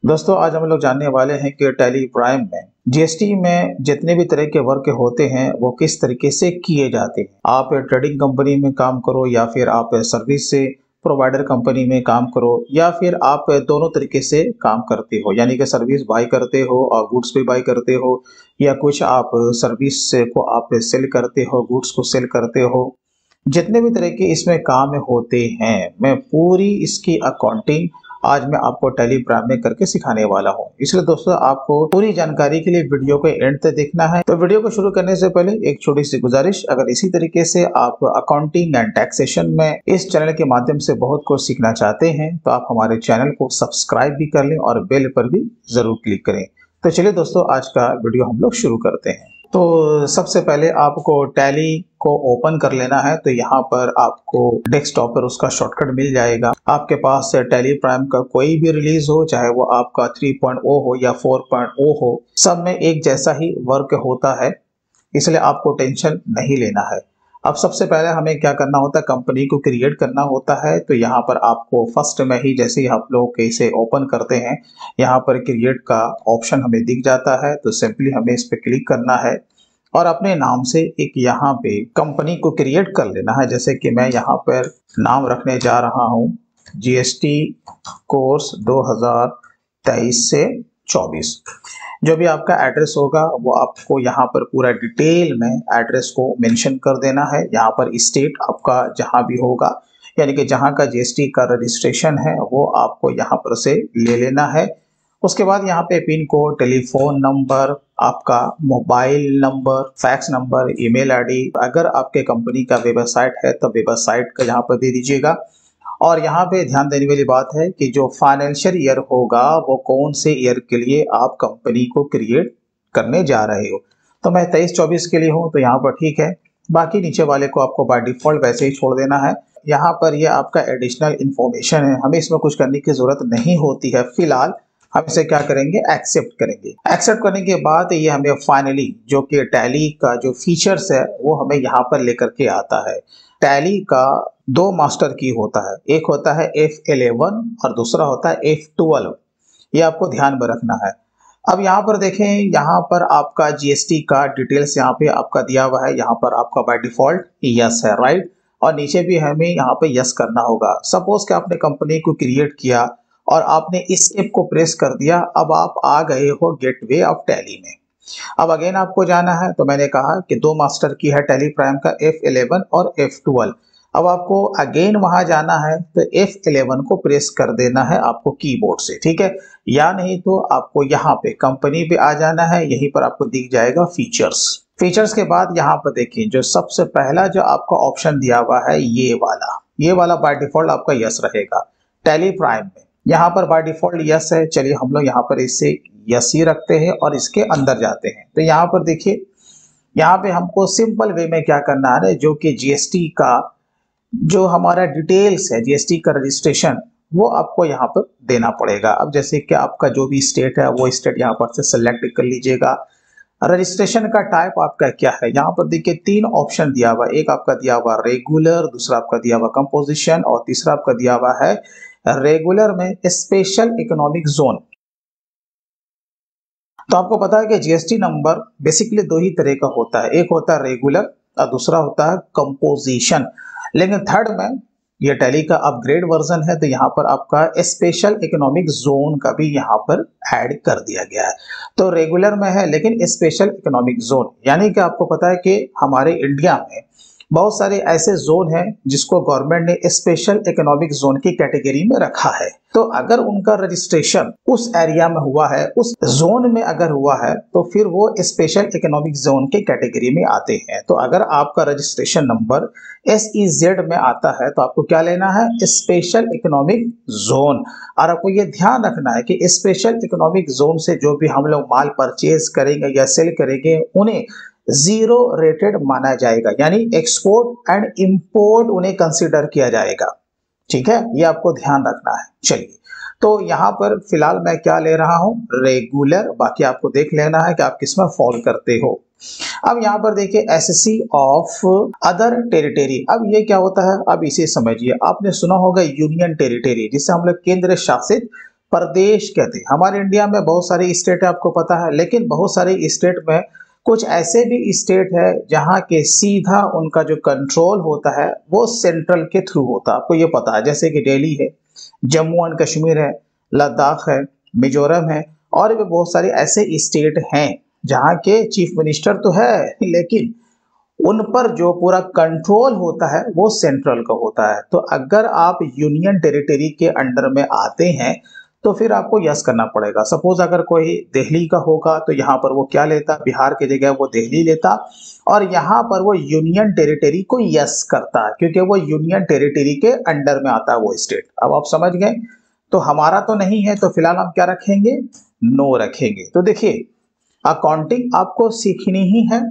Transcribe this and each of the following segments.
दोस्तों आज हम लोग जानने वाले हैं कि टैली प्राइम में जीएसटी में जितने भी तरह के वर्क होते हैं वो किस तरीके से किए जाते हैं। आप ट्रेडिंग कंपनी में काम करो या फिर आप सर्विस से प्रोवाइडर कंपनी में काम करो या फिर आप दोनों तरीके से काम करते हो, यानी कि सर्विस बाय करते हो और गुड्स भी बाय करते हो, या कुछ आप सर्विस को आप सेल करते हो, गुड्स को सेल करते हो। जितने भी तरह के इसमें काम होते हैं मैं पूरी इसकी अकाउंटिंग आज मैं आपको टैली प्राइम में करके सिखाने वाला हूं। इसलिए दोस्तों आपको पूरी जानकारी के लिए वीडियो को एंड तक देखना है। तो वीडियो को शुरू करने से पहले एक छोटी सी गुजारिश, अगर इसी तरीके से आप अकाउंटिंग एंड टैक्सेशन में इस चैनल के माध्यम से बहुत कुछ सीखना चाहते हैं तो आप हमारे चैनल को सब्सक्राइब भी कर लें और बेल पर भी जरूर क्लिक करें। तो चलिए दोस्तों आज का वीडियो हम लोग शुरू करते हैं। तो सबसे पहले आपको टैली को ओपन कर लेना है। तो यहाँ पर आपको डेस्कटॉप पर उसका शॉर्टकट मिल जाएगा। आपके पास टैली प्राइम का कोई भी रिलीज हो, चाहे वो आपका 3.0 हो या 4.0 हो, सब में एक जैसा ही वर्क होता है, इसलिए आपको टेंशन नहीं लेना है। अब सबसे पहले हमें क्या करना होता है, कंपनी को क्रिएट करना होता है। तो यहाँ पर आपको फर्स्ट में ही जैसे ही आप लोग इसे ओपन करते हैं यहाँ पर क्रिएट का ऑप्शन हमें दिख जाता है। तो सिंपली हमें इस पर क्लिक करना है और अपने नाम से एक यहाँ पे कंपनी को क्रिएट कर लेना है। जैसे कि मैं यहाँ पर नाम रखने जा रहा हूँ जीएसटी कोर्स 2023 से 24। जो भी आपका एड्रेस होगा वो आपको यहाँ पर पूरा डिटेल में एड्रेस को मेंशन कर देना है। यहाँ पर स्टेट आपका जहाँ भी होगा, यानी कि जहाँ का जीएसटी का रजिस्ट्रेशन है वो आपको यहाँ पर से ले लेना है। उसके बाद यहाँ पे पिन कोड, टेलीफोन नंबर, आपका mobile number, fax number, email ID, अगर आपके कंपनी का वेबसाइट है तो वेबसाइट का यहाँ पर दे दीजिएगा। और यहाँ पे ध्यान देने वाली बात है कि जो फाइनेंशियल ईयर होगा वो कौन से ईयर के लिए आप कंपनी को क्रिएट करने जा रहे हो। तो मैं 23-24 के लिए हूँ तो यहाँ पर ठीक है। बाकी नीचे वाले को आपको बाय डिफॉल्ट वैसे ही छोड़ देना है। यहाँ पर ये आपका एडिशनल इंफॉर्मेशन है, हमें इसमें कुछ करने की जरूरत नहीं होती है। फिलहाल हम इसे क्या करेंगे, एक्सेप्ट करेंगे। एक्सेप्ट करने के बाद ये हमें फाइनली जो कि टैली का जो फीचर्स है वो हमें यहाँ पर लेकर के आता है। टैली का दो मास्टर की होता है, एक होता है F11 और दूसरा होता है F12। ये आपको ध्यान में रखना है। अब यहाँ पर देखें, यहाँ पर आपका जीएसटी का डिटेल्स यहाँ पे आपका दिया हुआ है। यहाँ पर आपका बाय डिफॉल्ट यस है, राइट, और नीचे भी हमें यहाँ पे यस करना होगा। सपोज कि आपने कंपनी को क्रिएट किया और आपने इस ऐप को प्रेस कर दिया, अब आप आ गए हो गेटवे ऑफ टैली में। अब अगेन आपको जाना है, तो मैंने कहा कि दो मास्टर की है टैली प्राइम का, F11 और F12। अब आपको अगेन वहां जाना है तो F11 को प्रेस कर देना है आपको कीबोर्ड से, ठीक है, या नहीं तो आपको यहाँ पे कंपनी पे आ जाना है। यहीं पर आपको दिख जाएगा फीचर्स। फीचर्स के बाद यहाँ पर देखिए जो सबसे पहला जो आपका ऑप्शन दिया हुआ है ये वाला बाय डिफॉल्ट आपका यस रहेगा टैली प्राइम में। यहाँ पर बाय डिफॉल्ट यस है। चलिए हम लोग यहाँ पर इससे यस ही रखते हैं और इसके अंदर जाते हैं। तो यहाँ पर देखिए, यहाँ पे हमको सिंपल वे में क्या करना है, जो कि जीएसटी का जो हमारा डिटेल्स है, जीएसटी का रजिस्ट्रेशन, वो आपको यहाँ पर देना पड़ेगा। अब जैसे कि आपका जो भी स्टेट है वो स्टेट यहाँ पर से सेलेक्ट कर लीजिएगा। रजिस्ट्रेशन का टाइप आपका क्या है, यहाँ पर देखिए तीन ऑप्शन दिया हुआ। एक आपका दिया हुआ रेगुलर, दूसरा आपका दिया हुआ कंपोजिशन और तीसरा आपका दिया हुआ है रेगुलर में स्पेशल इकोनॉमिक जोन। तो आपको पता है कि जीएसटी नंबर बेसिकली दो ही तरह का होता है, एक होता है रेगुलर और दूसरा होता है कंपोजिशन। लेकिन थर्ड में ये टैली का अपग्रेड वर्जन है तो यहाँ पर आपका स्पेशल इकोनॉमिक जोन का भी यहाँ पर ऐड कर दिया गया है। तो रेगुलर में है लेकिन स्पेशल इकोनॉमिक जोन, यानी कि आपको पता है कि हमारे इंडिया में बहुत सारे ऐसे जोन हैं जिसको गवर्नमेंट ने स्पेशल इकोनॉमिक जोन की कैटेगरी में रखा है। तो अगर उनका रजिस्ट्रेशन उस एरिया में हुआ है, उस जोन में अगर हुआ है, तो फिर वो स्पेशल इकोनॉमिक जोन के कैटेगरी में आते हैं। तो अगर आपका रजिस्ट्रेशन नंबर SEZ में आता है तो आपको क्या लेना है, स्पेशल इकोनॉमिक जोन। और आपको ये ध्यान रखना है कि स्पेशल इकोनॉमिक जोन से जो भी हम लोग माल परचेज करेंगे या सेल करेंगे उन्हें जीरो रेटेड माना जाएगा, यानी एक्सपोर्ट एंड इंपोर्ट उन्हें कंसीडर किया जाएगा। ठीक है, ये आपको ध्यान रखना है। चलिए, तो यहाँ पर फिलहाल मैं क्या ले रहा हूँ, रेगुलर। बाकी आपको देख लेना है कि आप किसमें फॉल करते हो। अब यहाँ पर देखिए एसएससी ऑफ अदर टेरिटरी। अब ये क्या होता है, अब इसे समझिए। आपने सुना होगा यूनियन टेरिटरी, जिसे हम लोग केंद्र शासित प्रदेश कहते हैं। हमारे इंडिया में बहुत सारी स्टेट है, आपको पता है, लेकिन बहुत सारी स्टेट में कुछ ऐसे भी स्टेट है जहां के सीधा उनका जो कंट्रोल होता है वो सेंट्रल के थ्रू होता है। आपको ये पता है, जैसे कि दिल्ली है, जम्मू एंड कश्मीर है, लद्दाख है, मिजोरम है, और भी बहुत सारे ऐसे स्टेट हैं जहां के चीफ मिनिस्टर तो है, लेकिन उन पर जो पूरा कंट्रोल होता है वो सेंट्रल का होता है। तो अगर आप यूनियन टेरिटरी के अंडर में आते हैं तो फिर आपको यस करना पड़ेगा। सपोज अगर कोई दिल्ली का होगा तो यहाँ पर वो क्या लेता, बिहार की जगह वो दिल्ली लेता, और यहाँ पर वो यूनियन टेरिटरी को यस करता है क्योंकि वो यूनियन टेरिटरी के अंडर में आता है वो स्टेट। अब आप समझ गए। तो हमारा तो नहीं है, तो फिलहाल हम क्या रखेंगे, नो रखेंगे। तो देखिए, अकाउंटिंग आपको सीखनी ही है,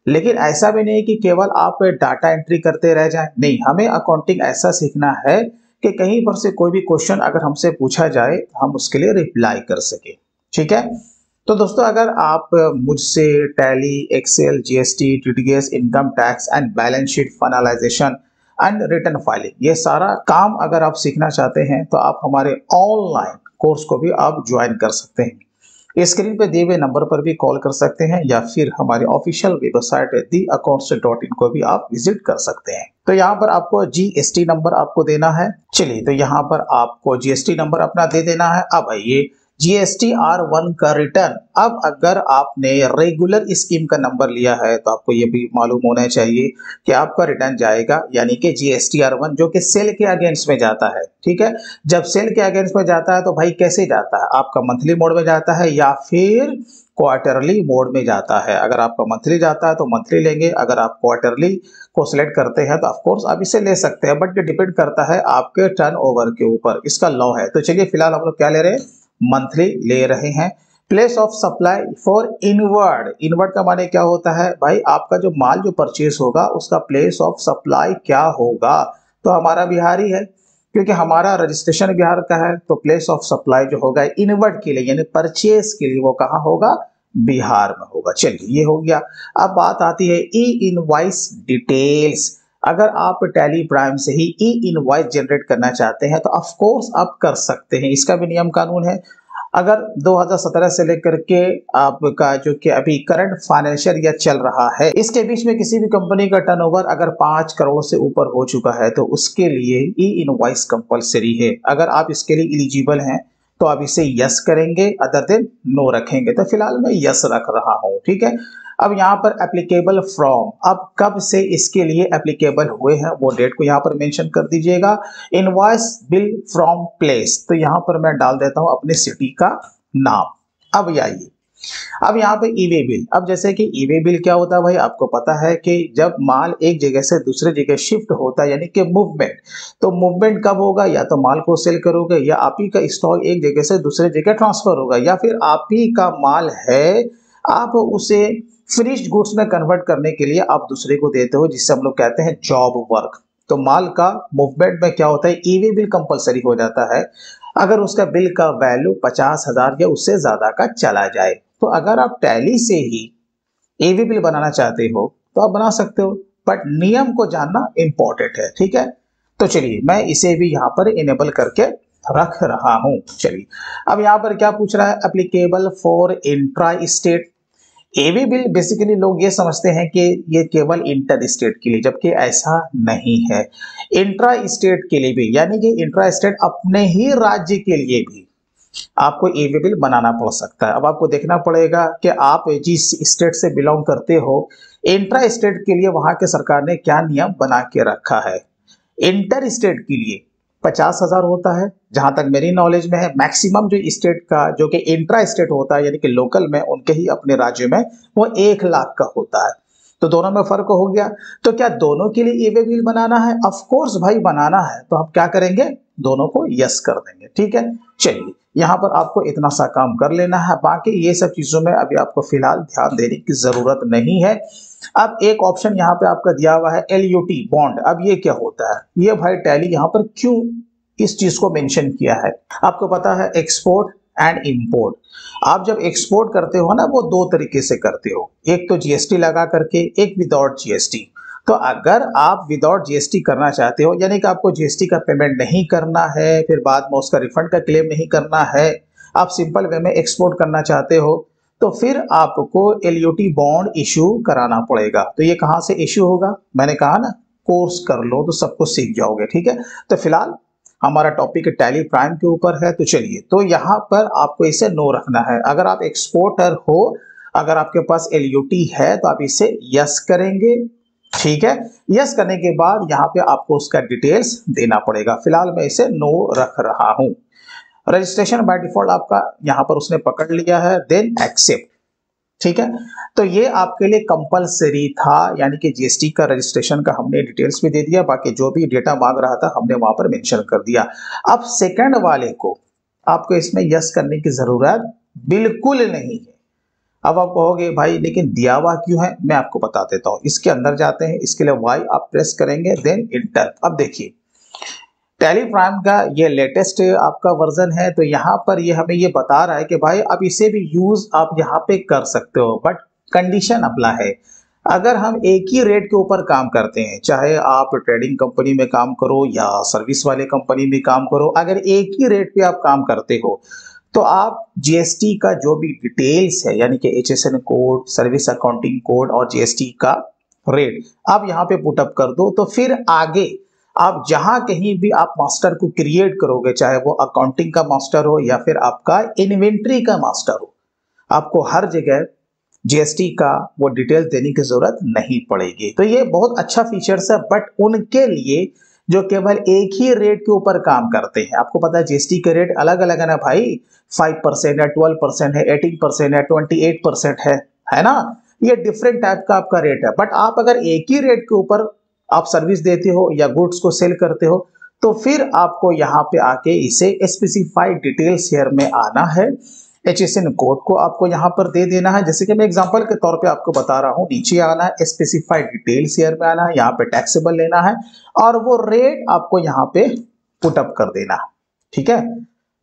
लेकिन ऐसा भी नहीं कि केवल आप डाटा एंट्री करते रह जाएं। नहीं, हमें अकाउंटिंग ऐसा सीखना है कि कहीं पर से कोई भी क्वेश्चन अगर हमसे पूछा जाए तो हम उसके लिए रिप्लाई कर सके। ठीक है। तो दोस्तों, अगर आप मुझसे Tally, Excel, GST, TDS, income tax and balance sheet finalization and return filing, ये सारा काम अगर आप सीखना चाहते हैं तो आप हमारे ऑनलाइन कोर्स को भी आप ज्वाइन कर सकते हैं। स्क्रीन पे दिए हुए नंबर पर भी कॉल कर सकते हैं या फिर हमारे ऑफिशियल वेबसाइट theaccounts.in को भी आप विजिट कर सकते हैं। तो यहाँ पर आपको जीएसटी नंबर आपको देना है। चलिए, तो यहाँ पर आपको जीएसटी नंबर अपना दे देना है। अब आइए, GST-R1 का रिटर्न। अब अगर आपने रेगुलर स्कीम का नंबर लिया है तो आपको ये भी मालूम होना चाहिए कि आपका रिटर्न जाएगा, यानी कि GST-R1 जो कि सेल के अगेंस्ट में जाता है। ठीक है। जब सेल के अगेंस्ट में जाता है तो भाई कैसे जाता है, आपका मंथली मोड में जाता है या फिर क्वार्टरली मोड में जाता है। अगर आपका मंथली जाता है तो मंथली लेंगे, अगर आप क्वार्टरली को सिलेक्ट करते हैं तो ऑफ कोर्स आप इसे ले सकते हैं, बट ये डिपेंड करता है आपके टर्नओवर के ऊपर, इसका लॉ है। तो चलिए, फिलहाल हम लोग क्या ले रहे हैं, मंथली ले रहे हैं। Place of supply for inward. Inward का माने क्या होता है भाई, आपका जो माल जो परचेस होगा उसका प्लेस ऑफ सप्लाई क्या होगा। तो हमारा बिहार ही है, क्योंकि हमारा रजिस्ट्रेशन बिहार का है, तो प्लेस ऑफ सप्लाई जो होगा इनवर्ड के लिए यानी परचेस के लिए वो कहाँ होगा, बिहार में होगा। चलिए, ये हो गया। अब बात आती है ई इनवॉइस डिटेल्स। अगर आप टैली प्राइम से ही ई इनवॉइस जनरेट करना चाहते हैं तो ऑफ कोर्स आप कर सकते हैं, इसका भी नियम कानून है। अगर 2017 से लेकर के आपका जो कि अभी करंट फाइनेंशियल ईयर चल रहा है, इसके बीच में किसी भी कंपनी का टर्नओवर अगर 5 करोड़ से ऊपर हो चुका है तो उसके लिए ई इनवॉइस कंपलसरी है। अगर आप इसके लिए एलिजिबल हैं तो आप इसे यस करेंगे, अदर देन नो रखेंगे। तो फिलहाल मैं यस रख रहा हूं। ठीक है। अब यहाँ पर एप्लीकेबल फ्रॉम, अब कब से इसके लिए एप्लीकेबल हुए हैं वो डेट को यहाँ पर मेंशन कर दीजिएगा। इनवॉइस बिल फ्रॉम प्लेस, तो यहाँ पर मैं डाल देता हूँ अपने सिटी का नाम। अब आइए, अब यहाँ पे ई वे बिल। अब जैसे कि ई वे बिल क्या होता है भाई, आपको पता है कि जब माल एक जगह से दूसरे जगह शिफ्ट होता है यानी कि मूवमेंट, तो मूवमेंट कब होगा, या तो माल को सेल करोगे या आप ही का स्टॉक एक जगह से दूसरे जगह ट्रांसफर होगा, या फिर आप ही का माल है आप उसे फिनिश्ड गुड्स में कन्वर्ट करने के लिए आप दूसरे को देते हो, जिससे हम लोग कहते हैं जॉब वर्क। तो माल का मूवमेंट में क्या होता है, ई वे बिल कंपलसरी हो जाता है अगर उसका बिल का वैल्यू 50,000 या उससे ज्यादा का चला जाए। तो अगर आप टैली से ही ई वे बिल बनाना चाहते हो तो आप बना सकते हो, बट नियम को जानना इंपॉर्टेंट है। ठीक है। तो चलिए, मैं इसे भी यहाँ पर इनेबल करके रख रहा हूं। चलिए, अब यहाँ पर क्या पूछ रहा है, applicable for intra state. E-way bill basically लोग ये समझते हैं कि ये केवल इंटर स्टेट के लिए, जबकि ऐसा नहीं है। इंट्रा स्टेट के लिए भी, यानी कि इंट्रा स्टेट अपने ही राज्य के लिए भी आपको एवी बिल बनाना पड़ सकता है। अब आपको देखना पड़ेगा कि आप जिस स्टेट से बिलोंग करते हो, इंट्रा स्टेट के लिए वहां के सरकार ने क्या नियम बना के रखा है। इंटर स्टेट के लिए 50,000 होता है, जहां तक मेरी नॉलेज में है। मैक्सिमम जो स्टेट का जो कि इंट्रा स्टेट होता है यानी कि लोकल में उनके ही अपने राज्य में, वो 1 लाख का होता है। तो दोनों में फर्क हो गया। तो क्या दोनों के लिए ईवे बिल बनाना है? ऑफ कोर्स भाई बनाना है। तो हम क्या करेंगे, दोनों को यस कर देंगे। ठीक है। चलिए, यहाँ पर आपको इतना सा काम कर लेना है, बाकी ये सब चीजों में अभी आपको फिलहाल ध्यान देने की जरूरत नहीं है। अब एक ऑप्शन यहाँ पे आपका दिया हुआ है LUT बॉन्ड। अब ये क्या होता है, ये भाई टैली यहाँ पर क्यों इस चीज को मेंशन किया है, आपको पता है, एक्सपोर्ट एंड इंपोर्ट। आप जब एक्सपोर्ट करते हो ना, वो 2 तरीके से करते हो, एक तो GST लगा करके, एक विदाउट GST। तो अगर आप विदाउट जीएसटी करना चाहते हो, यानी कि आपको जीएसटी का पेमेंट नहीं करना है, फिर बाद में उसका रिफंड का क्लेम नहीं करना है, आप सिंपल वे में एक्सपोर्ट करना चाहते हो, तो फिर आपको एलयूटी बॉन्ड इशू कराना पड़ेगा। तो ये कहाँ से इशू होगा, मैंने कहा ना कोर्स कर लो तो सब कुछ सीख जाओगे, ठीक है। तो फिलहाल हमारा टॉपिक टैली प्राइम के ऊपर है, तो चलिए, तो यहाँ पर आपको इसे नो रखना है। अगर आप एक्सपोर्टर हो, अगर आपके पास एलयूटी है तो आप इसे यस करेंगे, ठीक है। यस करने के बाद यहाँ पे आपको उसका डिटेल्स देना पड़ेगा। फिलहाल मैं इसे नो रख रहा हूं। रजिस्ट्रेशन बाय डिफॉल्ट आपका यहाँ पर उसने पकड़ लिया है, देन एक्सेप्ट, ठीक है। तो ये आपके लिए कंपलसरी था, यानी कि जीएसटी का रजिस्ट्रेशन का हमने डिटेल्स भी दे दिया, बाकी जो भी डेटा मांग रहा था हमने वहां पर मेंशन कर दिया। अब सेकंड वाले को आपको इसमें यस करने की जरूरत बिल्कुल नहीं है। अब आप कहोगे भाई लेकिन दिया हुआ क्यों है, मैं आपको बता देता हूं। इसके अंदर जाते हैं, इसके लिए वाई आप प्रेस करेंगे, देन इंटर। अब देखिए टैली प्राइम का ये लेटेस्ट आपका वर्जन है, तो यहाँ पर ये हमें ये बता रहा है कि भाई आप इसे भी यूज आप यहाँ पे कर सकते हो, बट कंडीशन अप्लाई है। अगर हम एक ही रेट के ऊपर काम करते हैं, चाहे आप ट्रेडिंग कंपनी में काम करो या सर्विस वाले कंपनी में काम करो, अगर एक ही रेट पे आप काम करते हो तो आप जीएसटी का जो भी डिटेल्स है, यानी कि HSN code, service accounting code और जीएसटी का रेट आप यहाँ पे पुटअप कर दो। तो फिर आगे आप जहां कहीं भी आप मास्टर को क्रिएट करोगे, चाहे वो अकाउंटिंग का मास्टर हो या फिर आपका इन्वेंट्री का मास्टर हो, आपको हर जगह जीएसटी का वो डिटेल देने की जरूरत नहीं पड़ेगी। तो ये बहुत अच्छा फीचर्स है, बट उनके लिए जो केवल एक ही रेट के ऊपर काम करते हैं। आपको पता है जीएसटी के रेट अलग अलग है ना भाई, 5% है, 12% है, 18% है, 28% है ना। ये डिफरेंट टाइप का आपका रेट है। बट आप अगर एक ही रेट के ऊपर आप सर्विस देते हो या गुड्स को सेल करते हो, तो फिर आपको यहाँ पे आके इसे स्पेसिफाइड डिटेल्स शेयर में आना है। एचएसएन कोड को आपको यहाँ पर दे देना है, जैसे कि मैं एग्जांपल के तौर पे आपको बता रहा हूँ। नीचे आना है, स्पेसिफाइड डिटेल्स शेयर में आना है, यहाँ पे टैक्सेबल लेना है और वो रेट आपको यहाँ पे पुटअप कर देना, ठीक है।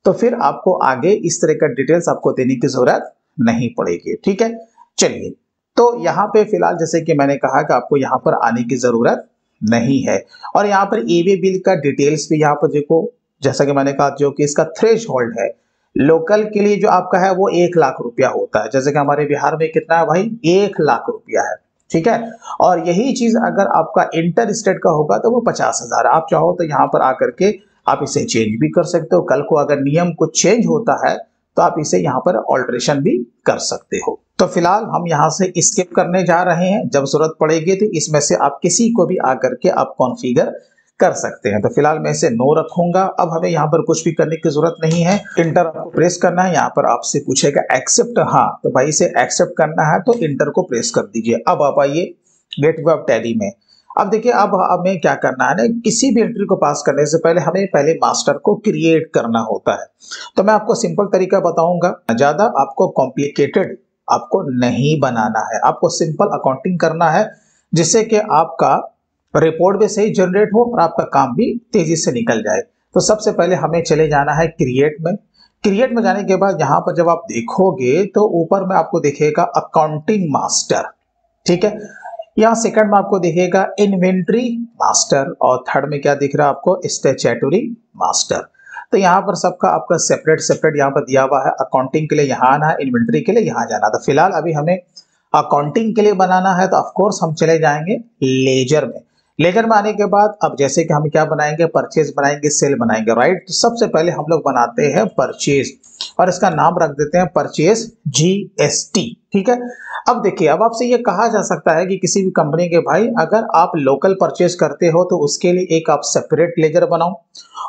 तो फिर आपको आगे इस तरह का डिटेल्स आपको देने की जरूरत नहीं पड़ेगी, ठीक है। चलिए, तो यहाँ पे फिलहाल जैसे कि मैंने कहा कि आपको यहाँ पर आने की जरूरत नहीं है। और यहाँ पर ईवे बिल का डिटेल्स भी यहाँ पर देखो, जैसा कि मैंने कहा जो कि इसका थ्रेश होल्ड है लोकल के लिए जो आपका है वो 1 लाख रुपया होता है, जैसे कि हमारे बिहार में कितना है भाई, 1 लाख रुपया है, ठीक है। और यही चीज अगर आपका इंटर स्टेट का होगा तो वो 50,000। आप चाहो तो यहाँ पर आकर के आप इसे चेंज भी कर सकते हो। कल को अगर नियम कुछ चेंज होता है तो आप इसे यहाँ पर ऑल्ट्रेशन भी कर सकते हो। तो फिलहाल हम यहाँ से स्किप करने जा रहे हैं, जब जरूरत पड़ेगी तो इसमें से आप किसी को भी आकर के आप कॉन्फ़िगर कर सकते हैं। तो फिलहाल मैं इसे नो रखूंगा। अब हमें यहाँ पर कुछ भी करने की जरूरत नहीं है, इंटर आपको प्रेस करना है। यहाँ पर आपसे पूछेगा एक्सेप्ट, हाँ तो भाई इसे एक्सेप्ट करना है तो इंटर को प्रेस कर दीजिए। अब आप आइए गेटवे ऑफ टैली में। अब देखिए अब हमें क्या करना है ना, किसी भी एंट्री को पास करने से पहले हमें पहले मास्टर को क्रिएट करना होता है। तो मैं आपको सिंपल तरीका बताऊंगा, ज्यादा आपको कॉम्प्लिकेटेड आपको नहीं बनाना है। आपको सिंपल अकाउंटिंग करना है जिससे कि आपका रिपोर्ट भी सही जनरेट हो और आपका काम भी तेजी से निकल जाए। तो सबसे पहले हमें चले जाना है क्रिएट में। क्रिएट में जाने के बाद यहाँ पर जब आप देखोगे तो ऊपर में आपको दिखेगा अकाउंटिंग मास्टर, ठीक है। यहाँ सेकंड में आपको दिखेगा इन्वेंट्री मास्टर और थर्ड में क्या दिख रहा है आपको, स्टैट्यूटरी मास्टर। तो यहाँ पर सबका आपका सेपरेट सेपरेट यहाँ पर दिया हुआ है। अकाउंटिंग के लिए यहाँ आना है, इन्वेंट्री के लिए यहाँ जाना। तो फिलहाल अभी हमें अकाउंटिंग के लिए बनाना है, तो ऑफकोर्स हम चले जाएंगे लेजर में। लेजर में आने के बाद अब जैसे कि हम क्या बनाएंगे, परचेज बनाएंगे, सेल बनाएंगे, राइट। तो सबसे पहले हम लोग बनाते हैं परचेज और इसका नाम रख देते हैं परचेज जीएसटी, ठीक है। अब देखिए, अब आपसे ये कहा जा सकता है कि किसी भी कंपनी के भाई अगर आप लोकल परचेज करते हो तो उसके लिए एक आप सेपरेट लेजर बनाओ,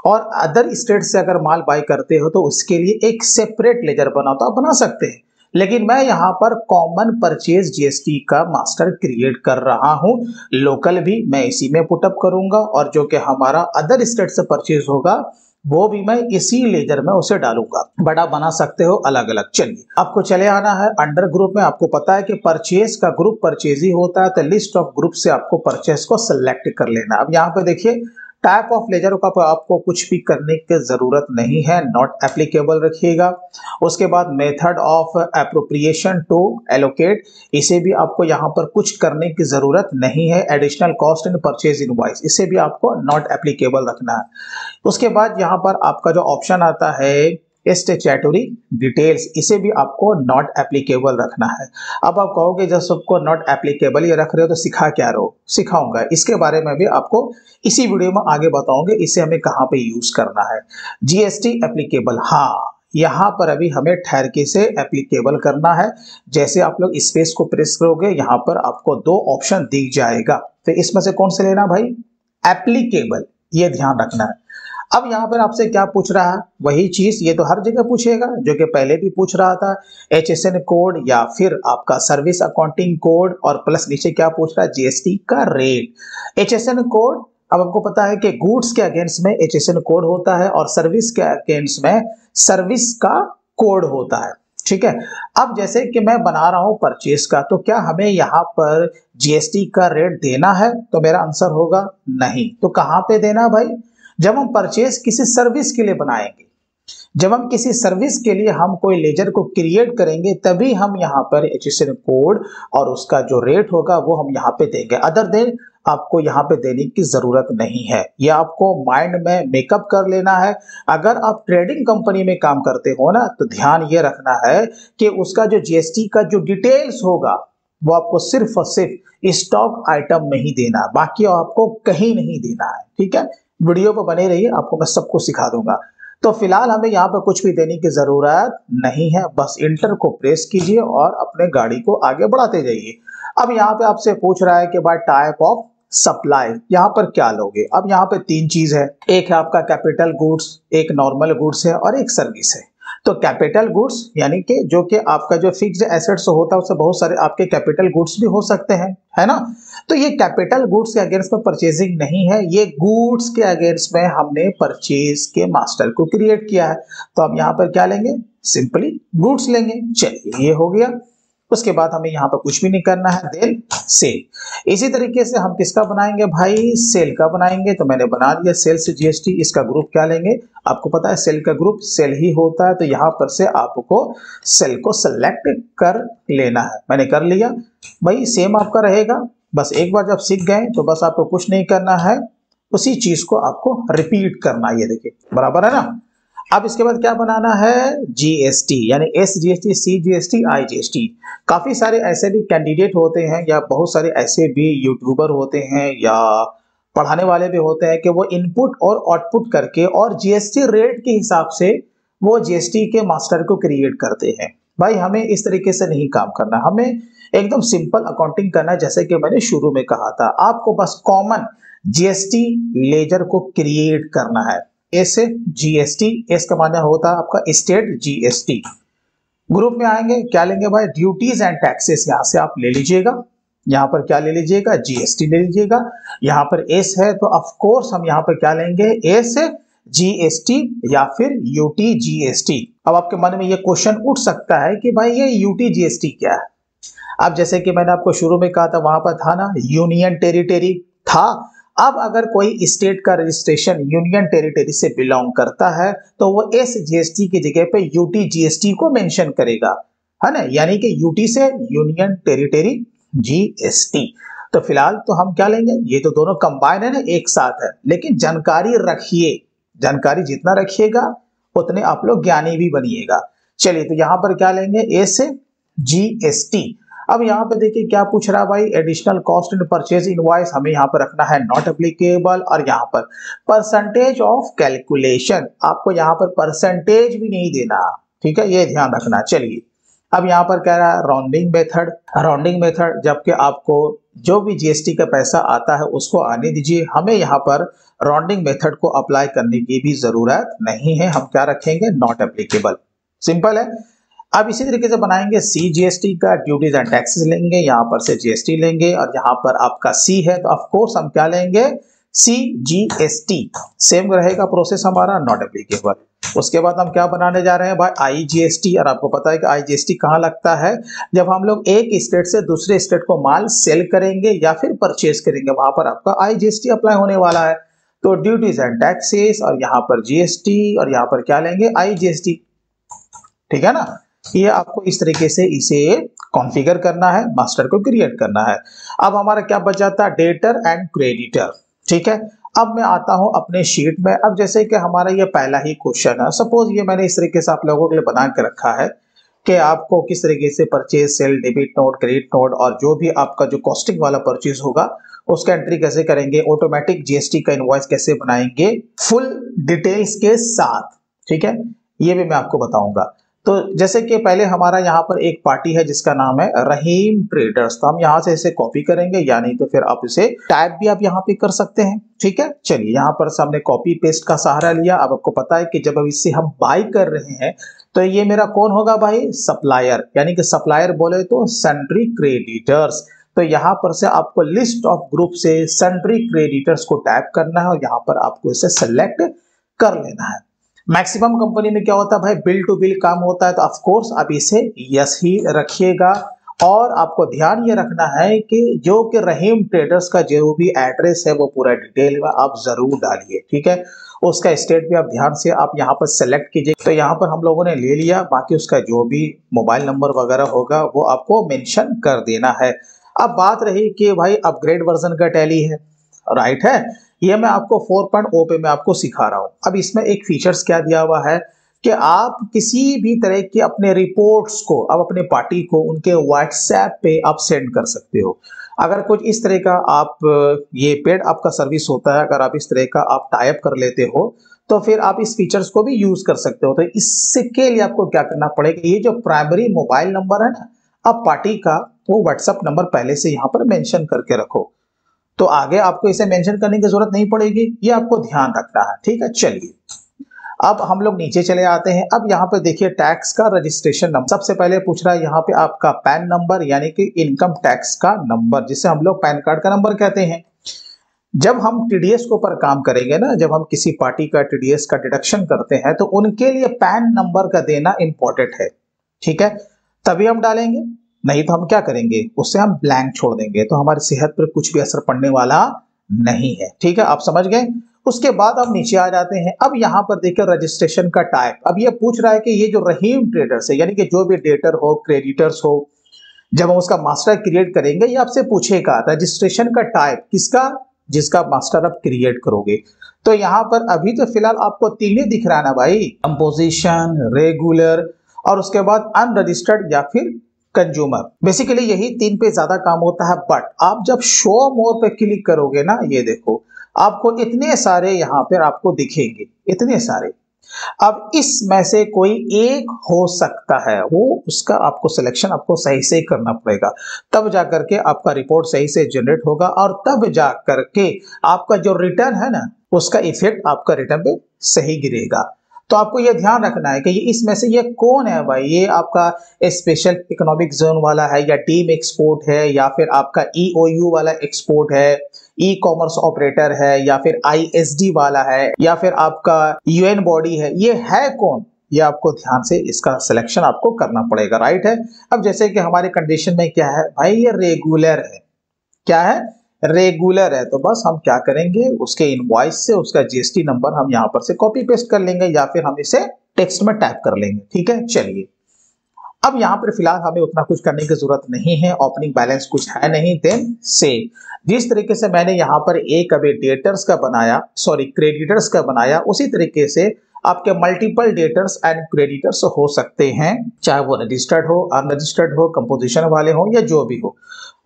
और अदर स्टेट से अगर माल बाय करते हो तो उसके लिए एक सेपरेट लेजर बनाओ। तो आप बना सकते हैं, लेकिन मैं यहाँ पर कॉमन परचेज जीएसटी का मास्टर क्रिएट कर रहा हूँ। लोकल भी मैं इसी में पुटअप करूंगा और जो कि हमारा अदर स्टेट से परचेज होगा वो भी मैं इसी लेजर में उसे डालूंगा। बड़ा बना सकते हो अलग अलग। चलिए, आपको चले आना है अंडर ग्रुप में। आपको पता है कि परचेज का ग्रुप परचेज ही होता है, तो लिस्ट ऑफ ग्रुप से आपको परचेज को सिलेक्ट कर लेना। अब यहाँ पे देखिए टाइप ऑफ लेजर का आपको कुछ भी करने की जरूरत नहीं है, नॉट एप्लीकेबल रखिएगा। उसके बाद method of appropriation to allocate, इसे भी आपको यहाँ पर कुछ करने की जरूरत नहीं है। Additional cost and purchase invoice, इसे भी आपको नॉट एप्लीकेबल रखना है। उसके बाद यहाँ पर आपका जो ऑप्शन आता है स्टैट्यूटरी डिटेल्स, इसे भी आपको नॉट एप्लीकेबल रखना है। अब आप कहोगे जब सबको नॉट एप्लीकेबल ये रख रहे हो तो सिखा क्या रहो, सिखाऊंगा, इसके बारे में भी आपको इसी वीडियो में आगे बताऊंगे, इसे हमें कहाँ पे यूज करना है। जीएसटी एप्लीकेबल, हाँ यहाँ पर अभी हमें ठहर के से एप्लीकेबल करना है। जैसे आप लोग स्पेस को प्रेस करोगे यहाँ पर आपको दो ऑप्शन दिख जाएगा, तो इसमें से कौन से लेना भाई, एप्लीकेबल, ये ध्यान रखना है। अब यहाँ पर आपसे क्या पूछ रहा है, वही चीज ये तो हर जगह पूछेगा जो कि पहले भी पूछ रहा था, HSN कोड या फिर आपका सर्विस अकाउंटिंग कोड, और प्लस नीचे क्या पूछ रहा है, जीएसटी का रेट। HSN कोड, अब आपको पता है कि गुड्स के अगेंस्ट में HSN कोड होता है और सर्विस के अगेंस्ट में सर्विस का कोड होता है, ठीक है। अब जैसे कि मैं बना रहा हूं परचेस का, तो क्या हमें यहाँ पर जीएसटी का रेट देना है, तो मेरा आंसर होगा नहीं। तो कहां पे देना भाई, जब हम परचेस किसी सर्विस के लिए बनाएंगे, जब हम किसी सर्विस के लिए हम कोई लेजर को क्रिएट करेंगे, तभी हम यहाँ पर HSN कोड और उसका जो रेट होगा वो हम यहाँ पे देंगे। अदर देन आपको यहाँ पे देने की जरूरत नहीं है, ये आपको माइंड में मेकअप कर लेना है। अगर आप ट्रेडिंग कंपनी में काम करते हो ना, तो ध्यान ये रखना है कि उसका जो जीएसटी का जो डिटेल्स होगा वो आपको सिर्फ और सिर्फ स्टॉक आइटम में ही देना है, बाकी आपको कहीं नहीं देना है, ठीक है। वीडियो पर बने रहिए, आपको मैं सब कुछ सिखा दूंगा। तो फिलहाल हमें यहाँ पर कुछ भी देने की जरूरत नहीं है, बस इंटर को प्रेस कीजिए और अपने गाड़ी को आगे बढ़ाते जाइए। अब यहाँ पे आपसे पूछ रहा है कि भाई टाइप ऑफ सप्लाई, यहाँ पर क्या लोगे। अब यहाँ पे तीन चीज है, एक है आपका कैपिटल गुड्स, एक नॉर्मल गुड्स है और एक सर्विस है। तो कैपिटल गुड्स यानी कि जो कि आपका जो फिक्स्ड एसेट्स होता है, उससे बहुत सारे आपके कैपिटल गुड्स भी हो सकते हैं, है ना। तो ये कैपिटल गुड्स के अगेंस्ट में परचेजिंग नहीं है, ये गुड्स के अगेंस्ट में हमने परचेज के मास्टर को क्रिएट किया है। तो अब यहाँ पर क्या लेंगे, सिंपली गुड्स लेंगे। चलिए ये हो गया। उसके बाद हमें यहाँ पर कुछ भी नहीं करना है, देन सेल। इसी तरीके से हम किसका बनाएंगे भाई, सेल का बनाएंगे। तो मैंने बना लिया सेल से जीएसटी, इसका ग्रुप क्या लेंगे, आपको पता है सेल का ग्रुप सेल ही होता है। तो यहाँ पर से आपको सेल को सेलेक्ट कर लेना है, मैंने कर लिया भाई। सेम आपका रहेगा, बस एक बार जब सीख गए तो बस आपको कुछ नहीं करना है, उसी चीज को आपको रिपीट करना है। ये देखिए बराबर है ना। अब इसके बाद क्या बनाना है, जीएसटी, यानी SGST, CGST, IGST। काफी सारे ऐसे भी कैंडिडेट होते हैं या बहुत सारे ऐसे भी यूट्यूबर होते हैं या पढ़ाने वाले भी होते हैं कि वो इनपुट और आउटपुट करके और जीएसटी रेट के हिसाब से वो जीएसटी के मास्टर को क्रिएट करते हैं। भाई हमें इस तरीके से नहीं काम करना, हमें एकदम सिंपल अकाउंटिंग करना है। जैसे कि मैंने शुरू में कहा था, आपको बस कॉमन जीएसटी लेजर को क्रिएट करना है। एस जीएसटी, एस का माना होता है आपका स्टेट जीएसटी। ग्रुप में आएंगे, क्या लेंगे भाई, ड्यूटीज एंड टैक्सेस, यहां से आप ले लीजिएगा। यहाँ पर क्या ले लीजिएगा, जीएसटी ले लीजिएगा। यहाँ पर एस है तो ऑफ कोर्स हम यहाँ पर क्या लेंगे, एस जीएसटी या फिर यूटी जीएसटी। अब आपके मन में ये क्वेश्चन उठ सकता है कि भाई ये यूटी जीएसटी क्या है। अब जैसे कि मैंने आपको शुरू में कहा था, वहां पर था ना यूनियन टेरिटरी था। अब अगर कोई स्टेट का रजिस्ट्रेशन यूनियन टेरिटरी से बिलोंग करता है तो वो एस जीएसटी की जगह पे यूटी जीएसटी को मेंशन करेगा, है ना। यानी कि यूटी से यूनियन टेरिटरी जीएसटी। तो फिलहाल तो हम क्या लेंगे, ये तो दोनों कंबाइन है ना, एक साथ है। लेकिन जानकारी रखिए, जानकारी जितना रखिएगा उतने आप लोग ज्ञानी भी बनिएगा। चलिए तो यहां पर क्या लेंगे, एस जीएसटी। अब यहाँ पे देखिए क्या पूछ रहा है भाई, additional cost and purchase invoice हमें यहाँ पर रखना है नॉट एप्लीकेबल। और यहाँ पर परसेंटेज ऑफ कैलकुलेशन, आपको यहाँ पर परसेंटेज भी नहीं देना, ठीक है, ये ध्यान रखना। चलिए अब यहाँ पर कह रहा है राउंडिंग मेथड। राउंडिंग मेथड, जबकि आपको जो भी जीएसटी का पैसा आता है उसको आने दीजिए, हमें यहाँ पर राउंडिंग मेथड को अप्लाई करने की भी जरूरत नहीं है। हम क्या रखेंगे, नॉट एप्लीकेबल, सिंपल है। अब इसी तरीके से बनाएंगे CGST का, ड्यूटीज एंड टैक्सेस लेंगे, यहाँ पर से जीएसटी लेंगे और यहाँ पर आपका C है तो ऑफ कोर्स हम क्या लेंगे, CGST। सेम रहेगा प्रोसेस हमारा, नॉट एप्लीकेबल। उसके बाद हम क्या बनाने जा रहे हैं भाई, IGST। और आपको पता है कि IGST कहाँ लगता है, जब हम लोग एक स्टेट से दूसरे स्टेट को माल सेल करेंगे या फिर परचेज करेंगे, वहां पर आपका IGST अप्लाई होने वाला है। तो ड्यूटीज एंड टैक्सेस, और यहाँ पर जीएसटी, और यहाँ पर क्या लेंगे, आईजीएसटी। ठीक है ना, ये आपको इस तरीके से इसे कॉन्फ़िगर करना है, मास्टर को क्रिएट करना है। अब हमारा क्या बच जाता है, डेटर एंड क्रेडिटर। ठीक है, अब मैं आता हूं अपने शीट में। अब जैसे कि हमारा ये पहला ही क्वेश्चन है, सपोज ये मैंने इस तरीके से आप लोगों के लिए बना के रखा है कि आपको किस तरीके से purchase, sale, debit note, credit note, और जो भी आपका जो कॉस्टिंग वाला परचेज होगा उसका एंट्री कैसे करेंगे, ऑटोमेटिक जीएसटी का इनवॉइस कैसे बनाएंगे, फुल डिटेल्स के साथ। ठीक है, ये भी मैं आपको बताऊंगा। तो जैसे कि पहले हमारा यहाँ पर एक पार्टी है जिसका नाम है रहीम ट्रेडर्स, तो हम यहाँ से इसे कॉपी करेंगे, या नहीं तो फिर आप इसे टाइप भी आप यहाँ पे कर सकते हैं। ठीक है, चलिए यहाँ पर हमने कॉपी पेस्ट का सहारा लिया। अब आपको पता है कि जब अब इससे हम बाय कर रहे हैं तो ये मेरा कौन होगा भाई, सप्लायर, यानी कि सप्लायर बोले तो सन्ड्री क्रेडिटर्स। तो यहाँ पर से आपको लिस्ट ऑफ ग्रुप से सन्ड्री क्रेडिटर्स को टाइप करना है और यहाँ पर आपको इसे सेलेक्ट कर लेना है। मैक्सिमम कंपनी में क्या होता है भाई, बिल टू बिल काम होता है, तो ऑफ कोर्स आप इसे यस ही रखिएगा। और आपको ध्यान ये रखना है कि जो कि रहीम ट्रेडर्स का जो भी एड्रेस है वो पूरा डिटेल में आप जरूर डालिए। ठीक है, उसका स्टेट भी आप ध्यान से आप यहाँ पर सेलेक्ट कीजिए। तो यहाँ पर हम लोगों ने ले लिया, बाकी उसका जो भी मोबाइल नंबर वगैरह होगा वो आपको मेंशन कर देना है। अब बात रही कि भाई अपग्रेड वर्जन का टैली है, राइट है, ये मैं आपको 4.0 पे मैं आपको सिखा रहा हूं। अब इसमें एक फीचर्स क्या दिया हुआ है कि आप किसी भी तरह के अपने रिपोर्ट्स को, अब अपने पार्टी को उनके व्हाट्सएप पे आप सेंड कर सकते हो। अगर कुछ इस तरह का आप, ये पेड आपका सर्विस होता है, अगर आप इस तरह का आप टाइप कर लेते हो तो फिर आप इस फीचर्स को भी यूज कर सकते हो। तो इसके लिए आपको क्या करना पड़ेगा, ये जो प्राइमरी मोबाइल नंबर है ना आप पार्टी का, वो व्हाट्सएप नंबर पहले से यहाँ पर मेंशन करके रखो, तो आगे आपको इसे मेंशन करने की जरूरत नहीं पड़ेगी, ये आपको ध्यान रखना है। ठीक है, चलिए अब हम लोग नीचे चले आते हैं। अब यहाँ पर देखिए टैक्स का रजिस्ट्रेशन नंबर सबसे पहले पूछ रहा है यहाँ पे आपका पैन नंबर, यानी कि इनकम टैक्स का नंबर, जिसे हम लोग पैन कार्ड का नंबर कहते हैं। जब हम टीडीएस के ऊपर काम करेंगे ना, जब हम किसी पार्टी का टीडीएस का डिडक्शन करते हैं तो उनके लिए पैन नंबर का देना इंपॉर्टेंट है। ठीक है, तभी हम डालेंगे, नहीं तो हम क्या करेंगे, उससे हम ब्लैंक छोड़ देंगे, तो हमारी सेहत पर कुछ भी असर पड़ने वाला नहीं है। ठीक है, आप समझ गए। उसके बाद हम नीचे आ जाते हैं। अब यहाँ पर देखिए रजिस्ट्रेशन का टाइप, अब ये पूछ रहा है कि ये जो रहीम ट्रेडर्स है, यानी कि जो भी डेटर हो, क्रेडिटर्स हो, जब हम उसका मास्टर क्रिएट करेंगे ये आपसे पूछेगा रजिस्ट्रेशन का टाइप किसका, जिसका मास्टर आप क्रिएट करोगे। तो यहाँ पर अभी तो फिलहाल आपको तीन ही दिख रहा है ना भाई, कंपोजिशन, रेगुलर, और उसके बाद अनरजिस्टर्ड या फिर कंज्यूमर। बेसिकली यही तीन पे ज्यादा काम होता है। बट आप जब शो मोर पे क्लिक करोगे ना, ये देखो आपको इतने सारे यहाँ पर आपको दिखेंगे, इतने सारे। अब इसमें से कोई एक हो सकता है, वो उसका आपको सिलेक्शन आपको सही से करना पड़ेगा, तब जाकर के आपका रिपोर्ट सही से जनरेट होगा, और तब जाकर के आपका जो रिटर्न है ना उसका इफेक्ट आपका रिटर्न पे सही गिरेगा। तो आपको यह ध्यान रखना है कि ये इसमें से ये कौन है भाई, ये आपका स्पेशल इकोनॉमिक जोन वाला है, या डीम एक्सपोर्ट है, या फिर आपका ईओयू वाला एक्सपोर्ट है, ई कॉमर्स ऑपरेटर है, या फिर आईएसडी वाला है, या फिर आपका यूएन बॉडी है, ये है कौन, ये आपको ध्यान से इसका सिलेक्शन आपको करना पड़ेगा। राइट है। अब जैसे कि हमारे कंडीशन में क्या है भाई, ये रेगुलर है, क्या है, रेगुलर है, तो बस हम क्या करेंगे, उसके इनवॉइस से उसका जीएसटी नंबर हम यहाँ पर से कॉपी पेस्ट कर लेंगे, या फिर हम इसे टेक्स्ट में टाइप कर लेंगे। ठीक है, चलिए अब यहाँ पर फिलहाल हमें उतना कुछ करने की जरूरत नहीं है, ओपनिंग बैलेंस कुछ है नहीं। देन सेव, जिस तरीके से मैंने यहाँ पर एक अभी डेटर्स का बनाया, सॉरी क्रेडिटर्स का बनाया, उसी तरीके से आपके मल्टीपल डेटर्स एंड क्रेडिटर्स हो सकते हैं, चाहे वो रजिस्टर्ड हो, अनरजिस्टर्ड हो, कंपोजिशन वाले हो, या जो भी हो,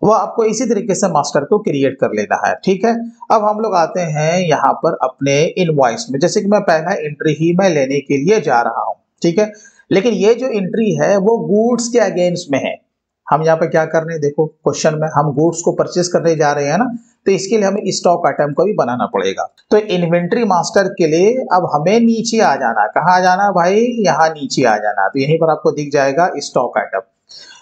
वो आपको इसी तरीके से मास्टर को क्रिएट कर लेना है। ठीक है, अब हम लोग आते हैं यहाँ पर अपने इनवॉइस में। जैसे कि मैं पहला एंट्री ही मैं लेने के लिए जा रहा हूँ, ठीक है, लेकिन ये जो एंट्री है वो गुड्स के अगेंस्ट में है। हम यहाँ पे क्या कर रहे हैं, देखो क्वेश्चन में हम गुड्स को परचेस करने जा रहे हैं ना, तो इसके लिए हमें स्टॉक आइटम को भी बनाना पड़ेगा। तो इन्वेंट्री मास्टर के लिए अब हमें नीचे आ जाना, कहाँ आ जाना भाई, यहाँ नीचे आ जाना। तो यहीं पर आपको दिख जाएगा स्टॉक आइटम,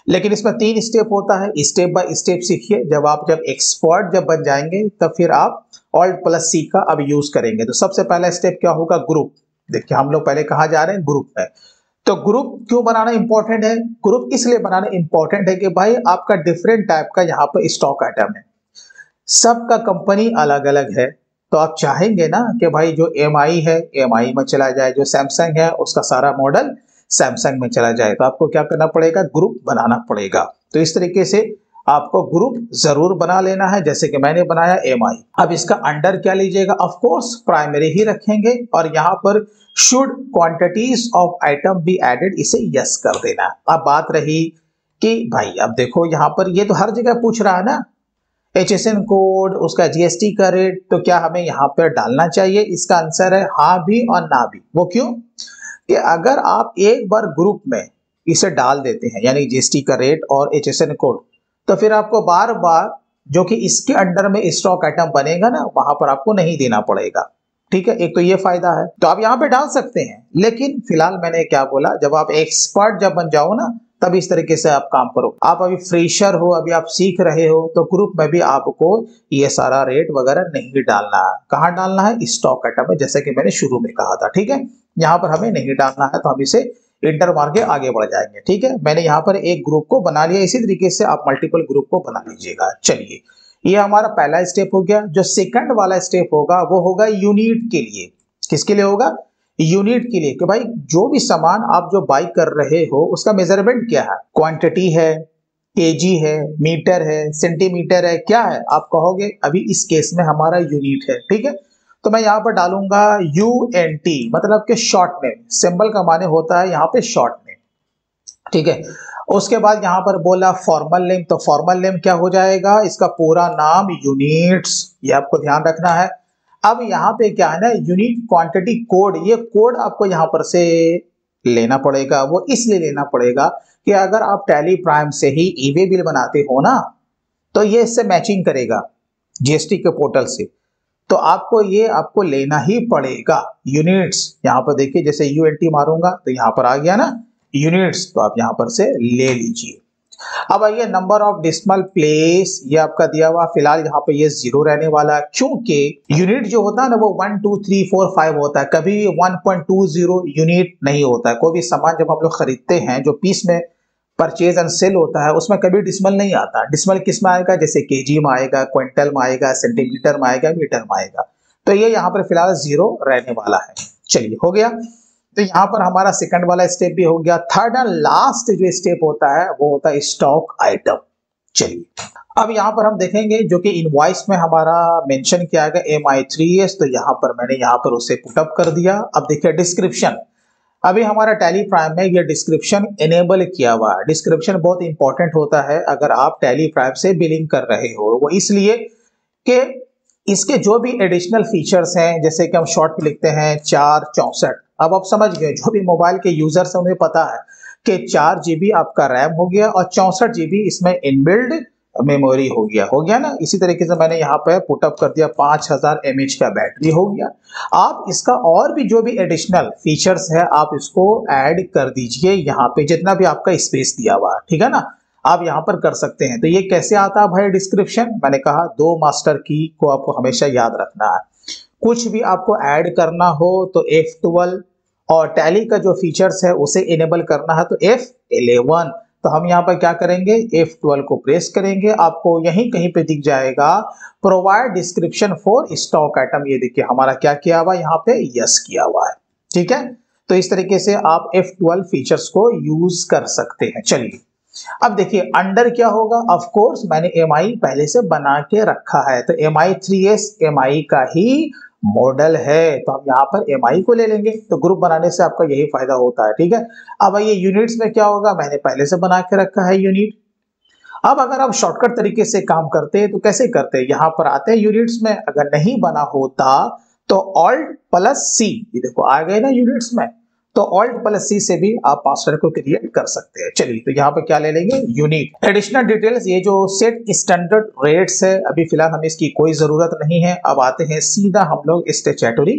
लेकिन इसमें 3 स्टेप होता है, स्टेप बाय स्टेप सीखिए। जब एक्सपर्ट जब बन जाएंगे तब फिर आप Alt+C का अब यूज करेंगे। तो सबसे पहला स्टेप क्या होगा, ग्रुप। देखिए हम लोग पहले कहाँ जा रहे हैं, ग्रुप में। तो ग्रुप क्यों बनाना इंपॉर्टेंट है, ग्रुप इसलिए बनाना इंपॉर्टेंट है कि भाई आपका डिफरेंट टाइप का यहाँ पर स्टॉक आइटम है, सबका कंपनी अलग अलग है, तो आप चाहेंगे ना कि भाई जो एमआई है एमआई में चला जाए, जो सैमसंग है उसका सारा मॉडल सैमसंग में चला जाए। तो आपको क्या करना पड़ेगा, ग्रुप बनाना पड़ेगा। तो इस तरीके से आपको ग्रुप जरूर बना लेना है, जैसे कि मैंने बनाया एमआई। अब इसका अंडर क्या लीजिएगा, ऑफ कोर्स प्राइमरी ही रखेंगे और यहाँ पर should quantities of item be added, इसे यस कर देना। अब बात रही कि भाई अब देखो यहाँ पर ये तो हर जगह पूछ रहा है ना, HSN कोड, उसका GST का रेट, तो क्या हमें यहाँ पर डालना चाहिए? इसका आंसर है हाँ भी और ना भी। वो क्यों कि अगर आप एक बार ग्रुप में इसे डाल देते हैं, यानी GST का रेट और HSN कोड, तो फिर आपको बार बार जो कि इसके अंडर में स्टॉक आइटम बनेगा ना, वहां पर आपको नहीं देना पड़ेगा। ठीक है, एक तो ये फायदा है, तो आप यहाँ पे डाल सकते हैं। लेकिन फिलहाल मैंने क्या बोला, जब आप एक्सपर्ट जब बन जाओ ना, तब इस तरीके से आप काम करो। आप अभी फ्रेशर हो, अभी आप सीख रहे हो, तो ग्रुप में भी आपको ये सारा रेट वगैरह नहीं डालना है। कहाँ डालना है, स्टॉक आइटम में, जैसे कि मैंने शुरू में कहा था। ठीक है, यहाँ पर हमें नहीं डालना है, तो हम इसे इंटर मार के आगे बढ़ जाएंगे। ठीक है, मैंने यहाँ पर एक ग्रुप को बना लिया, इसी तरीके से आप मल्टीपल ग्रुप को बना लीजिएगा। चलिए, ये हमारा पहला स्टेप हो गया। जो सेकंड वाला स्टेप होगा वो होगा यूनिट के लिए। किसके लिए होगा, यूनिट के लिए, कि भाई जो भी सामान आप जो बाई कर रहे हो उसका मेजरमेंट क्या है, क्वांटिटी है, केजी है, मीटर है, सेंटीमीटर है, क्या है आप कहोगे। अभी इस केस में हमारा यूनिट है। ठीक है, तो मैं यहाँ पर डालूंगा UNT, मतलब कि शॉर्ट नेम, सिंबल का माने होता है यहाँ पे शॉर्ट नेम। ठीक है, उसके बाद यहाँ पर बोला फॉर्मल नेम, तो फॉर्मल नेम क्या हो जाएगा, इसका पूरा नाम यूनिट्स, ये आपको ध्यान रखना है। अब यहाँ पे क्या है ना, यूनिट क्वांटिटी कोड, ये कोड आपको यहाँ पर से लेना पड़ेगा। वो इसलिए लेना पड़ेगा कि अगर आप टैली प्राइम से ही ई-वे बिल बनाते हो ना, तो ये इससे मैचिंग करेगा GST के पोर्टल से, तो आपको ये आपको लेना ही पड़ेगा यूनिट्स। यहाँ पर देखिए, जैसे UNT मारूंगा तो यहाँ पर आ गया ना यूनिट्स, तो आप यहाँ पर से ले लीजिए। अब आइए नंबर ऑफ डेसिमल प्लेस, ये आपका दिया हुआ, फिलहाल यहाँ पे ये 0 रहने वाला है, क्योंकि यूनिट जो होता है ना वो 1 2 3 4 5 होता है, कभी 1.20 यूनिट नहीं होता है। कोई भी सामान जब हम लोग खरीदते हैं, जो पीस में परचेज एंड सेल होता है, उसमें कभी डिसमल नहीं आता। डिसमल किस में आएगा, जैसे केजी में आएगा, क्विंटल में आएगा, सेंटीमीटर में आएगा, मीटर में आएगा। तो ये यहाँ पर फिलहाल 0 रहने वाला है। चलिए, हो गया। तो यहाँ पर हमारा सेकंड वाला स्टेप भी हो गया। थर्ड एंड लास्ट जो स्टेप होता है वो होता है स्टॉक आइटम। चलिए, अब यहाँ पर हम देखेंगे जो कि इनवॉइस में हमारा मेंशन किया गया MI3S, तो यहाँ पर मैंने यहाँ पर उसे पुटअप कर दिया। अब देखिए डिस्क्रिप्शन, अभी हमारा टैली प्राइम में ये डिस्क्रिप्शन इनेबल किया हुआ है। डिस्क्रिप्शन बहुत इंपॉर्टेंट होता है अगर आप टैली प्राइम से बिलिंग कर रहे हो। वो इसलिए कि इसके जो भी एडिशनल फीचर्स हैं, जैसे कि हम शॉर्ट में लिखते हैं 464, अब आप समझ गए, जो भी मोबाइल के यूजर्स हैं उन्हें पता है कि 4 GB आपका रैम हो गया और 64 GB इसमें इनबिल्ड मेमोरी हो गया ना। इसी तरीके से मैंने यहाँ पे पुटअप कर दिया 5000 mAh का बैटरी हो गया। आप इसका और भी जो भी एडिशनल फीचर्स है आप इसको ऐड कर दीजिए यहाँ पे, जितना भी आपका स्पेस दिया हुआ है। ठीक है ना, आप यहाँ पर कर सकते हैं। तो ये कैसे आता है भाई डिस्क्रिप्शन, मैंने कहा 2 मास्टर की को आपको हमेशा याद रखना है। कुछ भी आपको ऐड करना हो तो F12, और टैली का जो फीचर्स है उसे इनेबल करना है तो F11। तो हम यहाँ पर क्या करेंगे, F12 को प्रेस करेंगे, आपको यहीं कहीं पे दिख जाएगा provide description for stock item. ये देखिए हमारा क्या किया हुआ, यहाँ पे यस किया हुआ है। ठीक है, तो इस तरीके से आप F12 फीचर्स को यूज कर सकते हैं। चलिए, अब देखिए अंडर क्या होगा, ऑफ कोर्स मैंने MI पहले से बना के रखा है, तो MI3S MI का ही मॉडल है, तो हम यहाँ पर MI को ले लेंगे। तो ग्रुप बनाने से आपका यही फायदा होता है। ठीक है, अब ये यूनिट्स में क्या होगा, मैंने पहले से बना के रखा है यूनिट। अब अगर आप शॉर्टकट तरीके से काम करते हैं तो कैसे करते हैं, यहाँ पर आते हैं यूनिट्स में, अगर नहीं बना होता तो Alt+C, ये देखो आ गए ना यूनिट्स में, तो Alt+C से भी आप मास्टर को क्रिएट कर सकते हैं। चलिए, तो यहाँ पे क्या ले लेंगे, यूनिट। एडिशनल डिटेल्स, ये जो सेट स्टैंडर्ड रेट्स है, अभी फिलहाल हमें इसकी कोई जरूरत नहीं है। अब आते हैं सीधा हम लोग स्टैट्यूटरी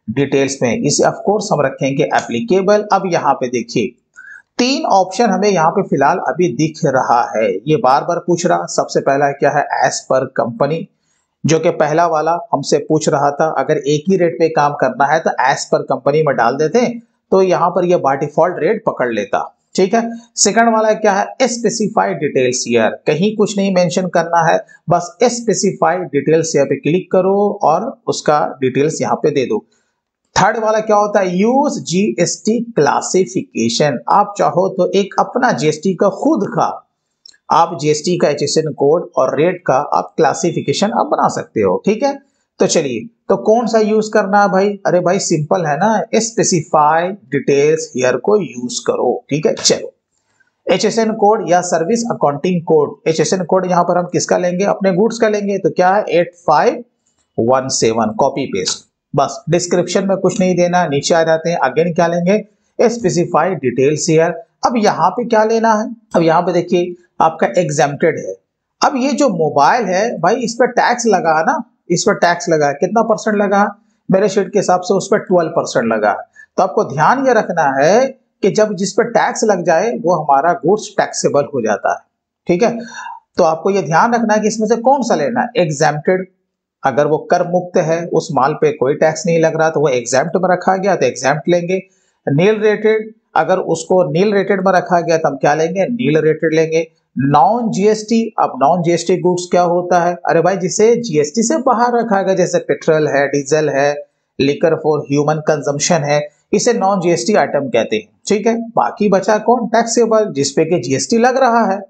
डिटेल्स में, इसे ऑफ कोर्स हम रखेंगे एप्लीकेबल। अब यहाँ पे देखिए 3 ऑप्शन हमें यहाँ पे फिलहाल अभी दिख रहा है, ये बार बार पूछ रहा। सबसे पहला क्या है, एज पर कंपनी, जो कि पहला वाला हमसे पूछ रहा था। अगर एक ही रेट पे काम करना है तो एज पर कंपनी में डाल देते, तो यहाँ पर ये बाय डिफॉल्ट रेट पकड़ लेता। ठीक है। सेकंड वाला क्या है, स्पेसिफाइड डिटेल्स हियर, कहीं कुछ नहीं मेंशन करना है, बस स्पेसिफाइड डिटेल्स यहाँ पे क्लिक करो और उसका डिटेल्स यहाँ पे दे दो। थर्ड वाला क्या होता है, यूज जीएसटी क्लासिफिकेशन, आप चाहो तो एक अपना जीएसटी का खुद का आप जीएसटी का HSN कोड और रेट का आप क्लासिफिकेशन आप बना सकते हो, ठीक है। तो चलिए, तो कौन सा यूज करना है भाई, अरे भाई सिंपल है ना, स्पेसिफाई डिटेल्स हियर को यूज करो, ठीक है। चलो, HSN कोड या service accounting code, HSN code यहां पर हम किसका लेंगे, अपने गुड्स का लेंगे, तो क्या है 8517, कॉपी पेस्ट, बस डिस्क्रिप्शन में कुछ नहीं देना, नीचे आ जाते हैं, अगेन क्या लेंगे, स्पेसिफाइड डिटेल्स हियर। अब यहाँ पे क्या लेना है, अब यहाँ पे देखिए आपका एग्जेम्प्टेड है। अब ये जो मोबाइल है भाई, इस पर टैक्स लगा ना, इस पर टैक्स लगा, कितना परसेंट लगा, मेरे शीट के हिसाब से उस पर 12% लगा। तो आपको ध्यान ये रखना है कि जब जिस पर टैक्स लग जाए वो हमारा गुड्स टैक्सेबल हो जाता है, ठीक है। तो आपको ये ध्यान रखना है कि इसमें से कौन सा लेना है, एग्जेम्प्टेड, अगर वो कर मुक्त है, उस माल पे कोई टैक्स नहीं लग रहा तो वो एग्जेम्प्ट में रखा गया तो एग्जेम्प्ट लेंगे। नील रेटेड, अगर उसको नील रेटेड में रखा गया तो हम क्या लेंगे, नील रेटेड लेंगे। नॉन जीएसटी, अब नॉन जीएसटी गुड्स क्या होता है, अरे भाई जिसे जीएसटी से बाहर रखा गया, जैसे पेट्रोल है, डीजल है, लिकर फॉर ह्यूमन कंजम्पशन है, इसे नॉन जीएसटी आइटम कहते हैं, ठीक है। बाकी बचा कौन, टैक्सेबल, जिसपे कि जीएसटी लग रहा है,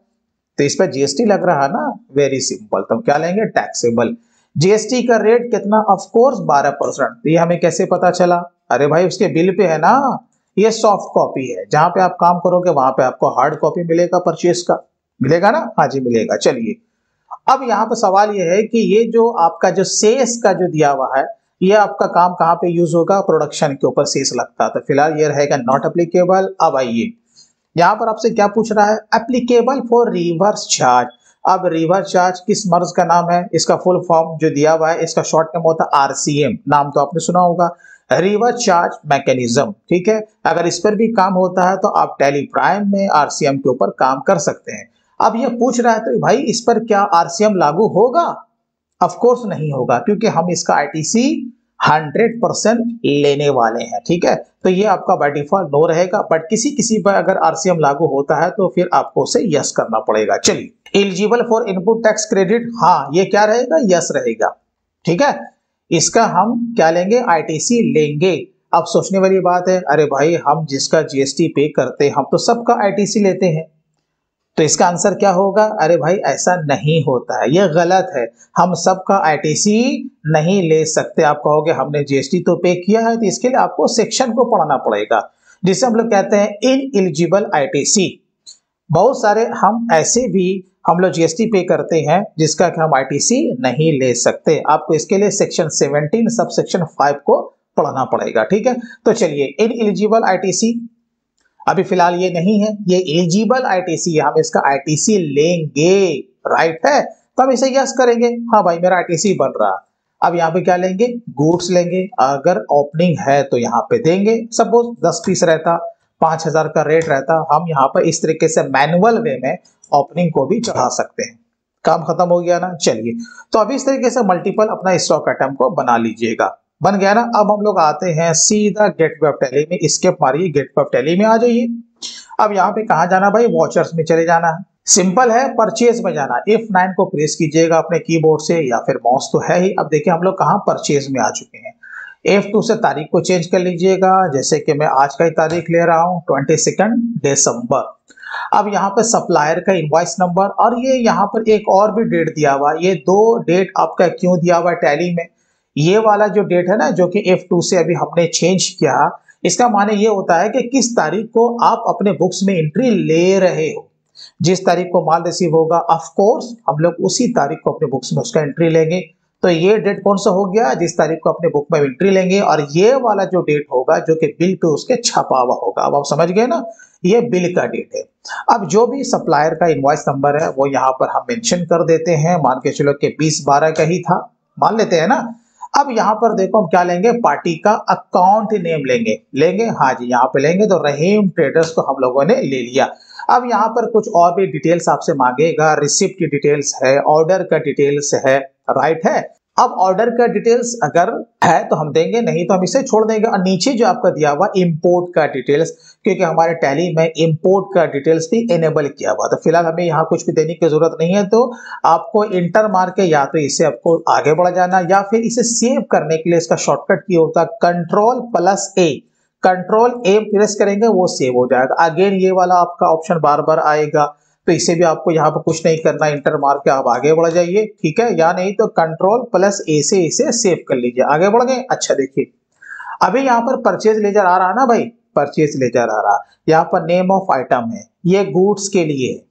तो इस पर जीएसटी लग रहा ना, वेरी सिंपल, तो हम क्या लेंगे, टैक्सेबल। जीएसटी का रेट कितना, ऑफ कोर्स 12%। तो ये हमें कैसे पता चला, अरे भाई उसके बिल पे है ना, ये सॉफ्ट कॉपी है, जहां पे आप काम करोगे वहां पे आपको हार्ड कॉपी मिलेगा, परचेज का मिलेगा ना, हाँ जी मिलेगा। चलिए, अब यहाँ पे सवाल ये है कि ये जो आपका जो सेस का जो दिया हुआ है, ये आपका काम कहाँ पे यूज होगा, प्रोडक्शन के ऊपर सेस लगता है, तो फिलहाल ये रहेगा नॉट एप्लीकेबल। अब आइए, यहाँ पर आपसे क्या पूछ रहा है, एप्लीकेबल फॉर रिवर्स चार्ज। अब रिवर्स चार्ज किस मर्ज का नाम है, इसका फुल फॉर्म जो दिया हुआ है, इसका शॉर्ट फॉर्म होता है RCM, नाम तो आपने सुना होगा, रिवर्स चार्ज मैकेनिज्म, ठीक है। अगर इस पर भी काम होता है तो आप टैली प्राइम में RCM के ऊपर काम कर सकते हैं। अब ये पूछ रहा है तो भाई इस पर क्या RCM लागू होगा, ऑफ कोर्स नहीं होगा, क्योंकि हम इसका ITC 100% लेने वाले हैं, ठीक है। तो ये आपका बाय डिफॉल्ट नो रहेगा, बट किसी किसी पर अगर RCM लागू होता है तो फिर आपको उसे यस करना पड़ेगा। चलिए, eligible for input tax credit, हाँ ये क्या रहेगा, यस रहेगा, ठीक है। इसका हम क्या लेंगे, ITC लेंगे। अब सोचने वाली बात है, अरे भाई हम जिसका GST पे करते हैं हम तो सबका ITC लेते हैं, तो इसका आंसर क्या होगा, अरे भाई ऐसा नहीं होता है, ये गलत है, हम सबका ITC नहीं ले सकते। आप कहोगे हमने GST तो पे किया है, तो इसके लिए आपको सेक्शन को पढ़ना पड़ेगा, जिसे हम लोग कहते हैं इनएलिजिबल ITC। बहुत सारे हम ऐसे भी हम लोग GST पे करते हैं जिसका कि हम ITC नहीं ले सकते, आपको इसके लिए सेक्शन 17 सब सेक्शन 5 को पढ़ना पड़ेगा, ठीक है। तो चलिए, इनएलिजिबल ITC अभी फिलहाल ये नहीं है, ये एलिजिबल ITC, हम इसका ITC लेंगे, राइट है, तो हम इसे यस करेंगे, हाँ भाई मेरा ITC बन रहा। अब यहाँ पे क्या लेंगे, गुड्स लेंगे, अगर ओपनिंग है तो यहाँ पे देंगे, सपोज 10 पीस रहता, 5000 का रेट रहता, हम यहाँ पर इस तरीके से मैनुअल वे में ओपनिंग को भी चढ़ा सकते हैं, काम खत्म हो गया ना। चलिए, तो अभी इस तरीके से मल्टीपल अपना स्टॉक आइटम को बना लीजिएगा, बन गया ना। अब हम लोग आते हैं सीधा गेटवे ऑफ टैली में, स्केप मारिए, गेटवे ऑफ टैली में आ जाइए। अब यहाँ पे कहाँ जाना भाई, वॉचर्स में चले जाना है, सिंपल है, परचेज में जाना। F9 को प्रेस कीजिएगा अपने कीबोर्ड से, या फिर माउस तो है ही। अब देखिए हम लोग कहाँ, परचेज में आ चुके हैं। F2 से तारीख को चेंज कर लीजिएगा, जैसे कि मैं आज का ही तारीख ले रहा हूँ 22 दिसंबर। अब यहाँ पे सप्लायर का इनवॉइस नंबर, और ये यहाँ पर एक और भी डेट दिया हुआ, ये 2 डेट आपका क्यों दिया हुआ टैली में, ये वाला जो डेट है ना, जो कि F2 से अभी हमने चेंज किया, इसका माने ये होता है कि किस तारीख को आप अपने बुक्स में एंट्री ले रहे हो। जिस तारीख को माल रिसीव होगा, ऑफ कोर्स हम लोग उसी तारीख को अपने बुक्स में उसका एंट्री लेंगे। तो ये डेट कौन सा हो गया, जिस तारीख को अपने बुक में एंट्री लेंगे, और ये वाला जो डेट होगा जो कि बिल पे उसके छपा हुआ होगा। अब आप समझ गए ना, ये बिल का डेट है। अब जो भी सप्लायर का इनवॉइस नंबर है वो यहाँ पर हम मेंशन कर देते हैं, मान के चलो कि 2012 का ही था, मान लेते हैं ना। अब यहाँ पर देखो हम क्या लेंगे, पार्टी का अकाउंट नेम लेंगे, हाँ जी यहाँ पे लेंगे, तो रहीम ट्रेडर्स को हम लोगों ने ले लिया। अब यहाँ पर कुछ और भी डिटेल्स आपसे मांगेगा, रिसिप्ट की डिटेल्स है, ऑर्डर का डिटेल्स है, राइट है। अब ऑर्डर का डिटेल्स अगर है तो हम देंगे, नहीं तो हम इसे छोड़ देंगे। और नीचे जो आपका दिया हुआ इंपोर्ट का डिटेल्स, क्योंकि हमारे टैली में इंपोर्ट का डिटेल्स भी इनेबल किया हुआ, तो फिलहाल हमें यहाँ कुछ भी देने की जरूरत नहीं है। तो आपको इंटर मार के या तो इसे आपको आगे बढ़ जाना, या फिर इसे सेव करने के लिए इसका शॉर्टकट की होता है कंट्रोल+A। कंट्रोल A प्रेस करेंगे वो सेव हो जाएगा। अगेन ये वाला आपका ऑप्शन बार बार आएगा, तो इसे भी आपको यहाँ पर कुछ नहीं करना, इंटर मार के आप आगे बढ़ जाइए, ठीक है। या नहीं तो कंट्रोल+A से इसे सेव कर लीजिए। आगे बढ़ गए। अच्छा देखिए, अभी यहाँ पर परचेज लेजर आ रहा है ना भाई, परचेज लेजर आ रहा है। यहाँ पर नेम ऑफ आइटम है, ये गुड्स के लिए है।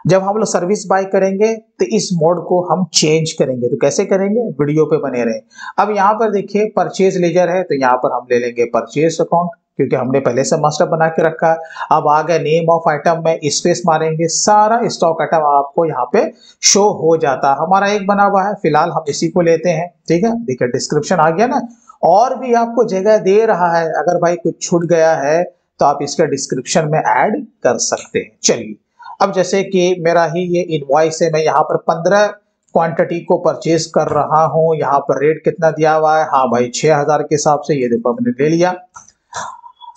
जब हम लोग सर्विस बाय करेंगे तो इस मोड को हम चेंज करेंगे। तो कैसे करेंगे, वीडियो पे बने रहे। अब यहाँ पर देखिए परचेज लेजर है, तो यहाँ पर हम ले लेंगे परचेज अकाउंट, क्योंकि हमने पहले से मास्टर बना के रखा है। अब आ गए नेम ऑफ आइटम में स्पेस मारेंगे, सारा स्टॉक आइटम आपको यहाँ पे शो हो जाता है। हमारा एक बना हुआ है, फिलहाल हम इसी को लेते हैं, ठीक है। देखिए डिस्क्रिप्शन आ गया ना, और भी आपको जगह दे रहा है। अगर भाई कुछ छूट गया है तो आप इसका डिस्क्रिप्शन में ऐड कर सकते हैं। चलिए, अब जैसे कि मेरा ही ये इनवॉइस है, मैं यहाँ पर 15 क्वांटिटी को परचेज कर रहा हूँ। यहाँ पर रेट कितना दिया हुआ है, हाँ भाई 6000 के हिसाब से, ये देखो हमने ले लिया,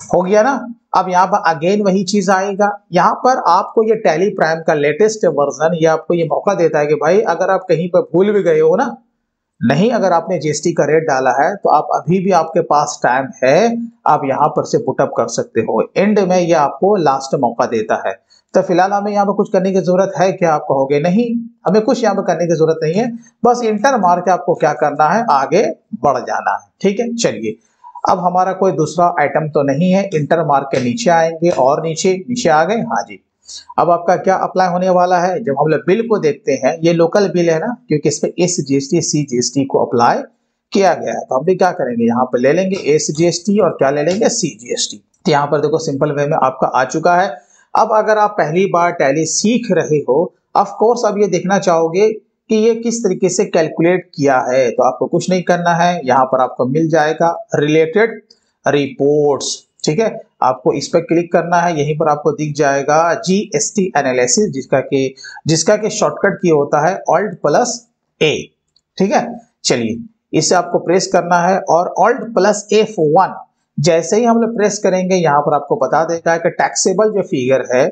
हो गया ना। अब यहाँ पर अगेन वही चीज आएगा। यहाँ पर आपको ये टैली प्राइम का लेटेस्ट वर्जन ये आपको ये मौका देता है कि भाई अगर आप कहीं पर भूल भी गए हो ना, नहीं अगर आपने जीएसटी का रेट डाला है तो आप अभी भी आपके पास टाइम है, आप यहाँ पर से पुटअप कर सकते हो। एंड में ये आपको लास्ट मौका देता है। तो फिलहाल हमें यहाँ पर कुछ करने की जरूरत है क्या, आप कहोगे नहीं, हमें कुछ यहाँ पर करने की जरूरत नहीं है। बस इंटर मार के आपको क्या करना है, आगे बढ़ जाना है, ठीक है। चलिए, अब हमारा कोई दूसरा आइटम तो नहीं है, इंटर मार के नीचे आएंगे और नीचे नीचे आ गए, हाँ जी। अब आपका क्या अप्लाई होने वाला है, जब हम लोग बिल को देखते हैं, ये लोकल बिल है ना, क्योंकि इस पे SGST CGST को अप्लाई किया गया है। तो हम भी क्या करेंगे, यहाँ पर ले लेंगे SGST और क्या ले लेंगे CGST। तो यहाँ पर देखो सिंपल वे में आपका आ चुका है। अब अगर आप पहली बार टैली सीख रहे हो, ऑफ कोर्स अब ये देखना चाहोगे कि ये किस तरीके से कैलकुलेट किया है, तो आपको कुछ नहीं करना है। यहाँ पर आपको मिल जाएगा रिलेटेड रिपोर्ट्स, ठीक है। आपको इस पर क्लिक करना है, यहीं पर आपको दिख जाएगा GST एनालिसिस, जिसका के शॉर्टकट की होता है Alt+A, ठीक है। चलिए, इसे आपको प्रेस करना है और Alt+F1 जैसे ही हम लोग प्रेस करेंगे, यहाँ पर आपको बता देगा कि टैक्सेबल जो फिगर है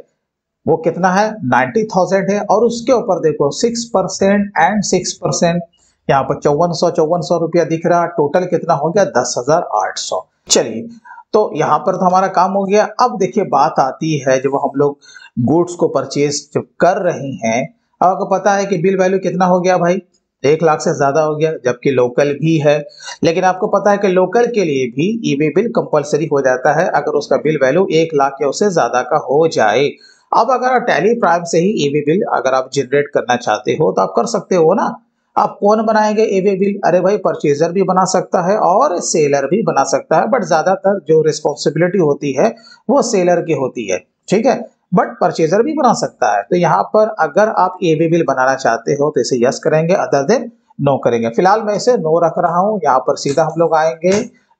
वो कितना है, 90,000 है। और उसके ऊपर देखो 6% एंड 6%, यहाँ पर 5400 रुपया दिख रहा। टोटल कितना हो गया, 10,800। चलिए, तो यहाँ पर तो हमारा काम हो गया। अब देखिए बात आती है जब हम लोग गुड्स को परचेज जब कर रहे हैं, अब आपको पता है कि बिल वैल्यू कितना हो गया भाई, 1 लाख से ज्यादा हो गया, जबकि लोकल भी है। लेकिन आपको पता है कि लोकल के लिए भी ईवे बिल कंपलसरी हो जाता है अगर उसका बिल वैल्यू 1 लाख या उससे ज्यादा का हो जाए। अब अगर टैली प्राइम से ही ईवे बिल अगर आप जनरेट करना चाहते हो तो आप कर सकते हो ना। आप कौन बनाएंगे ईवे बिल, अरे भाई परचेजर भी बना सकता है और सेलर भी बना सकता है, बट ज्यादातर जो रिस्पॉन्सिबिलिटी होती है वो सेलर की होती है, ठीक है। बट परचेजर भी बना सकता है। तो यहाँ पर अगर आप ईवे बिल बनाना चाहते हो तो इसे यस करेंगे, अदर देन नो करेंगे। फिलहाल मैं इसे नो रख रहा हूँ। यहाँ पर सीधा हम लोग आएंगे,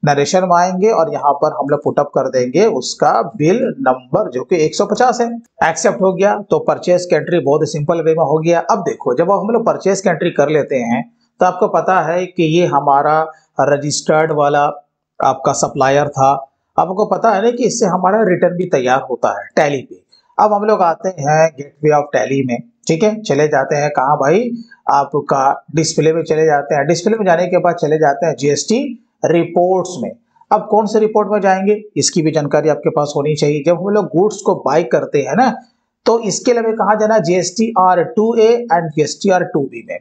नरेशन में आएंगे और यहाँ पर हम लोग पुटअप कर देंगे उसका बिल नंबर जो कि 150 है। एक्सेप्ट हो गया। तो परचेज की एंट्री बहुत सिंपल वे में हो गया। अब देखो, जब हम लोग परचेज की एंट्री कर लेते हैं तो आपको पता है कि ये हमारा रजिस्टर्ड वाला आपका सप्लायर था। आपको पता है ना कि इससे हमारा रिटर्न भी तैयार होता है टैली पे। अब हम लोग आते हैं गेटवे ऑफ टैली में, ठीक है। चले जाते हैं कहाँ भाई, आपका डिस्प्ले में चले जाते हैं। डिस्प्ले में जाने के बाद चले जाते हैं GST रिपोर्ट्स में। अब कौन से रिपोर्ट में जाएंगे, इसकी भी जानकारी आपके पास होनी चाहिए। जब हम लोग गुड्स को बाय करते हैं ना, तो इसके लिए कहा जाना GSTR2A एंड GSTR2B में,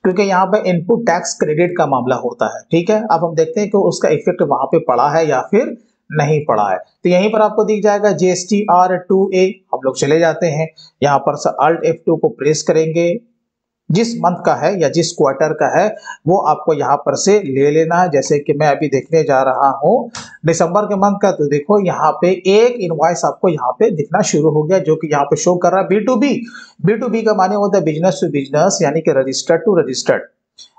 क्योंकि यहाँ पे इनपुट टैक्स क्रेडिट का मामला होता है, ठीक है। अब हम देखते हैं कि उसका इफेक्ट वहां पे पड़ा है या फिर नहीं पड़ा है। तो यहीं पर आपको दिख जाएगा GSTR2A। हम लोग चले जाते हैं, यहाँ पर Alt F2 को प्रेस करेंगे। जिस मंथ का है या जिस क्वार्टर का है वो आपको यहाँ पर से ले लेना है। जैसे कि मैं अभी देखने जा रहा हूँ दिसंबर के मंथ का, तो देखो यहाँ पे एक इनवॉइस आपको यहाँ पे दिखना शुरू हो गया, जो कि यहाँ पे शो कर रहा है B2B। B2B का माने होता है बिजनेस टू बिजनेस, यानी कि रजिस्टर्ड टू रजिस्टर्ड।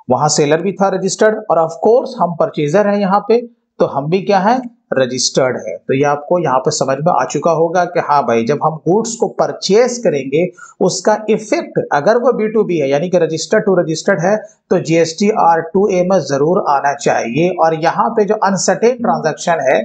वहां सेलर भी था रजिस्टर्ड, और ऑफ कोर्स हम परचेजर हैं यहाँ पे, तो हम भी क्या है, रजिस्टर्ड है। तो ये आपको यहाँ पे समझ में आ चुका होगा कि हाँ भाई, जब हम गुड्स को परचेज करेंगे उसका इफेक्ट अगर वो B2B है यानी कि रजिस्टर्ड टू रजिस्टर्ड है तो GST R2A में जरूर आना चाहिए, और यहाँ पे जो अनसर्टेन ट्रांजैक्शन है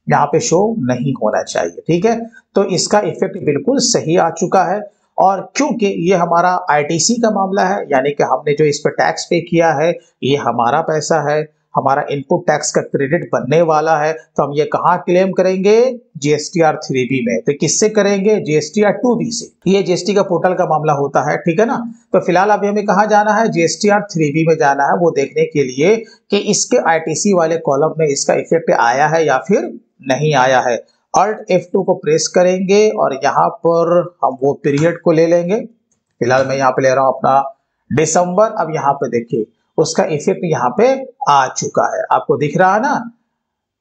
यहाँ पे शो नहीं होना चाहिए। ठीक है, तो इसका इफेक्ट बिल्कुल सही आ चुका है। और क्योंकि ये हमारा ITC का मामला है यानी कि हमने जो इस पर टैक्स पे किया है ये हमारा पैसा है, हमारा इनपुट टैक्स का क्रेडिट बनने वाला है, तो हम ये कहाँ क्लेम करेंगे, GSTR 3B में। तो किससे करेंगे, GSTR 2B से। ये GST का पोर्टल का मामला होता है, ठीक है ना। तो फिलहाल अभी हमें कहाँ जाना है, GSTR 3B में जाना है, वो देखने के लिए कि इसके ITC वाले कॉलम में इसका इफेक्ट आया है या फिर नहीं आया है। Alt F2 को प्रेस करेंगे और यहाँ पर हम वो पीरियड को ले लेंगे। फिलहाल मैं यहाँ पे ले रहा हूँ अपना दिसंबर। अब यहाँ पे देखिए उसका इफेक्ट यहाँ पे आ चुका है, आपको दिख रहा है ना,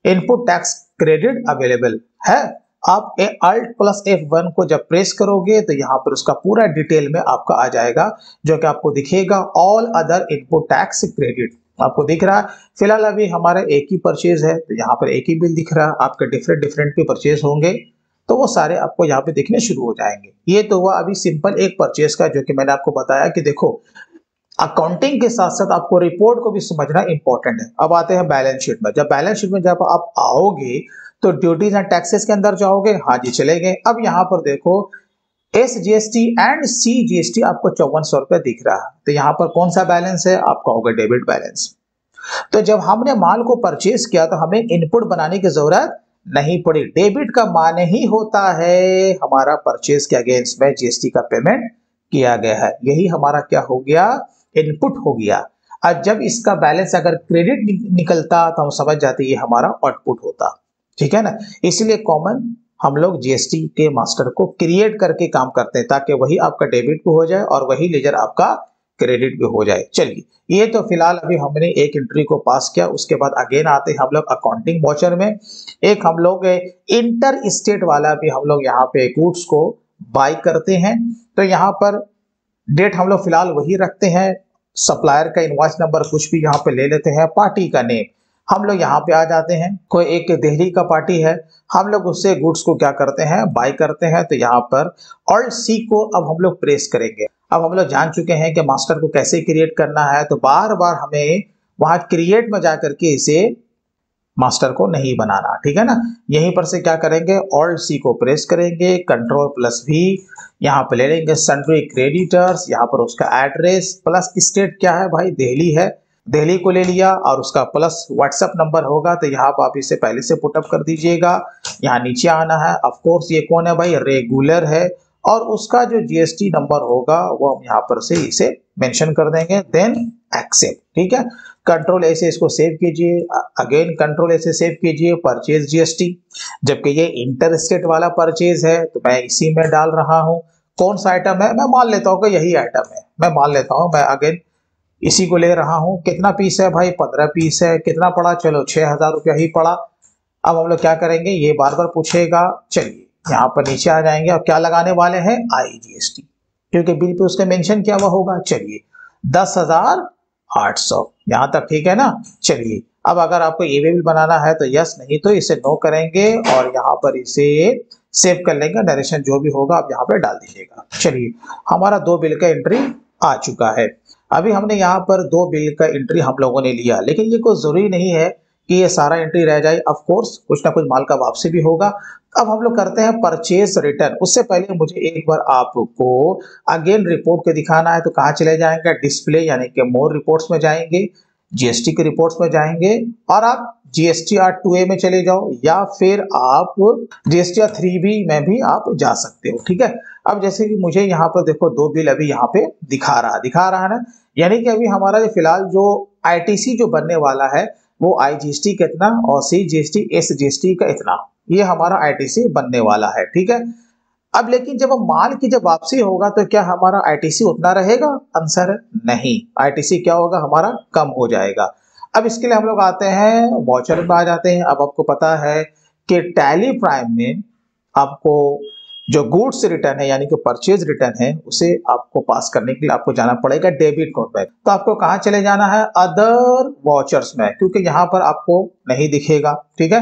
इनपुट टैक्स क्रेडिट अवेलेबल है। आप Alt+F1 को जब प्रेस करोगे तो यहाँ पर उसका पूरा डिटेल में आपका आ जाएगा, जो कि आपको दिखेगा all other input tax credit, आपको दिख रहा है। फिलहाल अभी हमारा एक ही परचेज है तो यहाँ पर एक ही बिल दिख रहा है, आपके डिफरेंट डिफरेंट भी परचेज होंगे तो वो सारे आपको यहाँ पे दिखने शुरू हो जाएंगे। ये तो हुआ अभी सिंपल एक परचेज का, जो कि मैंने आपको बताया कि देखो अकाउंटिंग के साथ साथ आपको रिपोर्ट को भी समझना इंपॉर्टेंट है। अब आते हैं बैलेंस शीट में। जब बैलेंस शीट में जब आप आओगे तो ड्यूटीज एंड टैक्सेस के अंदर जाओगे, हाँ जी चले गए। अब यहाँ पर देखो SGST एंड CGST आपको 5400 रुपए दिख रहा है, तो यहाँ पर कौन सा बैलेंस है, आपका होगा डेबिट बैलेंस। तो जब हमने माल को परचेज किया तो हमें इनपुट बनाने की जरूरत नहीं पड़ी। डेबिट का मान ही होता है हमारा परचेज के अगेंस्ट में GST का पेमेंट किया गया है, यही हमारा क्या हो गया, इनपुट हो गया। अब जब इसका बैलेंस अगर क्रेडिट निकलता तो हम समझ जाते ये हमारा आउटपुट होता, ठीक है ना। इसलिए कॉमन हम लोग GST के मास्टर को क्रिएट करके काम करते हैं ताकि वही आपका डेबिट भी हो जाए और वही लेजर आपका क्रेडिट भी हो जाए। चलिए, ये तो फिलहाल अभी हमने एक एंट्री को पास किया। उसके बाद अगेन आते हैं हम लोग अकाउंटिंग वाउचर में। एक हम लोग इंटर स्टेट वाला भी हम लोग यहाँ पे गुड्स को बाय करते हैं, तो यहाँ पर डेट हम लोग फिलहाल वही रखते हैं, सप्लायर का इनवॉइस नंबर कुछ भी यहाँ पे ले लेते हैं, पार्टी का नेम हम लोग यहाँ पे आ जाते हैं। कोई एक दिल्ली का पार्टी है, हम लोग उससे गुड्स को क्या करते हैं, बाय करते हैं। तो यहाँ पर Alt C को अब हम लोग प्रेस करेंगे। अब हम लोग जान चुके हैं कि मास्टर को कैसे क्रिएट करना है, तो बार बार हमें वहां क्रिएट में जाकर के इसे मास्टर को नहीं बनाना, ठीक है ना। यहीं पर से क्या करेंगे, Alt C को प्रेस करेंगे, Ctrl+V यहाँ पे ले लेंगे, सन्ड्री क्रेडिटर्स, यहाँ पर उसका एड्रेस प्लस स्टेट क्या है भाई, दिल्ली है, दिल्ली को ले लिया, और उसका प्लस व्हाट्सएप नंबर होगा तो यहाँ पर आप इसे पहले से पुटअप कर दीजिएगा। यहाँ नीचे आना है, ऑफ कोर्स ये कौन है भाई, रेगुलर है, और उसका जो GST नंबर होगा वो हम यहाँ पर से इसे मेंशन कर देंगे, देन एक्सेप्ट, ठीक है। Ctrl+A से इसको सेव कीजिए, अगेन Ctrl+A से सेव कीजिए, परचेज GST, जबकि ये इंटर स्टेट वाला परचेज है तो मैं इसी में डाल रहा हूँ। कौन सा आइटम है, मैं मान लेता हूँ कि यही आइटम है, मैं मान लेता हूँ, मैं अगेन इसी को ले रहा हूँ। कितना पीस है भाई, 15 पीस है, कितना पड़ा, चलो 6000 रुपया ही पड़ा। अब हम लोग क्या करेंगे, ये बार बार पूछेगा, चलिए यहाँ पर नीचे आ जाएंगे। अब क्या लगाने वाले हैं, IGST, क्योंकि बिल पे उसने मेंशन किया हुआ होगा। चलिए 10,800 यहाँ तक, ठीक है ना। चलिए अब अगर आपको ये बिल बनाना है तो यस, नहीं तो इसे नो करेंगे और यहाँ पर इसे सेव कर लेंगे, नरेशन जो भी होगा आप यहाँ पे डाल दीजिएगा। चलिए हमारा 2 बिल का एंट्री आ चुका है। अभी हमने यहाँ पर 2 बिल का एंट्री हम लोगों ने लिया, लेकिन ये कोई जरूरी नहीं है कि ये सारा एंट्री रह जाए। ऑफ कोर्स कुछ ना कुछ माल का वापसी भी होगा। अब हम लोग करते हैं परचेज रिटर्न। उससे पहले मुझे एक बार आपको अगेन रिपोर्ट को दिखाना है, तो कहाँ चले जाएंगे, डिस्प्ले यानी कि मोर रिपोर्ट्स में जाएंगे, GST के रिपोर्ट्स में जाएंगे, और आप GSTR 2A में चले जाओ, या फिर आप GSTR 3B में भी आप जा सकते हो, ठीक है। अब जैसे कि मुझे यहाँ पर देखो 2 बिल अभी यहाँ पे दिखा रहा है ना, यानी कि अभी हमारा जो फिलहाल जो ITC जो बनने वाला है वो IGST कितना और CGST SGST का इतना, ये हमारा ITC बनने वाला है, ठीक है। अब लेकिन जब माल की जब वापसी होगा तो क्या हमारा ITC उतना रहेगा, आंसर नहीं, ITC क्या होगा, हमारा कम हो जाएगा। अब इसके लिए हम लोग आते हैं वाउचर में आ जाते हैं। अब आपको पता है कि टैली प्राइम में आपको जो गुड्स रिटर्न है यानी कि परचेज रिटर्न है उसे आपको पास करने के लिए आपको जाना पड़ेगा डेबिट नोट में। तो आपको कहां चले जाना है, अदर वाउचर्स में, क्योंकि यहाँ पर आपको नहीं दिखेगा। ठीक है,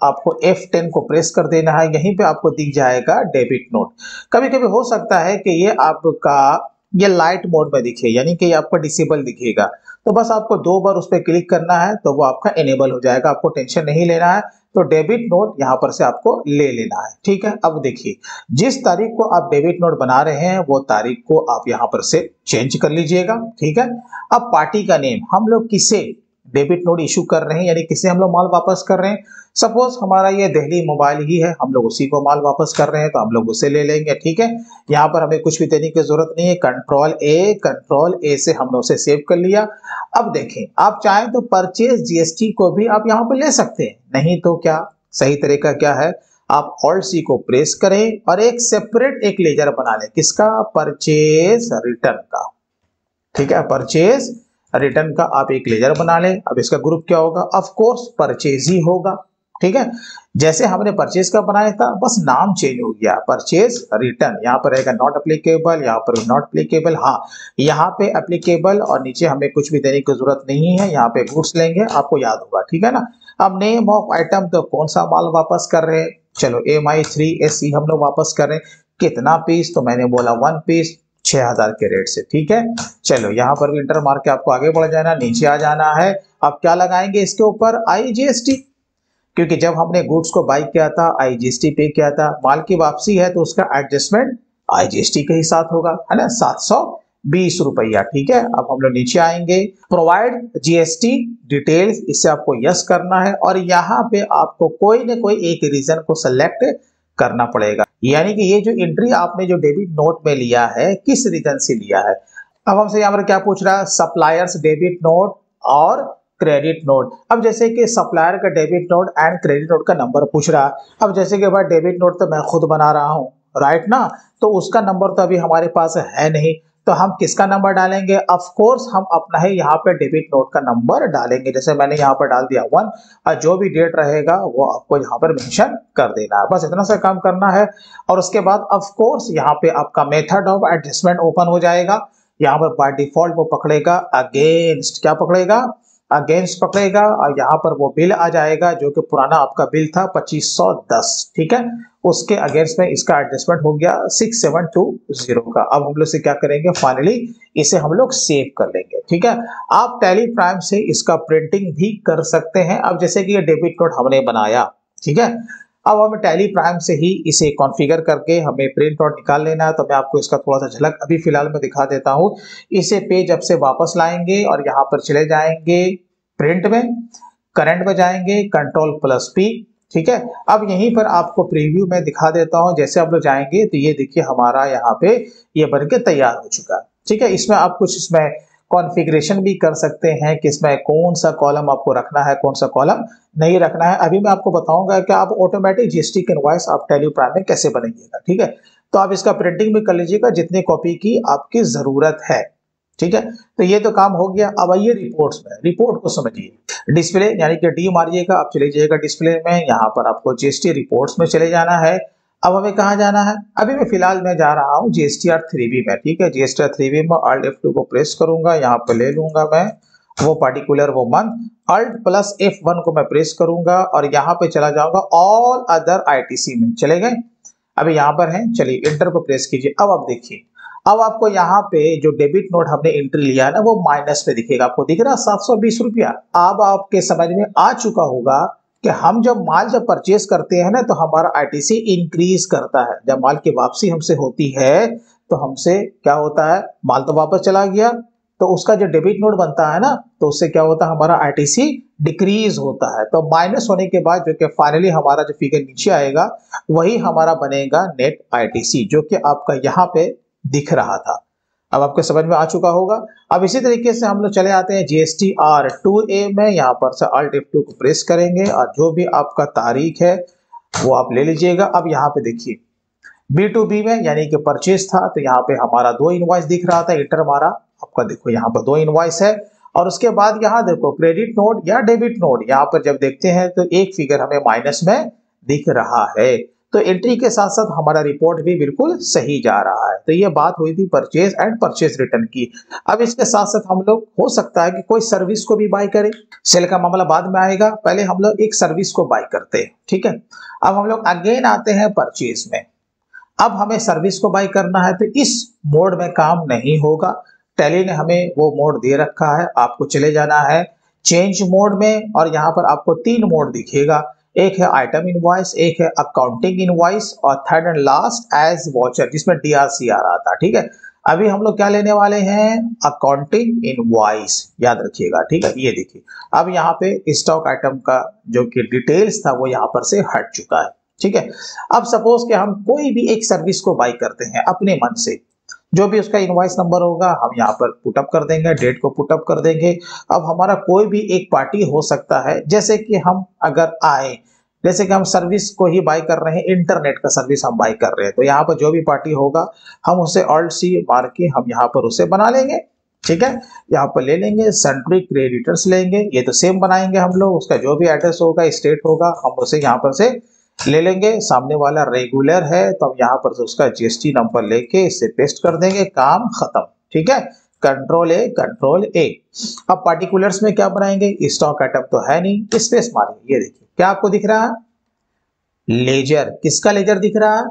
आपको F10 को प्रेस कर देना है, यहीं पे आपको दिख जाएगा डेबिट नोट। कभी कभी हो सकता है कि ये आपका ये लाइट मोड में दिखे, यानी कि ये आपका डिसेबल दिखेगा, तो बस आपको 2 बार उस पर क्लिक करना है तो वो आपका इनेबल हो जाएगा, आपको टेंशन नहीं लेना है। तो डेबिट नोट यहाँ पर से आपको ले लेना है। ठीक है, अब देखिए जिस तारीख को आप डेबिट नोट बना रहे हैं वो तारीख को आप यहाँ पर से चेंज कर लीजिएगा। ठीक है, अब पार्टी का नेम, हम लोग किसे डेबिट नोट इशू कर रहे हैं, यानी किसे हम लोग माल वापस कर रहे हैं। सपोज हमारा ये दिल्ली मोबाइल ही है, हम लोग उसी को माल वापस कर रहे हैं तो हम लोग उसे ले लेंगे। ठीक है, यहाँ पर हमें कुछ भी देने की जरूरत नहीं है, कंट्रोल ए से हमने उसे सेव कर लिया। अब देखें, आप चाहें तो परचेज जीएसटी को भी आप यहाँ पर ले सकते हैं, नहीं तो क्या सही तरीका क्या है, आप ऑल्ट सी को प्रेस करें और एक सेपरेट एक लेजर बना लें, किसका, परचेज रिटर्न का। ठीक है, परचेज रिटर्न का आप एक लेजर बना लें। अब इसका ग्रुप क्या होगा, ऑफ कोर्स परचेज ही होगा। ठीक है, जैसे हमने परचेज का बनाया था बस नाम चेंज हो गया, परचेज रिटर्न, यहाँ पर रहेगा नॉट एप्लीकेबल, यहाँ पर नॉट एप्लीकेबल, हाँ यहाँ पे एप्लीकेबल, और नीचे हमें कुछ भी देने की जरूरत नहीं है, यहाँ पे गुड्स लेंगे, आपको याद होगा। ठीक है ना, अब नेम ऑफ आइटम, तो कौन सा माल वापस कर रहे हैं, चलो MI3SC हम लोग वापस कर रहे हैं। कितना पीस, तो मैंने बोला 1 पीस 6000 के रेट से। ठीक है, चलो यहाँ पर भी इंटर मार के आपको आगे बढ़ जाना, नीचे आ जाना है। अब क्या लगाएंगे इसके ऊपर, IGST, क्योंकि जब हमने गुड्स को बाई किया था IGST पे किया था, माल की वापसी है तो उसका एडजस्टमेंट IGST के ही साथ होगा, है ना, 720 रुपया। ठीक है, अब हम लोग नीचे आएंगे, प्रोवाइड GST डिटेल्स, इससे आपको यस करना है और यहाँ पे आपको कोई ना कोई एक रीजन को सेलेक्ट करना पड़ेगा, यानी कि ये जो एंट्री आपने जो डेबिट नोट में लिया है किस रीजन से लिया है। अब हमसे यहाँ पर क्या पूछ रहा है, सप्लायर्स डेबिट नोट और क्रेडिट नोट। अब जैसे कि सप्लायर का debit note and credit note का नंबर पूछ रहा है। अब जैसे कि भाई डेबिट नोट तो मैं खुद बना रहा हूँ, राइट ना, तो उसका नंबर तो अभी हमारे पास है नहीं, तो हम किसका नंबर डालेंगे, ऑफ कोर्स हम अपना ही यहाँ पे डेबिट नोट का नंबर डालेंगे। जैसे मैंने यहाँ पर डाल दिया 1, और जो भी डेट रहेगा वो आपको यहाँ पर मेंशन कर देना है, बस इतना सा काम करना है। और उसके बाद ऑफ कोर्स यहाँ पे आपका मेथड ऑफ एडजस्टमेंट ओपन हो जाएगा। यहाँ पर बाय डिफॉल्ट वो पकड़ेगा अगेंस्ट, क्या पकड़ेगा, अगेंस्ट पकड़ेगा, और यहाँ पर वो बिल आ जाएगा जो कि पुराना आपका बिल था 2510। ठीक है, उसके अगेंस्ट में इसका एडजस्टमेंट हो गया 6720 का। अब हम लोग से क्या करेंगे, फाइनली इसे हम लोग सेव कर लेंगे। ठीक है, आप टैली प्राइम से इसका प्रिंटिंग भी कर सकते हैं। अब जैसे कि ये डेबिट नोट हमने बनाया, ठीक है, अब हमें टैली प्राइम से ही इसे कॉन्फ़िगर करके हमें प्रिंट आउट निकाल लेना है। तो मैं आपको इसका थोड़ा सा झलक अभी फिलहाल में दिखा देता हूँ। इसे पेज अब से वापस लाएंगे और यहाँ पर चले जाएंगे प्रिंट में, करंट में जाएंगे, Ctrl+P। ठीक है, अब यहीं पर आपको प्रीव्यू में दिखा देता हूँ। जैसे आप लोग जाएंगे तो ये देखिए हमारा यहाँ पे ये बन के तैयार हो चुका है। ठीक है, इसमें आप कुछ इसमें कॉन्फ़िगरेशन भी कर सकते हैं कि इसमें कौन सा कॉलम आपको रखना है, कौन सा कॉलम नहीं रखना है। अभी मैं आपको बताऊंगा कि आप ऑटोमेटिक जीएसटी के इनवॉइस आप टैली प्राइम में कैसे बनाइएगा। ठीक है, तो आप इसका प्रिंटिंग भी कर लीजिएगा जितनी कॉपी की आपकी जरूरत है। ठीक है, तो ये तो काम हो गया। अब आइए रिपोर्ट्स में, रिपोर्ट को समझिए। डिस्प्ले यानी कि डी मारिएगा, आप चले जाइएगा डिस्प्ले में, यहाँ पर आपको जीएसटी रिपोर्ट्स में चले जाना है। अब हमें कहाँ जाना है, अभी मैं फिलहाल मैं जा रहा हूँ GSTR 3B में। ठीक है, GSTR 3B में Alt F2 को प्रेस करूंगा, यहाँ पर ले लूंगा मैं वो पर्टिकुलर वो मंथ, Alt+F1 को मैं प्रेस करूंगा और यहाँ पे चला जाऊंगा ऑल अदर ITC में। चले गए, अभी यहाँ पर है, चलिए इंटर को प्रेस कीजिए। अब आप देखिए, अब आपको यहाँ पे जो डेबिट नोट हमने एंट्री लिया है ना वो माइनस पे दिखेगा, आपको दिख रहा 720 रुपया। अब आपके समझ में आ चुका होगा कि हम जब माल परचेस करते हैं ना तो हमारा ITC इंक्रीज करता है। जब माल की वापसी हमसे होती है तो हमसे क्या होता है, माल तो वापस चला गया, तो उसका जो डेबिट नोट बनता है ना तो उससे क्या होता है, हमारा ITC डिक्रीज होता है। तो माइनस होने के बाद जो कि फाइनली हमारा जो फिगर नीचे आएगा वही हमारा बनेगा नेट ITC, जो कि आपका यहाँ पे दिख रहा था। अब आपको समझ में आ चुका होगा। अब इसी तरीके से हम लोग चले आते हैं GSTR 2A में, यहाँ पर से Alt F2 को प्रेस करेंगे और जो भी आपका तारीख है वो आप ले लीजिएगा। अब यहाँ पे देखिए B2B में यानी कि परचेज था, तो यहाँ पे हमारा 2 इनवॉइस दिख रहा था, इंटर हमारा आपका देखो यहाँ पर 2 इनवॉइस है। और उसके बाद यहाँ देखो क्रेडिट नोट या डेबिट नोट, यहाँ पर जब देखते हैं तो एक फिगर हमें माइनस में दिख रहा है। तो एंट्री के साथ साथ हमारा रिपोर्ट भी बिल्कुल सही जा रहा है। तो ये बात हुई थी परचेज एंड परचेज रिटर्न की। अब इसके साथ साथ हम लोग हो सकता है कि कोई सर्विस को भी बाय करें, सेल का मामला बाद में आएगा, पहले हम लोग एक सर्विस को बाय करते हैं, ठीक है। अब हम लोग अगेन आते हैं परचेज में। अब हमें सर्विस को बाय करना है तो इस मोड में काम नहीं होगा, टैली ने हमें वो मोड दे रखा है। आपको चले जाना है चेंज मोड में और यहाँ पर आपको 3 मोड दिखेगा, एक है आइटम इनवॉइस, एक है अकाउंटिंग इनवॉइस और third and last as voucher जिसमें DRC आ रहा था, ठीक है। अभी हम लोग क्या लेने वाले हैं, अकाउंटिंग इनवॉइस, याद रखिएगा, ठीक है। ये देखिए अब यहाँ पे स्टॉक आइटम का जो कि डिटेल्स था वो यहाँ पर से हट चुका है, ठीक है। अब सपोज कि हम कोई भी एक सर्विस को बाय करते हैं अपने मन से, जो भी उसका इनवॉइस नंबर होगा हम यहाँ पर पुटअप कर देंगे, डेट को पुटअप कर देंगे। अब हमारा कोई भी एक पार्टी हो सकता है, जैसे कि हम अगर आए, जैसे कि हम सर्विस को ही बाय कर रहे हैं, इंटरनेट का सर्विस हम बाय कर रहे हैं, तो यहाँ पर जो भी पार्टी होगा हम उसे Alt+C मार के हम यहाँ पर उसे बना लेंगे, ठीक है। यहाँ पर ले लेंगे सेंट्री क्रेडिटर्स लेंगे, ये तो सेम बनाएंगे हम लोग, उसका जो भी एड्रेस होगा स्टेट होगा हम उसे यहाँ पर से ले लेंगे। सामने वाला रेगुलर है तो हम यहाँ पर से उसका GST नंबर लेके इसे पेस्ट कर देंगे, काम खत्म, ठीक है। कंट्रोल ए। अब पार्टिकुलर्स में क्या बनाएंगे, स्टॉक आइटम तो है नहीं, स्पेस मारेंगे। ये देखिए क्या आपको दिख रहा है, लेजर, किसका लेजर दिख रहा है,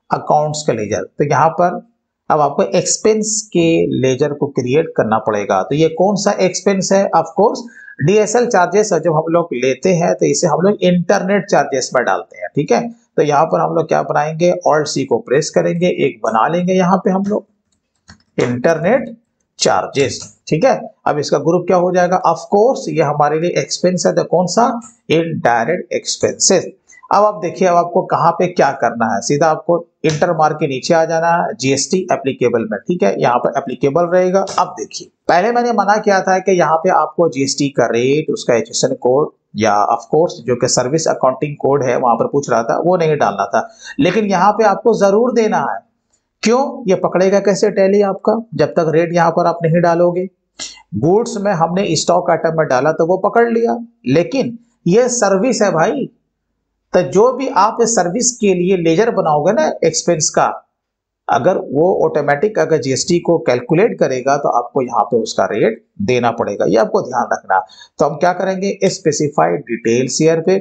अकाउंट्स का लेजर। तो यहाँ पर अब आपको एक्सपेंस के लेजर को क्रिएट करना पड़ेगा। तो ये कौन सा एक्सपेंस है, ऑफ कोर्स DSL चार्जेस जब हम लोग लेते हैं तो इसे हम लोग इंटरनेट चार्जेस में डालते हैं, ठीक है। तो यहाँ पर हम लोग क्या बनाएंगे, Alt+C को प्रेस करेंगे, एक बना लेंगे यहाँ पे हम लोग इंटरनेट चार्जेस, ठीक है। अब इसका ग्रुप क्या हो जाएगा, ऑफ कोर्स ये हमारे लिए एक्सपेंस है, तो कौन सा, इनडायरेक्ट एक्सपेंसेस। अब आप देखिए अब आपको कहाँ पे क्या करना है, सीधा आपको इंटर मार के नीचे आ जाना है GST एप्लीकेबल में, ठीक है। यहाँ पर एप्लीकेबल रहेगा। अब देखिए पहले मैंने मना किया था कि यहाँ पे आपको GST का रेट, उसका HSN कोड या ऑफ कोर्स जो कि सर्विस अकाउंटिंग कोड है वहां पर पूछ रहा था, वो नहीं डालना था, लेकिन यहाँ पे आपको जरूर देना है। क्यों, ये पकड़ेगा कैसे टैली आपका, जब तक रेट यहाँ पर आप नहीं डालोगे। गुड्स में हमने स्टॉक आइटम में डाला तो वो पकड़ लिया, लेकिन ये सर्विस है भाई, तो जो भी आप सर्विस के लिए लेजर बनाओगे ना एक्सपेंस का, अगर वो ऑटोमेटिक अगर GST को कैलकुलेट करेगा तो आपको यहाँ पे उसका रेट देना पड़ेगा, ये आपको ध्यान रखना। तो हम क्या करेंगे, स्पेसिफाइड डिटेल्स हियर पे,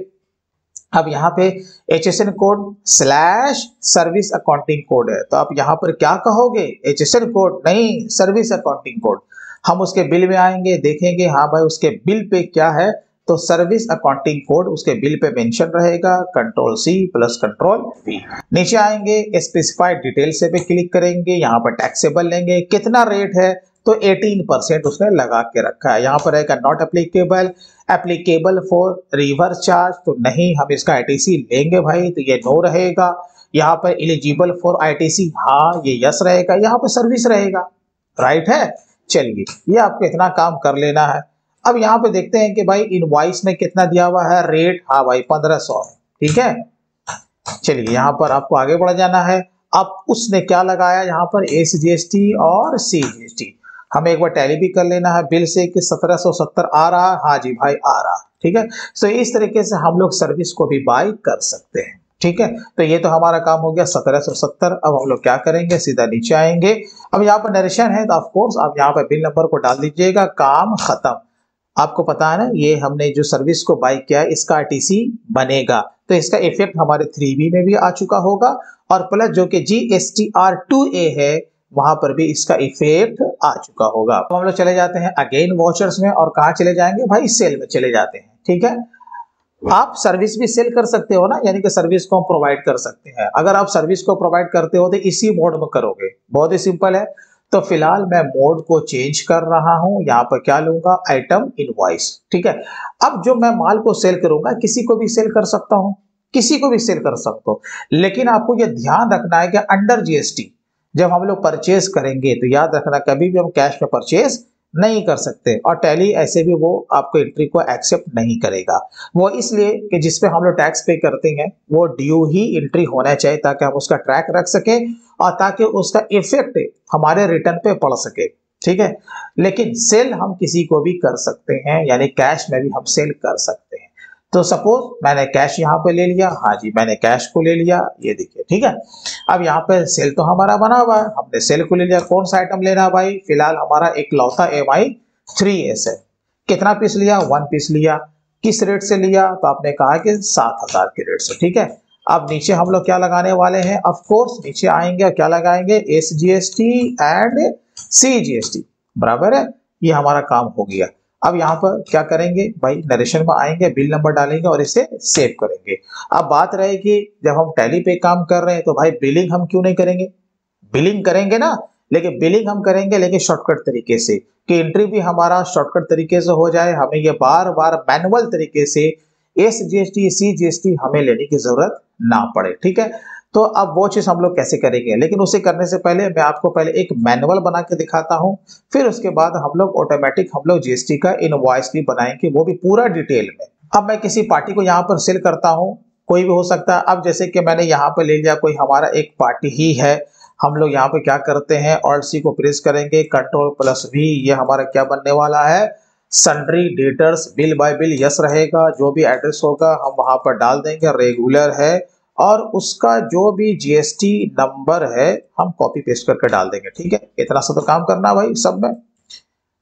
अब यहाँ पे HSN code slash service accounting code है, तो आप यहाँ पर क्या कहोगे, HSN कोड नहीं, सर्विस अकाउंटिंग कोड। हम उसके बिल में आएंगे, देखेंगे हाँ भाई उसके बिल पे क्या है, तो सर्विस अकाउंटिंग कोड उसके बिल पे मेंशन रहेगा, Ctrl+C प्लस Ctrl+V। नीचे आएंगे स्पेसिफाइड डिटेल्स पे क्लिक करेंगे, यहाँ पर टैक्सेबल लेंगे, कितना रेट है, तो 18% उसने लगा के रखा है। यहाँ पर रहेगा not applicable, applicable for reverse charge, तो नहीं, हम इसका ITC लेंगे भाई, तो ये नो रहेगा। यहाँ पर एलिजिबल फॉर ITC, हाँ ये यस रहेगा, यहाँ पर सर्विस रहेगा, राइट है। चलिए ये आपको इतना काम कर लेना है। अब यहाँ पे देखते हैं कि भाई इनवॉइस में कितना दिया हुआ है रेट, हाँ भाई 1500 है, ठीक है। चलिए यहाँ पर आपको आगे बढ़ जाना है। अब उसने क्या लगाया यहाँ पर, SGST और CGST, हमें एक बार टैली भी कर लेना है बिल से कि 1770 आ रहा है, हाँ जी भाई आ रहा, ठीक है। सो इस तरीके से हम लोग सर्विस को भी बाय कर सकते हैं, ठीक है। तो ये तो हमारा काम हो गया 1770। अब हम लोग क्या करेंगे, सीधा नीचे आएंगे। अब यहाँ पर नरेशन है तो ऑफ कोर्स आप यहाँ पर बिल नंबर को डाल दीजिएगा, काम खत्म। आपको पता है ना, ये हमने जो सर्विस को बाय किया है इसका ITC बनेगा, तो इसका इफेक्ट हमारे 3B में भी आ चुका होगा, और प्लस जो कि GSTR2A है वहां पर भी इसका इफेक्ट आ चुका होगा। अब हम लोग चले जाते हैं अगेन वॉचर्स में, और कहाँ चले जाएंगे भाई, सेल में चले जाते हैं, ठीक है। आप सर्विस भी सेल कर सकते हो ना, यानी कि सर्विस को हम प्रोवाइड कर सकते हैं। अगर आप सर्विस को प्रोवाइड करते हो तो इसी मोड में करोगे, बहुत ही सिंपल है। तो फिलहाल मैं मोड को चेंज कर रहा हूं, यहाँ पर क्या लूंगा, आइटम इनवॉइस, ठीक है। अब जो मैं माल को सेल करूंगा, किसी को भी सेल कर सकता हूं, किसी को भी सेल कर सकता हूं, लेकिन आपको यह ध्यान रखना है कि अंडर GST जब हम लोग परचेज करेंगे तो याद रखना कभी भी हम कैश में परचेज नहीं कर सकते, और टैली ऐसे भी वो आपको एंट्री को एक्सेप्ट नहीं करेगा। वो इसलिए कि जिसपे हम लोग टैक्स पे करते हैं वो ड्यू ही एंट्री होना चाहिए, ताकि हम उसका ट्रैक रख सके और ताकि उसका इफेक्ट हमारे रिटर्न पे पड़ सके, ठीक है। लेकिन सेल हम किसी को भी कर सकते हैं, यानी कैश में भी हम सेल कर सकते हैं। तो सपोज मैंने कैश यहाँ पे ले लिया, हाँ जी मैंने कैश को ले लिया, ये देखिए ठीक है। अब यहाँ पे सेल तो हमारा बना हुआ है, हमने सेल को ले लिया। कौन सा आइटम लेना है भाई? फिलहाल हमारा एक लौता MI3S है। कितना पीस लिया? 1 पीस लिया। किस रेट से लिया? तो आपने कहा कि 7000 के रेट से, ठीक है। अब नीचे हम लोग क्या लगाने वाले हैं? ऑफ कोर्स नीचे आएंगे और क्या लगाएंगे? SGST एंड CGST, बराबर है। ये हमारा काम हो गया। अब यहाँ पर क्या करेंगे भाई? नरेशन में आएंगे, बिल नंबर डालेंगे और इसे सेव करेंगे। अब बात रहेगी जब हम टैली पे काम कर रहे हैं तो भाई बिलिंग हम क्यों नहीं करेंगे? बिलिंग करेंगे ना, लेकिन बिलिंग हम करेंगे लेकिन शॉर्टकट तरीके से, कि एंट्री भी हमारा शॉर्टकट तरीके से हो जाए, हमें ये बार बार मैनुअल तरीके से SGST CGST हमें लेने की जरूरत ना पड़े, ठीक है। तो अब वो चीज हम लोग कैसे करेंगे, लेकिन उसे करने से पहले मैं आपको पहले एक मैनुअल बना के दिखाता हूं, फिर उसके बाद हम लोग ऑटोमेटिक हम लोग GST का इनवॉइस भी बनाएंगे, वो भी पूरा डिटेल में। अब मैं किसी पार्टी को यहाँ पर सेल करता हूँ, कोई भी हो सकता है। अब जैसे कि मैंने यहाँ पर ले लिया, कोई हमारा एक पार्टी ही है, हम लोग यहाँ पे क्या करते हैं? Alt+C को प्रेस करेंगे, Ctrl+V, ये हमारा क्या बनने वाला है? Sundry debtors bill bye bill, yes रहेगा। जो भी एड्रेस होगा हम वहां पर डाल देंगे, रेगुलर है, और उसका जो भी GST नंबर है हम कॉपी पेस्ट करके डाल देंगे, ठीक है। इतना सा तो काम करना भाई सब में,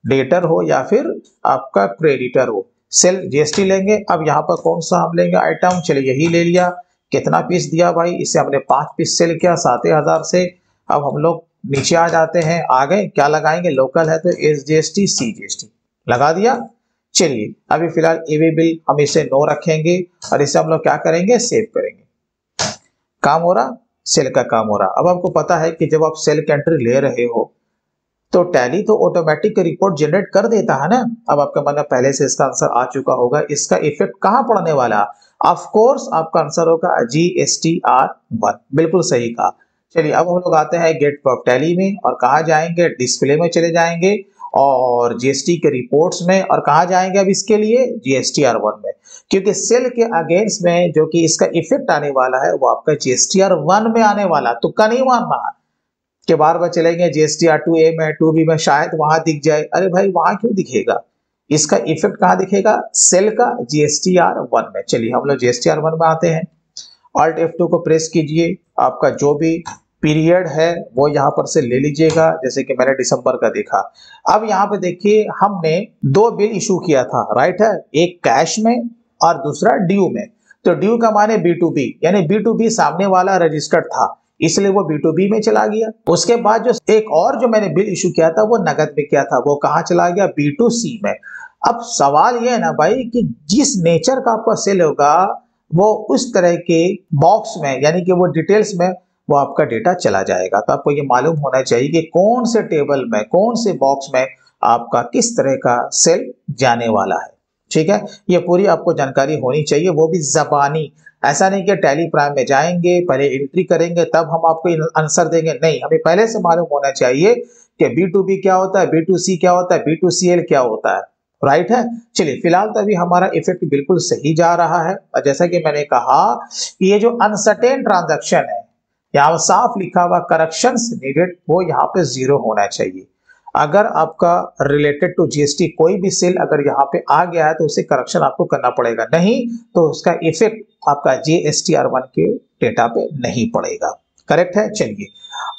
डेटर हो या फिर आपका क्रेडिटर हो। सेल GST लेंगे। अब यहाँ पर कौन सा हम लेंगे आइटम? चलिए यही ले लिया। कितना पीस दिया भाई? इसे हमने 5 पीस सेल किया 7000 से। अब हम लोग नीचे आ जाते हैं, आ गए, क्या लगाएंगे? लोकल है तो SGST CGST लगा दिया। चलिए अभी फिलहाल EV बिल हम इसे नो रखेंगे और इसे हम लोग क्या करेंगे? सेव करेंगे। काम हो रहा, सेल का काम हो रहा। अब आपको पता है कि जब आप सेल की एंट्री ले रहे हो तो टैली तो ऑटोमेटिक रिपोर्ट जनरेट कर देता है ना। अब आपका मन में पहले से इसका आंसर आ चुका होगा, इसका इफेक्ट कहां पड़ने वाला? ऑफ कोर्स आपका आंसर होगा GSTR1, बिल्कुल सही कहा। चलिए अब हम लोग आते हैं गेट टैली में और कहा जाएंगे? डिस्प्ले में चले जाएंगे और GST के रिपोर्ट्स में, और कहा जाएंगे अब इसके लिए? GSTR1 में, क्योंकि सेल के अगेंस्ट में जो कि इसका इफेक्ट आने वाला है वो आपका GSTR1 में आने वाला। तुक्का नहीं मारना कि बार बार चलेंगे GSTR2A में 2B में शायद वहां दिख जाए। अरे भाई वहां क्यों दिखेगा? इसका इफेक्ट कहां दिखेगा? सेल का GSTR1 में। चलिए हम लोग GSTR1 में आते हैं। Alt F2 को प्रेस कीजिए, आपका जो भी पीरियड है वो यहाँ पर से ले लीजिएगा, जैसे कि मैंने दिसंबर का देखा। अब यहाँ पे देखिए हमने 2 बिल इशू किया था, राइट है, एक कैश में और दूसरा ड्यू में। तो ड्यू का माने B2B, यानी B2B सामने वाला रजिस्टर्ड था, इसलिए वो B2B में चला गया। उसके बाद जो एक और जो मैंने बिल इशू किया था वो नगद में किया था, वो कहाँ चला गया? B2C में। अब सवाल ये है ना भाई कि जिस नेचर का आपका सेल होगा वो उस तरह के बॉक्स में, यानी कि वो डिटेल्स में वो आपका डेटा चला जाएगा। तो आपको ये मालूम होना चाहिए कि कौन से टेबल में, कौन से बॉक्स में आपका किस तरह का सेल जाने वाला है, ठीक है। ये पूरी आपको जानकारी होनी चाहिए, वो भी जबानी। ऐसा नहीं कि टैली प्राइम में जाएंगे पहले एंट्री करेंगे तब हम आपको आंसर देंगे, नहीं, हमें पहले से मालूम होना चाहिए कि B2B क्या होता है, B2C क्या होता है, B2CL क्या होता है, राइट है। चलिए फिलहाल तो अभी हमारा इफेक्ट बिल्कुल सही जा रहा है, और जैसा कि मैंने कहा कि ये जो अनसर्टेन ट्रांजैक्शन है, यहाँ साफ लिखा हुआ करेक्शंस नीडेड, वो यहाँ पे 0 होना चाहिए। अगर आपका रिलेटेड टू GST कोई भी सेल अगर यहाँ पे आ गया है तो उसे करेक्शन आपको करना पड़ेगा, नहीं तो उसका इफेक्ट आपका GSTR1 के डेटा पे नहीं पड़ेगा, करेक्ट है। चलिए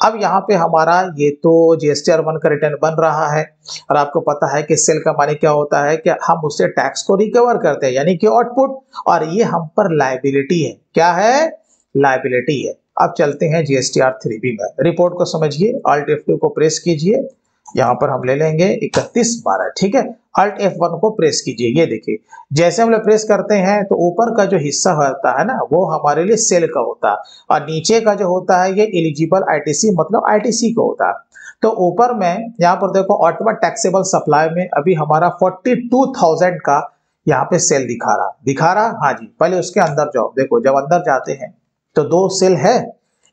अब यहाँ पे हमारा ये तो GSTR1 का रिटर्न बन रहा है, और आपको पता है कि सेल का माने क्या होता है कि हम उससे टैक्स को रिकवर करते हैं, यानी कि आउटपुट, और ये हम पर लायबिलिटी है। क्या है? लायबिलिटी है। अब चलते हैं GSTR3B में, रिपोर्ट को समझिए। Alt F2 को प्रेस कीजिए, यहाँ पर हम ले लेंगे 3112, ठीक है। Alt F1 को प्रेस कीजिए, ये देखिए जैसे हम लोग प्रेस करते हैं तो ऊपर का जो हिस्सा होता है ना वो हमारे लिए सेल का होता है, और नीचे का जो होता है ये एलिजिबल ITC मतलब ITC का होता है। तो ऊपर में यहाँ पर देखो ऑटोमेटिक टैक्सेबल सप्लाई में अभी हमारा 42,000 का यहाँ पे सेल दिखा रहा। हाँ जी, पहले उसके अंदर जाओ, देखो जब अंदर जाते हैं तो 2 सेल है,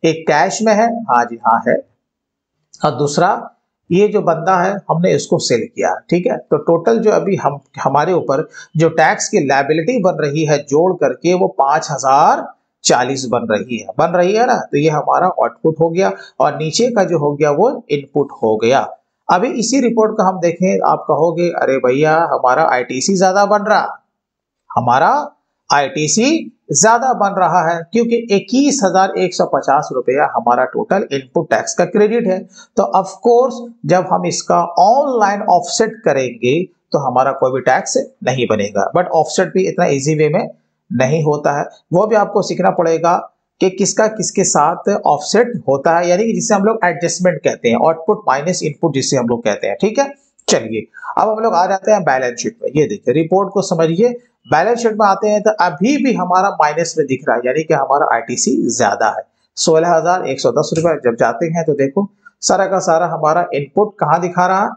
एक कैश में है, हाँ जी हाँ है, और दूसरा ये जो बंदा है हमने इसको सेल किया, ठीक है। तो टोटल जो अभी हमारे ऊपर जो टैक्स की लायबिलिटी बन रही है जोड़ करके वो 5040 बन रही है ना। तो ये हमारा आउटपुट हो गया, और नीचे का जो हो गया वो इनपुट हो गया। अभी इसी रिपोर्ट का हम देखें, आप कहोगे अरे भैया हमारा ITC ज्यादा बन रहा, हमारा आईटीसी ज्यादा बन रहा है क्योंकि 21,150 रुपया हमारा टोटल इनपुट टैक्स का क्रेडिट है। तो ऑफ कोर्स जब हम इसका ऑनलाइन ऑफसेट करेंगे तो हमारा कोई भी टैक्स नहीं बनेगा। बट ऑफसेट भी इतना इजी वे में नहीं होता है, वो भी आपको सीखना पड़ेगा कि किसका किसके साथ ऑफसेट होता है, यानी कि जिसे हम लोग एडजस्टमेंट कहते हैं, आउटपुट माइनस इनपुट जिसे हम लोग कहते हैं। ठीक है, चलिए अब हम लोग आ जाते हैं बैलेंस शीट में। ये देखिए रिपोर्ट को समझिए, बैलेंस शीट में आते हैं तो अभी भी हमारा माइनस में दिख रहा है, यानी कि हमारा आईटीसी ज्यादा है 16,110 रुपए। जब जाते हैं तो देखो सारा का सारा हमारा इनपुट कहाँ दिखा रहा है,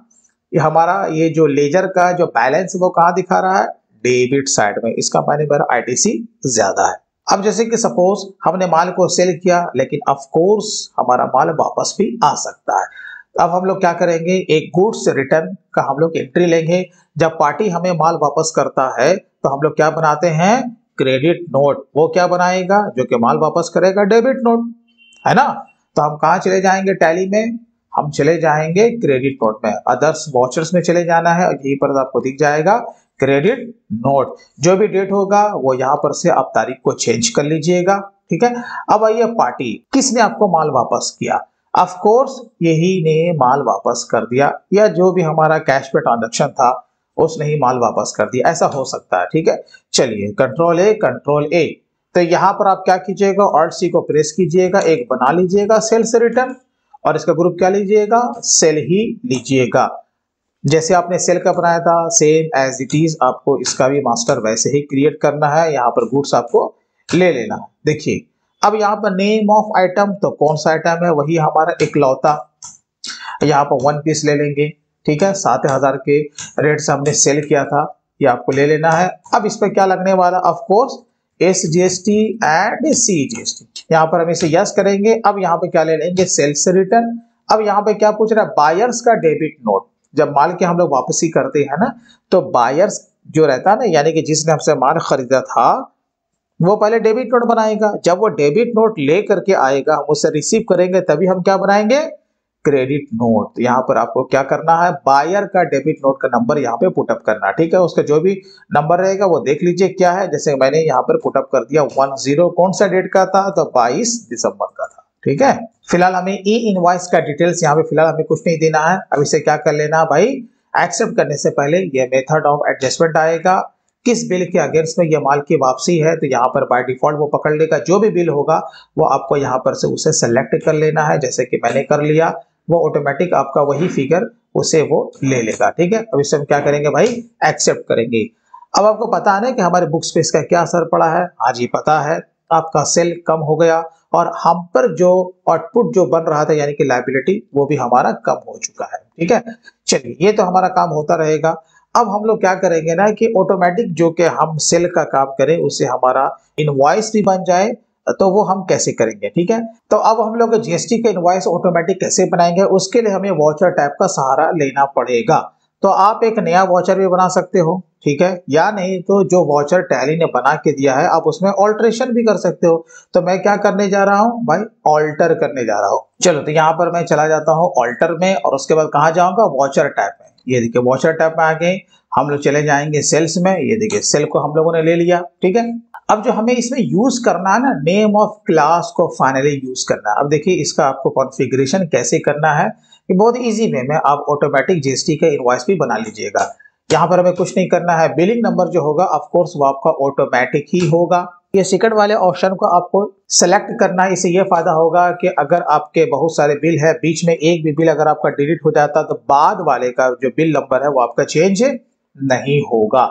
ये हमारा ये जो लेजर का जो बैलेंस वो कहाँ दिखा रहा है, डेबिट साइड में। इसका माने मेरा आईटीसी ज्यादा है। अब जैसे कि सपोज हमने माल को सेल किया, लेकिन ऑफ कोर्स हमारा माल वापस भी आ सकता है। अब हम लोग क्या करेंगे, एक गुड्स रिटर्न का हम लोग एंट्री लेंगे। जब पार्टी हमें माल वापस करता है तो हम लोग क्या बनाते हैं, क्रेडिट नोट। वो क्या बनाएगा, जो कि माल वापस करेगा, डेबिट नोट, है ना। तो हम कहाँ चले जाएंगे टैली में, हम चले जाएंगे क्रेडिट नोट में, अदर्स वॉचर्स में चले जाना है और यहीं पर आपको दिख जाएगा क्रेडिट नोट। जो भी डेट होगा वो यहाँ पर से आप तारीख को चेंज कर लीजिएगा। ठीक है, अब आइए पार्टी, किसने आपको माल वापस किया, ऑफ कोर्स यही ने माल वापस कर दिया, या जो भी हमारा कैश पे ट्रांजैक्शन था उसने ही माल वापस कर दिया, ऐसा हो सकता है। ठीक है, चलिए कंट्रोल ए। तो यहाँ पर आप क्या कीजिएगा, ऑल्ट सी को प्रेस कीजिएगा, एक बना लीजिएगा सेल से रिटर्न, और इसका ग्रुप क्या लीजिएगा, सेल ही लीजिएगा। जैसे आपने सेल का बनाया था सेम एज इट इज आपको इसका भी मास्टर वैसे ही क्रिएट करना है। यहाँ पर गुड्स आपको ले लेना है। देखिए अब यहाँ पर नेम ऑफ आइटम, तो कौन सा आइटम है, वही हमारा इकलौता। यहाँ पर 1 पीस ले लेंगे। ठीक है, 7,000 के रेट से हमने सेल किया था, ये आपको ले लेना है। अब इस पर क्या लगने वाला, of course SGST and CGST। यहाँ पर हम इसे यस करेंगे। अब यहाँ पे क्या ले लेंगे, सेल्स रिटर्न। अब यहाँ पे क्या पूछ रहा है, बायर्स का डेबिट नोट। जब माल के हम लोग वापसी करते हैं ना, तो बायर्स जो रहता है ना, यानी कि जिसने हमसे माल खरीदा था, वो पहले डेबिट नोट बनाएगा। जब वो डेबिट नोट ले करके आएगा, हम उससे रिसीव करेंगे, तभी हम क्या बनाएंगे, क्रेडिट नोट। यहाँ पर आपको क्या करना है, बायर का डेबिट नोट का नंबर यहाँ पे पुटअप करना। ठीक है, उसका जो भी नंबर रहेगा वो देख लीजिए क्या है। जैसे मैंने यहाँ पर पुटअप कर दिया 10, कौन सा डेट का था, तो 22 दिसंबर का था। ठीक है, फिलहाल हमें ई इनवॉइस का डिटेल्स यहाँ पे फिलहाल हमें कुछ नहीं देना है। अब इसे क्या कर लेना भाई, एक्सेप्ट करने से पहले ये मेथड ऑफ एडजस्टमेंट आएगा, किस बिल के अगेंस्ट में ये माल की वापसी है, तो यहाँ पर बाय डिफॉल्ट वो पकड़ लेगा। जो भी बिल होगा वो आपको यहाँ पर से उसे सेलेक्ट कर लेना है, जैसे कि मैंने कर लिया। वो ऑटोमेटिक आपका वही फिगर उसे वो ले लेगा। ठीक है, अब इसे हम क्या करेंगे भाई, एक्सेप्ट करेंगे। अब आपको पता है ना कि हमारे बुक्स पे इसका क्या असर पड़ा है, आज ही पता है, आपका सेल कम हो गया और हम पर जो आउटपुट जो बन रहा था यानी कि लायबिलिटी, वो भी हमारा कम हो चुका है। ठीक है, चलिए ये तो हमारा काम होता रहेगा। अब हम लोग क्या करेंगे ना कि ऑटोमेटिक जो कि हम सेल का काम करें उससे हमारा इनवॉइस भी बन जाए, तो वो हम कैसे करेंगे। ठीक है, तो अब हम लोग जीएसटी का इनवॉइस ऑटोमेटिक कैसे बनाएंगे, उसके लिए हमें वॉचर टैब का सहारा लेना पड़ेगा। तो आप एक नया वॉचर भी बना सकते हो, ठीक है, या नहीं तो जो वॉचर टैली ने बना के दिया है आप उसमें ऑल्ट्रेशन भी कर सकते हो। तो मैं क्या करने जा रहा हूं भाई, ऑल्टर करने जा रहा हूं। चलो तो यहाँ पर मैं चला जाता हूँ ऑल्टर में, और उसके बाद कहाँ जाऊंगा, वॉचर टैब में। ये देखिए वॉचर टैब में आ गए, हम लोग चले जाएंगे सेल्स में। ये देखिए सेल को हम लोगों ने ले लिया। ठीक है, अब जो हमें इसमें यूज करना है ना, नेम ऑफ क्लास को फाइनली यूज करना है। अब देखिए इसका आपको कॉन्फ़िगरेशन कैसे करना है, ये बहुत इजी वे में आप ऑटोमेटिक जीएसटी का इनवॉइस भी बना लीजिएगा। यहाँ पर हमें कुछ नहीं करना है, बिलिंग नंबर जो होगा ऑफ कोर्स वो आपका ऑटोमेटिक ही होगा। ये सेकंड वाले ऑप्शन को आपको सेलेक्ट करना है। इससे ये फायदा होगा कि अगर आपके बहुत सारे बिल है, बीच में एक भी बिल अगर आपका डिलीट हो जाता तो बाद वाले का जो बिल नंबर है वो आपका चेंज नहीं होगा।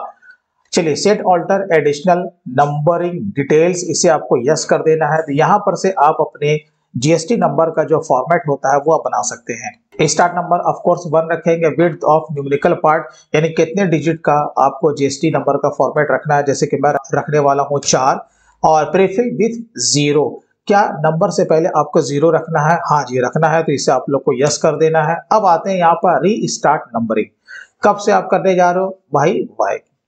चलिए set alter additional numbering details, इसे आपको यस कर देना है। तो यहाँ पर से आप अपने जीएसटी नंबर का जो फॉर्मेट होता है वो आप बना सकते हैं। स्टार्ट नंबर ऑफ कोर्स 1 रखेंगे, विड्थ ऑफ न्यूमेरिकल पार्ट यानी कितने डिजिट का आपको जीएसटी नंबर का फॉर्मेट रखना है। जैसे कि मैं रखने वाला हूँ 4, और प्रीफिल विथ 0। क्या नंबर से पहले आपको 0 रखना है, हाँ जी रखना है, तो इसे आप लोग को यस कर देना है। अब आते हैं यहाँ पर री स्टार्ट नंबरिंग, कब से आप करने जा रहे हो भाई,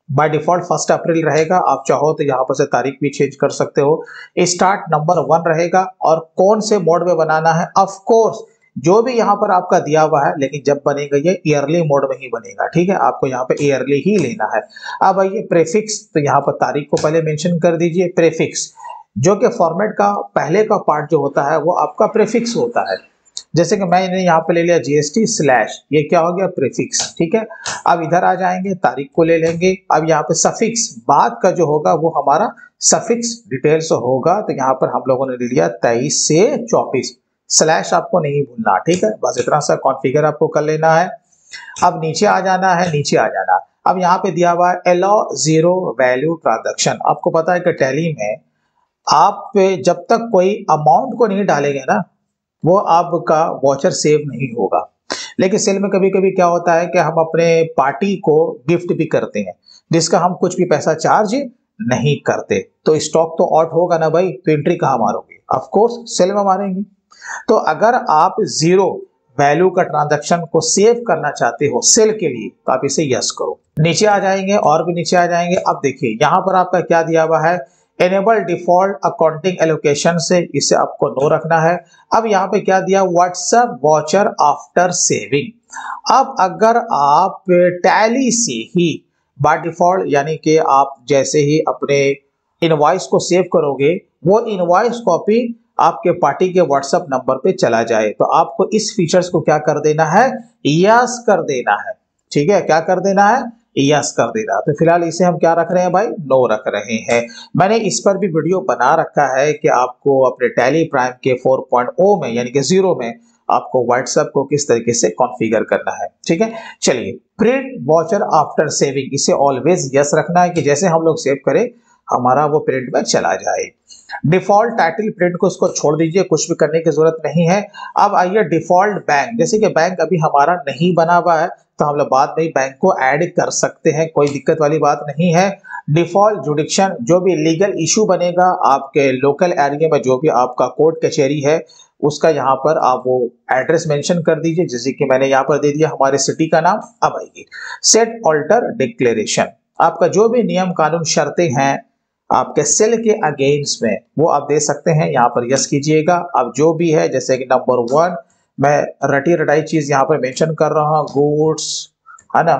बाय डिफॉल्ट 1 अप्रैल रहेगा। आप चाहो तो यहाँ पर से तारीख भी चेंज कर सकते हो। स्टार्ट नंबर 1 रहेगा, और कौन से मोड में बनाना है, ऑफ कोर्स जो भी यहाँ पर आपका दिया हुआ है, लेकिन जब बनेगा ये ईयरली मोड में ही बनेगा, ठीक है, आपको यहाँ पे ईयरली ही लेना है। अब आइए प्रेफिक्स, तो यहाँ पर तारीख को पहले मेंशन कर दीजिए। प्रेफिक्स जो कि फॉर्मेट का पहले का पार्ट जो होता है वो आपका प्रेफिक्स होता है। जैसे कि मैंने यहाँ पे ले लिया जीएसटी स्लैश, ये क्या हो गया, प्रीफिक्स, ठीक है। अब इधर आ जाएंगे, तारीख को ले लेंगे। अब यहाँ पे सफिक्स, बाद का जो होगा वो हमारा सफिक्स डिटेल्स होगा। तो यहाँ पर हम लोगों ने ले लिया 23 से 24, स्लैश आपको नहीं भूलना, ठीक है, बस इतना सा कॉन्फ़िगर आपको कर लेना है। अब नीचे आ जाना है, नीचे आ जाना। अब यहाँ पे दिया हुआ है अलाउ जीरो वैल्यू ट्रांजैक्शन। आपको पता है कि टैली में आप जब तक कोई अमाउंट को नहीं डालेंगे ना, वो आपका वॉचर सेव नहीं होगा। लेकिन सेल में कभी कभी क्या होता है कि हम अपने पार्टी को गिफ्ट भी करते हैं, जिसका हम कुछ भी पैसा चार्ज नहीं करते, तो स्टॉक तो आउट होगा ना भाई, तो एंट्री कहाँ मारोगे, ऑफ कोर्स सेल में मारेंगे। तो अगर आप जीरो वैल्यू का ट्रांजैक्शन को सेव करना चाहते हो सेल के लिए, तो आप इसे यस करो। नीचे आ जाएंगे और भी नीचे आ जाएंगे। अब देखिए यहाँ पर आपका क्या दिया हुआ है, एनेबल डिफॉल्ट अकाउंटिंग एलोकेशन से, इसे आपको नो रखना है। अब यहाँ पे क्या दिया, व्हाट्सएप वॉचर आफ्टर सेविंग। अब अगर आप टैली से ही बाय डिफॉल्ट, यानी कि आप जैसे ही अपने इनवॉइस को सेव करोगे, वो इनवॉइस कॉपी आपके पार्टी के व्हाट्सएप नंबर पे चला जाए, तो आपको इस फीचर्स को क्या कर देना है, यस कर देना है, ठीक है, क्या कर देना है, यस कर देना। तो फिलहाल इसे हम क्या रख रहे हैं भाई, नो रख रहे हैं। मैंने इस पर भी वीडियो बना रखा है कि आपको अपने टैली प्राइम के 4.0 में, यानी कि 0 में, आपको व्हाट्सएप को किस तरीके से कॉन्फ़िगर करना है, ठीक है। चलिए, प्रिंट वॉचर आफ्टर सेविंग, इसे ऑलवेज यस रखना है कि जैसे हम लोग सेव करें हमारा वो प्रिंट में चला जाए। डिफॉल्ट टाइटल प्रिंट को उसको छोड़ दीजिए, कुछ भी करने की जरूरत नहीं है। अब आइए डिफॉल्ट बैंक, जैसे कि बैंक अभी हमारा नहीं बना हुआ है, तो हम लोग बाद में बैंक को ऐड कर सकते हैं, कोई दिक्कत वाली बात नहीं है। डिफॉल्ट जुडिक्शन, जो भी लीगल इशू बनेगा आपके लोकल एरिया में, जो भी आपका कोर्ट कचहरी है, उसका यहाँ पर आप वो एड्रेस मेंशन कर दीजिए, जैसे कि मैंने यहाँ पर दे दिया हमारे सिटी का नाम। अब आइए सेट ऑल्टर डिक्लेरेशन, आपका जो भी नियम कानून शर्तें हैं आपके सेल के अगेंस्ट में, वो आप दे सकते हैं, यहाँ पर यस कीजिएगा। अब जो भी है, जैसे कि नंबर 1, मैं रटी रटाई चीज यहाँ पर मेंशन कर रहा हूँ, गुड्स है ना,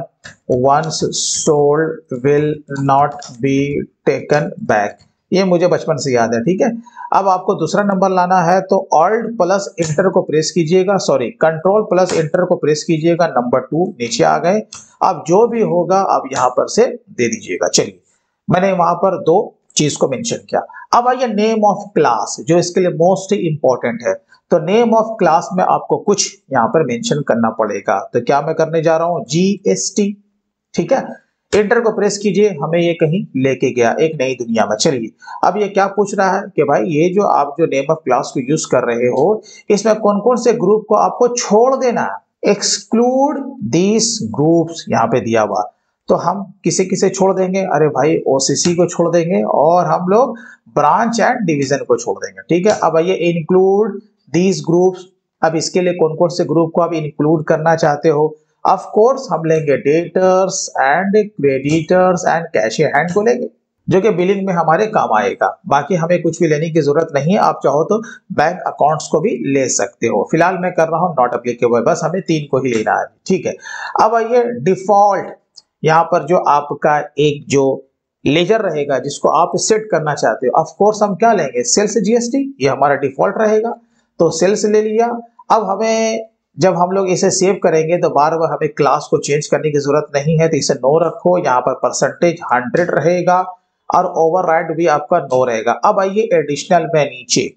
once sold will not be taken back, ये मुझे बचपन से याद है, ठीक है। अब आपको दूसरा नंबर लाना है, तो ऑल्ट प्लस इंटर को प्रेस कीजिएगा, सॉरी कंट्रोल प्लस इंटर को प्रेस कीजिएगा, नंबर 2 नीचे आ गए। अब जो भी होगा आप यहाँ पर से दे दीजिएगा। चलिए, मैंने वहां पर 2 चीज को मेंशन किया। अब आइए नेम ऑफ क्लास, जो इसके लिए मोस्ट इंपॉर्टेंट है। तो नेम ऑफ क्लास में आपको कुछ यहाँ पर मेंशन करना पड़ेगा, तो क्या मैं करने जा रहा हूँ, जीएसटी, ठीक है। इंटर को प्रेस कीजिए, हमें ये कहीं लेके गया एक नई दुनिया में। चलिए, अब ये क्या पूछ रहा है कि भाई ये जो आप जो नेम ऑफ क्लास को यूज कर रहे हो, इसमें कौन कौन से ग्रुप को आपको छोड़ देना है, एक्सक्लूड दिस ग्रुप्स यहाँ पे दिया हुआ। तो हम किसे किसे छोड़ देंगे, अरे भाई ओसीसी को छोड़ देंगे, और हम लोग ब्रांच एंड डिवीजन को छोड़ देंगे, ठीक है। अब आइए इंक्लूड दीज ग्रुप्स, अब इसके लिए कौन कौन से ग्रुप को आप इंक्लूड करना चाहते हो, ऑफ कोर्स हम लेंगे debtors and creditors and cashier hand को लेंगे, जो कि बिलिंग में हमारे काम आएगा। बाकी हमें कुछ भी लेने की जरूरत नहीं है, आप चाहो तो बैंक अकाउंट्स को भी ले सकते हो। फिलहाल मैं कर रहा हूँ नॉट एप्लीकेबल, बस हमें 3 को ही लेना है, ठीक है। अब आइए डिफॉल्ट, यहाँ पर जो आपका एक जो लेजर रहेगा जिसको आप सेट करना चाहते हो, ऑफ कोर्स हम क्या लेंगे, सेल्स जीएसटी, ये हमारा डिफॉल्ट रहेगा, तो सेल्स ले लिया। अब हमें जब हम लोग इसे सेव करेंगे तो बार बार हमें क्लास को चेंज करने की जरूरत नहीं है, तो इसे नो रखो, यहाँ पर परसेंटेज 100 रहेगा और ओवरराइड भी आपका नो रहेगा। अब आइए एडिशनल में नीचे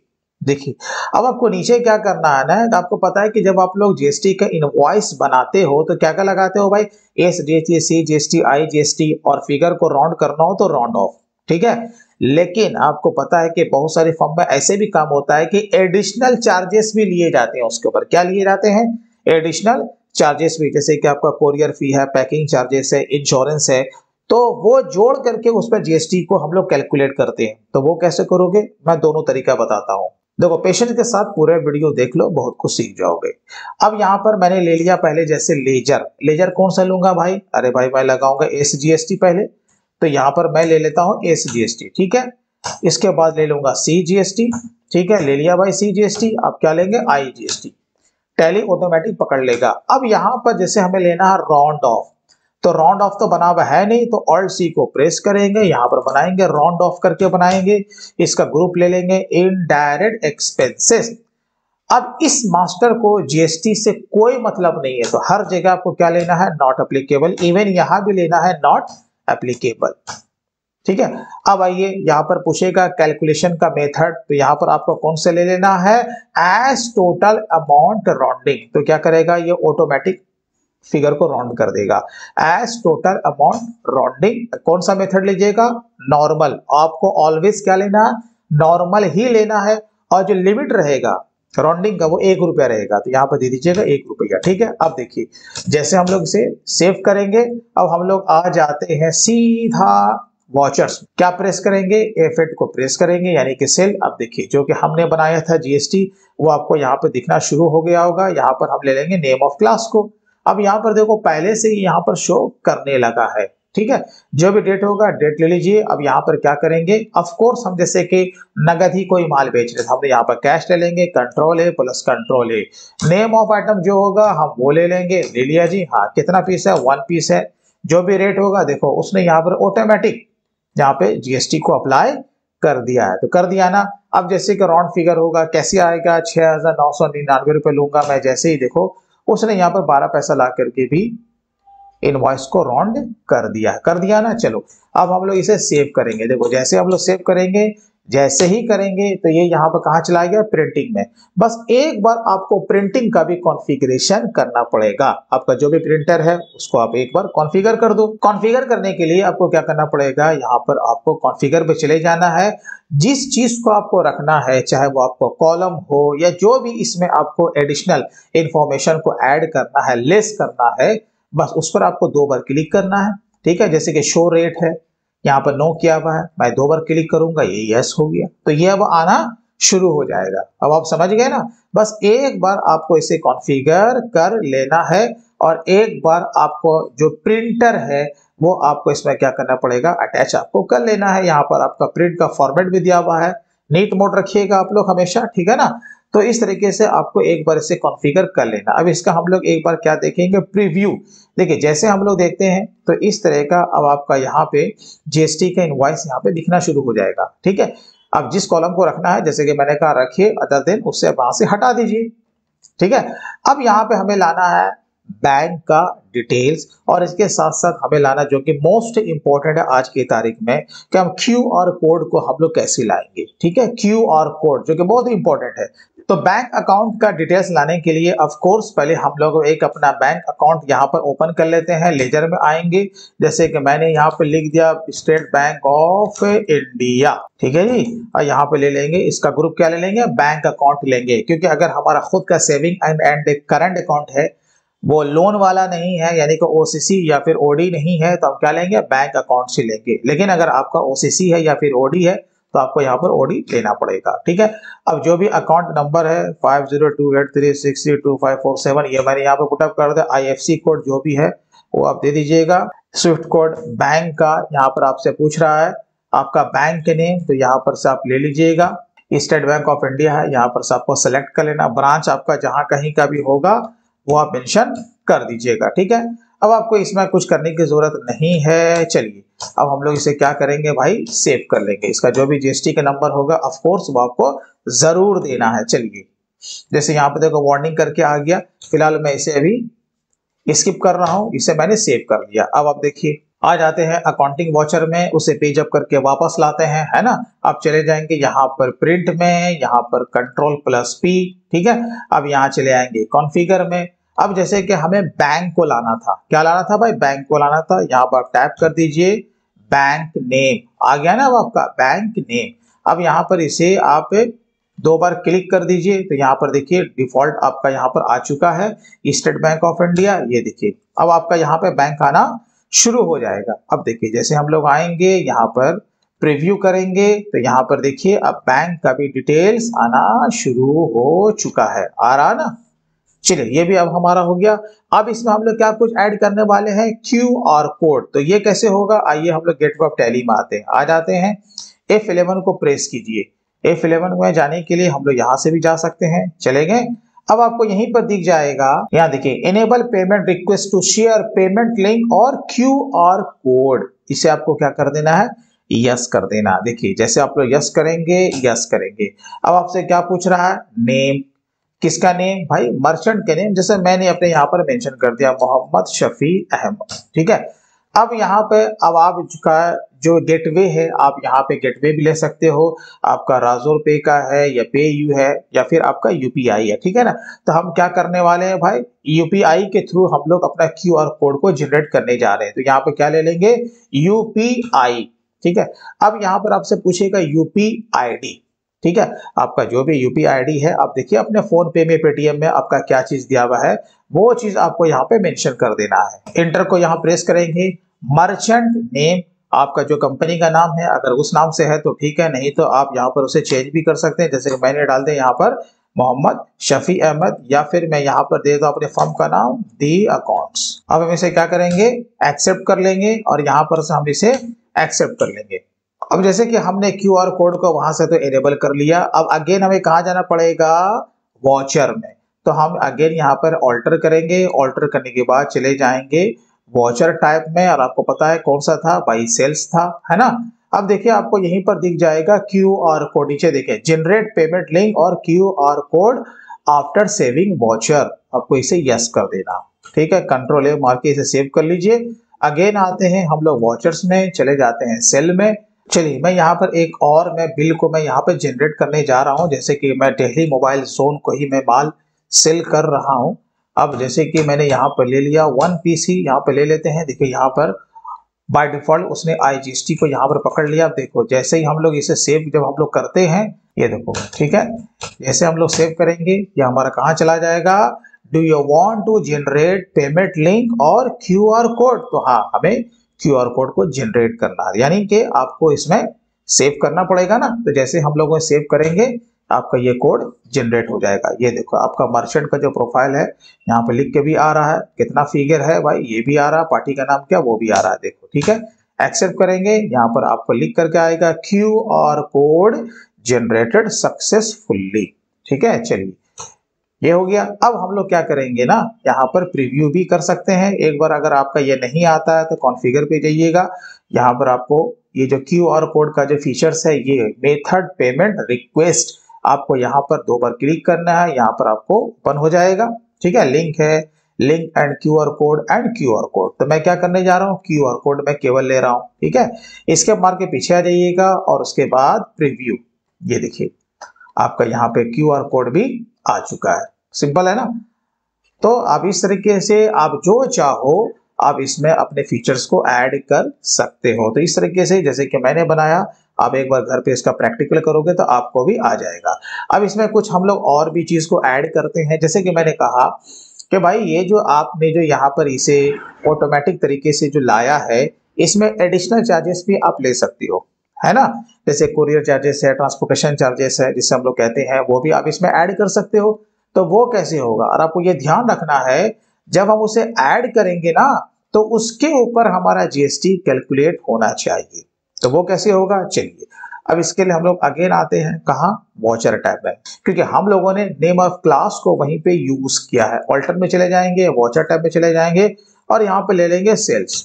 देखिए, अब आपको नीचे क्या करना है ना, तो आपको पता है कि जब आप लोग जीएसटी का इनवॉइस बनाते हो तो क्या क्या लगाते हो भाई, S GST, C GST, I GST, और फिगर को राउंड करना हो तो राउंड ऑफ, ठीक है। लेकिन आपको पता है कि बहुत सारे फर्म में ऐसे भी काम होता है कि एडिशनल चार्जेस भी लिए जाते हैं, उसके ऊपर क्या लिए जाते हैं, एडिशनल चार्जेस भी, जैसे कि आपका कोरियर फी है, पैकिंग चार्जेस है, इंश्योरेंस है, तो वो जोड़ करके उस पर जीएसटी को हम लोग कैलकुलेट करते हैं। तो वो कैसे करोगे, मैं दोनों तरीका बताता हूँ। देखो, पेशेंस के साथ पूरे वीडियो देख लो, बहुत कुछ सीख जाओगे। अब यहाँ पर मैंने ले लिया पहले, जैसे लेजर, लेजर कौन सा लूंगा भाई, अरे भाई मैं लगाऊंगा एस जीएसटी पहले, तो यहाँ पर मैं ले लेता हूँ एस जीएसटी, ठीक है। इसके बाद ले लूंगा सी जीएसटी, ठीक है, ले लिया भाई सी जीएसटी। अब क्या लेंगे, आई जीएसटी। टैली ऑटोमेटिक पकड़ लेगा। अब यहाँ पर जैसे हमें लेना है राउंड ऑफ, तो राउंड ऑफ तो बना हुआ है नहीं, तो ऑल्ट सी को प्रेस करेंगे, यहाँ पर बनाएंगे राउंड ऑफ करके बनाएंगे। इसका ग्रुप ले लेंगे इनडायरेक्ट एक्सपेंसेस। अब इस मास्टर को जीएसटी से कोई मतलब नहीं है, तो हर जगह आपको क्या लेना है, नॉट एप्लीकेबल। इवन यहां भी लेना है नॉट एप्लीकेबल। ठीक है, अब आइए यहां पर पूछेगा कैलकुलेशन का मेथड, तो यहां पर आपको कौन से ले लेना है, एज टोटल अमाउंट राउंडिंग। तो क्या करेगा, ये ऑटोमेटिक फिगर को राउंड कर देगा। एज टोटल अमाउंट राउंडिंग कौन सा मेथड लीजिएगा, नॉर्मल। आपको ऑलवेज क्या लेना है, नॉर्मल ही लेना है। और जो लिमिट रहेगा राउंडिंग का वो ₹1 रहेगा, तो यहाँ पर दे दीजिएगा ₹1। ठीक है, अब देखिए जैसे हम लोग इसे सेव करेंगे, अब हम लोग आ जाते हैं सीधा वॉचर्स। क्या प्रेस करेंगे, F8 को प्रेस करेंगे, यानी कि सेल। अब देखिए जो कि हमने बनाया था जीएसटी, वो आपको यहाँ पर दिखना शुरू हो गया होगा। यहाँ पर हम ले लेंगे नेम ऑफ क्लास को। अब यहाँ पर देखो पहले से ही यहाँ पर शो करने लगा है। ठीक है, जो भी डेट होगा डेट ले लीजिए। अब यहाँ पर क्या करेंगे, ऑफ कोर्स हम जैसे कि नगद ही कोई माल बेच रहे थे, हमने यहाँ पर कैश ले लेंगे, control A plus control A। Name of item जो होगा हम वो ले लेंगे, ले लिया जी। हाँ, कितना पीस है, 1 पीस है। जो भी रेट होगा देखो उसने यहाँ पर ऑटोमेटिक यहाँ पे जीएसटी को अप्लाई कर दिया है, तो कर दिया ना। अब जैसे कि राउंड फिगर होगा, कैसे आएगा, 6,999 रुपए लूंगा मैं। जैसे ही देखो उसने यहाँ पर 12 पैसा ला करके भी इनवॉइस को राउंड कर दिया ना। चलो अब हम लोग इसे सेव करेंगे। देखो जैसे हम लोग सेव करेंगे, जैसे ही करेंगे तो ये यहाँ पर कहाँ चला गया, प्रिंटिंग में। बस एक बार आपको प्रिंटिंग का भी कॉन्फ़िगरेशन करना पड़ेगा। आपका जो भी प्रिंटर है उसको आप एक बार कॉन्फ़िगर कर दो। कॉन्फ़िगर करने के लिए आपको क्या करना पड़ेगा, यहाँ पर आपको कॉन्फ़िगर पे चले जाना है। जिस चीज को आपको रखना है, चाहे वो आपको कॉलम हो या जो भी इसमें आपको एडिशनल इंफॉर्मेशन को ऐड करना है, लेस करना है, बस उस पर आपको 2 बार क्लिक करना है। ठीक है, जैसे कि शो रेट है, यहाँ पर नो किया हुआ है, मैं 2 बार क्लिक करूंगा, ये यस हो गया, तो ये अब आना शुरू हो जाएगा। अब आप समझ गए ना। बस एक बार आपको इसे कॉन्फ़िगर कर लेना है, और एक बार आपको जो प्रिंटर है वो आपको इसमें क्या करना पड़ेगा, अटैच आपको कर लेना है। यहाँ पर आपका प्रिंट का फॉर्मेट भी दिया हुआ है, नीट मोड रखिएगा आप लोग हमेशा। ठीक है ना, तो इस तरीके से आपको एक बार इसे कॉन्फ़िगर कर लेना। अब इसका हम लोग एक बार क्या देखेंगे, प्रीव्यू। देखिए जैसे हम लोग देखते हैं तो इस तरह का अब आपका यहाँ पे जीएसटी का इनवॉइस यहाँ पे दिखना शुरू हो जाएगा। ठीक है, अब जिस कॉलम को रखना है, जैसे कि मैंने कहा रखिए अदर दिन, उससे वहां से हटा दीजिए। ठीक है, अब यहाँ पे हमें लाना है बैंक का डिटेल्स, और इसके साथ साथ हमें लाना जो कि मोस्ट इंपॉर्टेंट है आज की तारीख में, कि हम क्यूआर कोड को हम लोग कैसे लाएंगे। ठीक है, क्यूआर कोड जो कि बहुत ही इंपॉर्टेंट है। तो बैंक अकाउंट का डिटेल्स लाने के लिए ऑफ कोर्स पहले हम लोग एक अपना बैंक अकाउंट यहाँ पर ओपन कर लेते हैं। लेजर में आएंगे, जैसे कि मैंने यहाँ पे लिख दिया स्टेट बैंक ऑफ इंडिया। ठीक है जी, और यहाँ पे ले लेंगे इसका ग्रुप क्या ले लेंगे, बैंक अकाउंट लेंगे, क्योंकि अगर हमारा खुद का सेविंग एंड करंट अकाउंट है, वो लोन वाला नहीं है, यानी कि ओसीसी या फिर ओडी नहीं है, तो हम क्या लेंगे, बैंक अकाउंट से लेंगे। लेकिन अगर आपका ओसीसी है या फिर ओडी है तो आपको यहाँ पर ओडी लेना पड़ेगा। ठीक है, अब जो भी अकाउंट नंबर है 502836325547, ये मैंने यहाँ पर पुटअप कर दिया। आईएफसी कोड जो भी है वो आप दे दीजिएगा। स्विफ्ट कोड बैंक का यहाँ पर आपसे पूछ रहा है, आपका बैंक के नेम, तो यहाँ पर से आप ले लीजिएगा। स्टेट बैंक ऑफ इंडिया है, यहाँ पर से आपको सेलेक्ट कर लेना। ब्रांच आपका जहाँ कहीं का भी होगा वो आप मेंशन कर दीजिएगा। ठीक है, अब आपको इसमें कुछ करने की जरूरत नहीं है। चलिए अब हम लोग इसे क्या करेंगे भाई, सेव कर लेंगे। इसका जो भी जीएसटी का नंबर होगा ऑफ कोर्स वो आपको जरूर देना है। चलिए जैसे यहाँ पे देखो वार्निंग करके आ गया, फिलहाल मैं इसे अभी स्किप कर रहा हूँ, इसे मैंने सेव कर लिया। अब आप देखिए आ जाते हैं अकाउंटिंग वॉचर में, उसे पेज अप करके वापस लाते हैं, है ना। आप चले जाएंगे यहाँ पर प्रिंट में, यहाँ पर कंट्रोल+P। ठीक है, अब यहाँ चले आएंगे कॉन्फ़िगर में। अब जैसे कि हमें बैंक को लाना था, क्या लाना था भाई, बैंक को लाना था। यहाँ पर टैप कर दीजिए, बैंक नेम आ गया ना अब आपका बैंक नेम। अब यहाँ पर इसे आप 2 बार क्लिक कर दीजिए, तो यहाँ पर देखिए डिफॉल्ट आपका यहाँ पर आ चुका है स्टेट बैंक ऑफ इंडिया। ये देखिए अब आपका यहाँ पे बैंक आना शुरू हो जाएगा। अब देखिए जैसे हम लोग आएंगे यहाँ पर प्रीव्यू करेंगे, तो यहाँ पर देखिए अब बैंक का भी डिटेल्स आना शुरू हो चुका है, आ रहा ना। चलिए ये भी अब हमारा हो गया। अब इसमें हम लोग क्या कुछ ऐड करने वाले हैं, क्यूआर कोड। तो ये कैसे होगा, आइए हम लोग गेटवे ऑफ टैली में आते हैं। आ जाते हैं, F11 को प्रेस कीजिए। F11 में जाने के लिए हम लोग यहाँ से भी जा सकते हैं, चले गए। अब आपको यहीं पर दिख जाएगा, यहाँ देखिए enable payment request to share payment link और QR कोड, इसे आपको क्या कर देना है, यस कर देना। देखिए जैसे आप लोग यस करेंगे। अब आपसे क्या पूछ रहा है, नेम, किसका नेम भाई, मर्चेंट के नेम, जैसे मैंने अपने यहाँ पर मेंशन कर दिया मोहम्मद शफी अहमद, ठीक है। अब यहाँ पे अब आपका जो गेटवे है, आप यहाँ पे गेटवे भी ले सकते हो, आपका राजोर पे का है या पे यू है या फिर आपका यूपीआई है, ठीक है ना। तो हम क्या करने वाले हैं भाई, यूपीआई के थ्रू हम लोग अपना QR कोड को जनरेट करने जा रहे हैं। तो यहाँ पे क्या ले लेंगे, यूपीआई, ठीक है। अब यहाँ पर आपसे पूछेगा यूपीआईडी, ठीक है, आपका जो भी यूपीआईडी है, आप देखिए अपने फोन पे में, पेटीएम में आपका क्या चीज दिया हुआ है, वो चीज आपको यहाँ पे मेंशन कर देना है। इंटर को यहाँ प्रेस करेंगे, मर्चेंट नेम, आपका जो कंपनी का नाम है, अगर उस नाम से है तो ठीक है, नहीं तो आप यहाँ पर उसे चेंज भी कर सकते हैं। जैसे कि मैंने डाल दिया यहाँ पर मोहम्मद शफी अहमद, या फिर मैं यहाँ पर दे दूं अपने फर्म का नाम दी अकाउंट्स। अब हम इसे क्या करेंगे, एक्सेप्ट कर लेंगे, और यहाँ पर से हम इसे एक्सेप्ट कर लेंगे। अब जैसे कि हमने QR कोड को वहां से तो इनेबल कर लिया, अब अगेन हमें कहाँ जाना पड़ेगा, वॉचर में। तो हम अगेन यहाँ पर ऑल्टर करेंगे, ऑल्टर करने के बाद चले जाएंगे वॉचर टाइप में, और आपको पता है कौन सा था भाई, सेल्स था, है ना। अब देखिए आपको यहीं पर दिख जाएगा QR कोड, नीचे देखिए जनरेट पेमेंट लिंक और QR code after saving watcher, आपको इसे यस कर देना, ठीक है। कंट्रोल ए मार के इसे सेव कर लीजिए। अगेन आते हैं हम लोग वॉचर्स में, चले जाते हैं सेल में। चलिए मैं यहाँ पर एक और मैं बिल को मैं यहाँ पर जनरेट करने जा रहा हूँ, जैसे कि मैं दिल्ली मोबाइल जोन को ही मैं माल सेल कर रहा हूँ। अब जैसे कि मैंने यहाँ पर ले लिया 1 पीसी, यहाँ पर ले लेते हैं। देखिए यहाँ पर बाय डिफॉल्ट उसने IGST को यहाँ पर पकड़ लिया। अब देखो जैसे ही हम लोग इसे सेव जब हम लोग करते हैं, ये देखो, ठीक है, जैसे हम लोग सेव करेंगे ये हमारा कहाँ चला जाएगा, do you want to generate payment link और QR कोड, तो हाँ हमें QR कोड को जनरेट करना है, यानी कि आपको इसमें सेव करना पड़ेगा ना। तो जैसे हम लोग सेव करेंगे आपका ये कोड जनरेट हो जाएगा। ये देखो आपका मर्चेंट का जो प्रोफाइल है यहाँ पे लिख के भी आ रहा है, कितना फिगर है भाई, ये भी आ रहा है, पार्टी का नाम क्या वो भी आ रहा है, देखो, ठीक है। एक्सेप्ट करेंगे, यहाँ पर आपको लिख करके आएगा QR कोड जनरेटेड सक्सेसफुल्ली, ठीक है। चलिए ये हो गया। अब हम लोग क्या करेंगे ना, यहाँ पर प्रीव्यू भी कर सकते हैं एक बार। अगर आपका ये नहीं आता है तो कॉन्फ़िगर पे जाइएगा, यहाँ पर आपको ये जो QR कोड का जो फीचर्स है, ये मेथड पेमेंट रिक्वेस्ट, आपको यहाँ पर 2 बार क्लिक करना है, यहाँ पर आपको ओपन हो जाएगा, ठीक है। लिंक है, लिंक एंड QR कोड, तो मैं क्या करने जा रहा हूँ, QR कोड मैं केवल ले रहा हूँ, ठीक है। इसके मार के पीछे आ जाइएगा और उसके बाद प्रीव्यू, ये देखिए आपका यहाँ पे QR कोड भी आ चुका है, सिंपल है ना। तो आप इस तरीके से आप जो चाहो आप इसमें अपने फीचर्स को ऐड कर सकते हो। तो इस तरीके से जैसे कि मैंने बनाया, आप एक बार घर पे इसका प्रैक्टिकल करोगे तो आपको भी आ जाएगा। अब इसमें कुछ हम लोग और भी चीज को ऐड करते हैं, जैसे कि मैंने कहा कि भाई ये जो आपने जो यहाँ पर इसे ऑटोमेटिक तरीके से जो लाया है, इसमें एडिशनल चार्जेस भी आप ले सकती हो, है ना। जैसे कुरियर चार्जेस है, ट्रांसपोर्टेशन चार्जेस है जिसे हम लोग कहते हैं, वो भी आप इसमें ऐड कर सकते हो। तो वो कैसे होगा, और आपको ये ध्यान रखना है जब हम उसे ऐड करेंगे ना तो उसके ऊपर हमारा GST कैलकुलेट होना चाहिए। तो वो कैसे होगा, चलिए अब इसके लिए हम लोग अगेन आते हैं कहाँ, वॉचर टैब में, क्योंकि हम लोगों ने नेम ऑफ क्लास को वहीं पे यूज किया है। ऑल्टर में चले जाएंगे, वॉचर टैब में चले जाएंगे और यहाँ पे ले लेंगे सेल्स,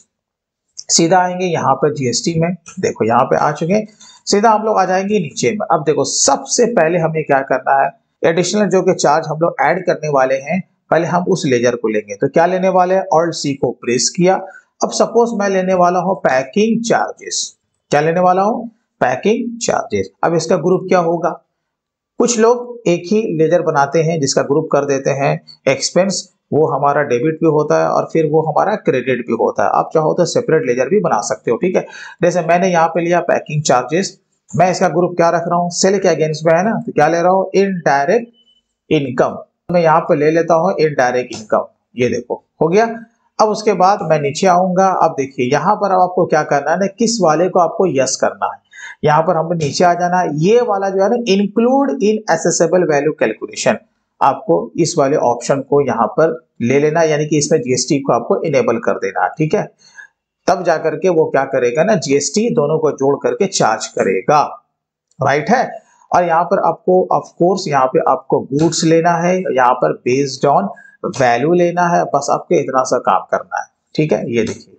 सीधा आएंगे यहाँ पर GST में, देखो यहाँ पे आ चुके, सीधा हम लोग आ जाएंगे नीचे में। अब देखो सबसे पहले हमें क्या करना है, एडिशनल जो कि चार्ज हम लोग ऐड करने वाले हैं, पहले हम उस लेजर को लेंगे। तो क्या लेने वाले हैं, Alt+C को प्रेस किया। अब सपोज मैं लेने वाला हूं पैकिंग चार्जेस, क्या लेने वाला हूं, पैकिंग चार्जेस। अब इसका ग्रुप क्या होगा, कुछ लोग एक ही लेजर बनाते हैं जिसका ग्रुप कर देते हैं एक्सपेंस, वो हमारा डेबिट भी होता है और फिर वो हमारा क्रेडिट भी होता है। आप चाहो तो सेपरेट लेजर भी बना सकते हो, ठीक है। जैसे मैंने यहाँ पे लिया पैकिंग चार्जेस, मैं इसका ग्रुप क्या रख रहा हूँ, सेल के अगेंस्ट में है ना, तो क्या ले रहा हूँ, इनडायरेक्ट इनकम, मैं यहाँ पे ले लेता हूँ इनडायरेक्ट इनकम, ये देखो हो गया। अब उसके बाद मैं नीचे आऊंगा, अब देखिए यहाँ पर अब आपको क्या करना है ना, किस वाले को आपको यस करना है, यहाँ पर हमको नीचे आ जाना है, ये वाला जो है ना include in assessable value calculation, आपको इस वाले ऑप्शन को यहाँ पर ले लेना, यानी कि इसमें GST को आपको इनेबल कर देना, ठीक है। तब जाकर के वो क्या करेगा ना, GST दोनों को जोड़ करके चार्ज करेगा, राइट है। और यहाँ पर आपको ऑफ कोर्स यहाँ पे आपको गुड्स लेना है, यहाँ पर बेस्ड ऑन वैल्यू लेना है, बस आपको इतना सा काम करना है। ठीक है, ये देखिए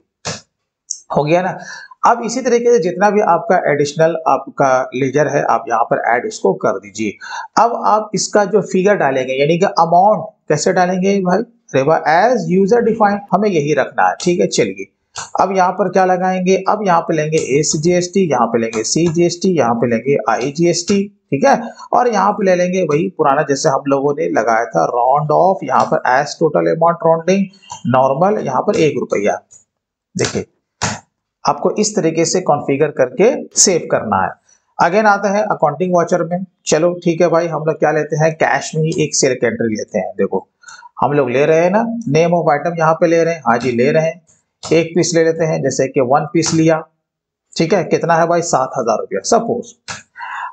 हो गया ना। अब इसी तरीके से जितना भी आपका एडिशनल आपका लेजर है आप यहाँ पर ऐड इसको कर दीजिए। अब आप इसका जो फिगर डालेंगे यानी कि अमाउंट कैसे डालेंगे भाई, रेवा एज यूजर डिफाइंड, हमें यही रखना है। ठीक है, चलिए अब यहाँ पर क्या लगाएंगे, अब यहाँ पे लेंगे SGST, यहाँ पे लेंगे CGST, यहाँ पे लेंगे IGST। ठीक है, और यहाँ पे ले लेंगे वही पुराना जैसे हम लोगों ने लगाया था राउंड ऑफ, यहाँ पर as total amount rounding normal, यहाँ पर ₹1। देखिए आपको इस तरीके से कॉन्फ़िगर करके सेव करना है। अगेन आता है अकाउंटिंग वाचर में। चलो ठीक है भाई, हम लोग क्या लेते हैं, कैश में ही एक सेल की एंट्री लेते हैं। देखो हम लोग ले रहे हैं ना, नेम ऑफ आइटम यहाँ पे ले रहे हैं, हाँ जी ले रहे हैं। एक पीस ले लेते हैं, जैसे कि 1 पीस लिया। ठीक है, कितना है भाई, ₹7000 सपोज।